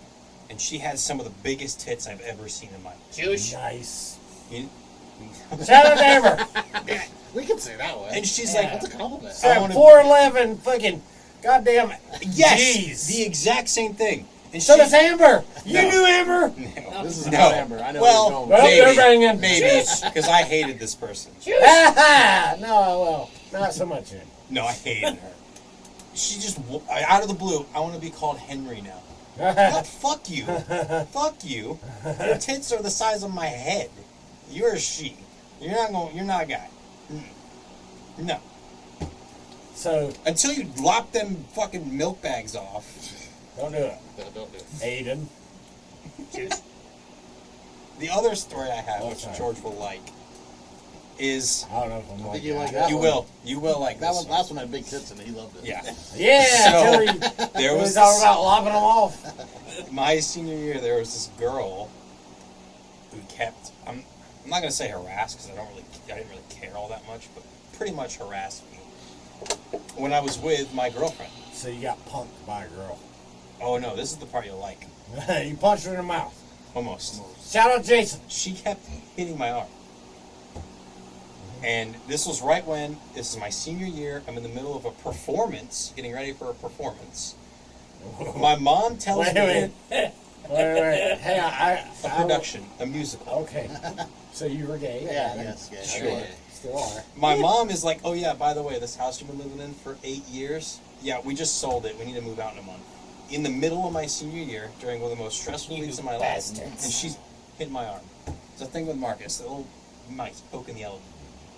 and she has some of the biggest tits I've ever seen in my life. Jewish. Nice. You- Shout out to Amber. We can say that way. And she's Yeah. like, That's a compliment. I wanna- 4'11", fucking, goddamn. yes, Jeez. the exact same thing. And So she- does Amber. You No. knew Amber. No. This is No. not Amber. I know Well, where you're Well, going. they're banging. maybe, because I hated this person. No, well, not so much. No, I hated her. She just, out of the blue, I want to be called Henry now. No, Yeah. fuck you. Fuck you. Your tits are the size of my head. You're a she. You're not a guy. No. So Until you lop them fucking milk bags off. don't do it, No, don't do it. Aiden. The other story I have, which Okay. George will like, is I don't know if I'm like think you that. like that you one. will. You will like That this one, last one had big tits and he loved it. Yeah. Yeah, So, until there we was talking this- about lopping them off. My senior year, there was this girl who kept. I'm not gonna say harassed because I didn't really care all that much, but pretty much harassed me when I was with my girlfriend. So you got punked by a girl. Oh no, this is the part you'll like. You punched her in the mouth. Almost. Shout out Jason. She kept hitting my arm. And this was right when, this is my senior year, I'm in the middle of a performance, getting ready for a performance. My mom tells Wait, me wait. Wait. Hey, a production, a musical. Okay. So you were gay. Yeah, yes, yeah. Sure. Okay. Still are. My mom is like, oh yeah, by the way, this house you've been living in for 8 years, yeah, we just sold it. We need to move out in a month. In the middle of my senior year, during one of the most stressful weeks of my life, bastards. and she's hit my arm. It's a thing with Marcus, the little mice poking the elephant.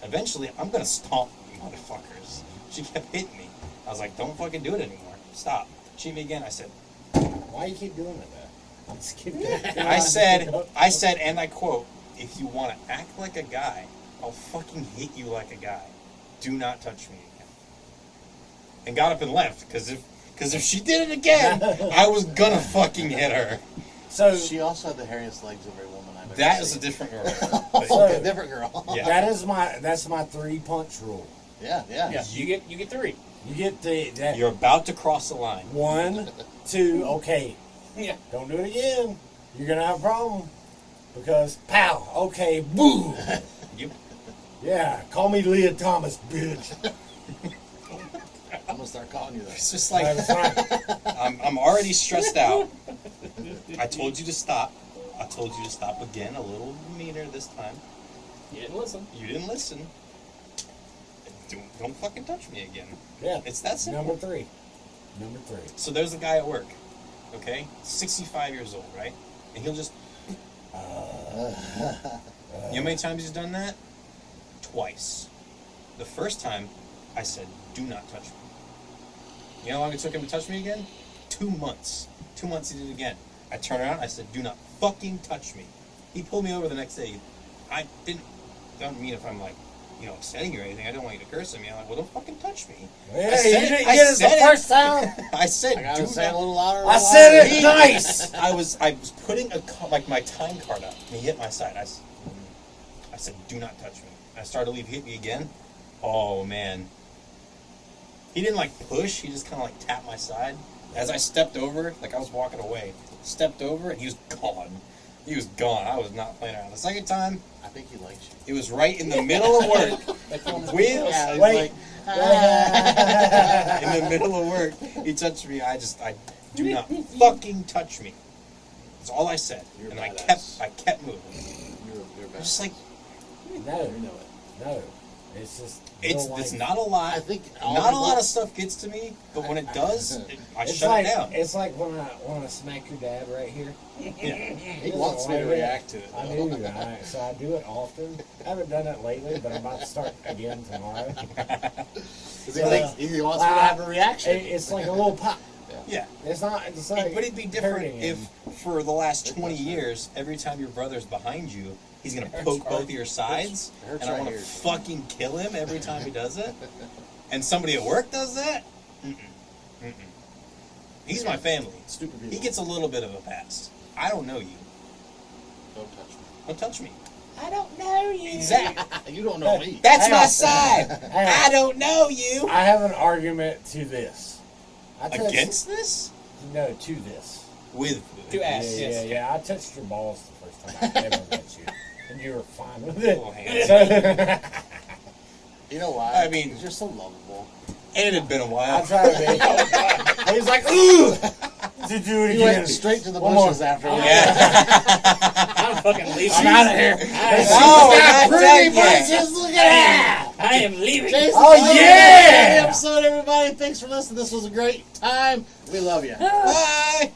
Eventually, I'm gonna stomp you motherfuckers. She kept hitting me. I was like, don't fucking do it anymore. Stop. She hit me again. I said, Why you keep doing it though? I'm just kidding. I said, and I quote, if you want to act like a guy, I'll fucking hit you like a guy. Do not touch me again. And got up and left, because if she did it again, I was gonna fucking hit her. So She also had the hairiest legs of every woman I've ever That seen. is a different girl. Okay, different girl. Yeah. that's my 3-punch rule. Yeah, yeah. Yeah, you get 3. You get that You're about to cross the line. 1, 2. Okay, Yeah. don't do it again. You're gonna have a problem because pow. Okay, boo. Yep. Yeah, call me Leah Thomas, bitch. I'm gonna start calling you that. It's just like, That's right. I'm already stressed out. I told you to stop. I told you to stop again, a little meaner this time. You didn't listen. You didn't listen. Don't fucking touch me again. Yeah, It's that simple. number 3. Number 3. So there's a guy at work, okay? 65 years old, right? And he'll just... You know how many times he's done that? Twice. The first time, I said, do not touch me. You know how long it took him to touch me again? 2 months. 2 months he did it again. I turned around, I said, do not fucking touch me. He pulled me over the next day. I don't mean if I'm like, upsetting you or anything. I don't want you to curse at me. I'm like, well, don't fucking touch me. Yeah, I said you it- didn't I get it said the it. first time. I said, I gotta do say it a not. little louder. I said it nice. I was putting my time card up, and he hit my side. I said, do not touch me. I started to leave. He hit me again. Oh man. He didn't push. He just kind of tapped my side. As I stepped over, I was walking away, stepped over, and he was gone. He was gone. I was not playing around. The second time, I think he likes you. it was right in the middle of work. With Yeah, he's Wait. like, in the middle of work, he touched me. I do not fucking touch me. That's all I said, You're and badass. I kept moving. you're I'm bad. just like, No, You know it. no. It's just it's not a lot. I think Not a lot of stuff gets to me, but when it does, I It's shut like it down. it's like when I smack your dad right here. Yeah. He wants me to react to it. I do. So I do it often. I haven't done it lately, but I'm about to start again tomorrow. 'Cause he thinks he wants me to have a reaction. It's like a little pop. Yeah. It's not. It's like. But it'd be different hurting if, him. for the last 20 years, every time your brother's behind you, he's gonna poke both of your sides, It hurts and I right want to here. fucking kill him every time he does it. And somebody at work does that. He's my family. Stupid people. He gets a little bit of a pass. I don't know you. Don't touch me. Don't touch me. I don't know you. Exactly. You don't know me. That's Hang my on. side. Hang on. I don't know you. I have an argument to this. I touched- Against this? No, to this. With. To Yeah, ask. yeah, Yes. yeah. I touched your balls the first time I ever met you, and you were fine with it. Oh, hands. So, You know why? I mean- 'Cause you're so lovable. And it had been a I while. tried to be. He's like, ooh, to do it You again. went straight to the One more. bushes after. Yeah. I'm fucking leaving. I'm out of here. No, we're not done yet. Just look at that. I am leaving. Jason, Oh, yeah. Episode, everybody. Thanks for listening. This was a great time. We love you. Bye.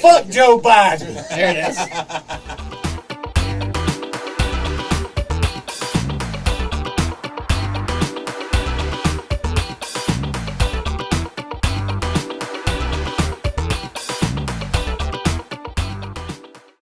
Fuck Joe Biden. There it is.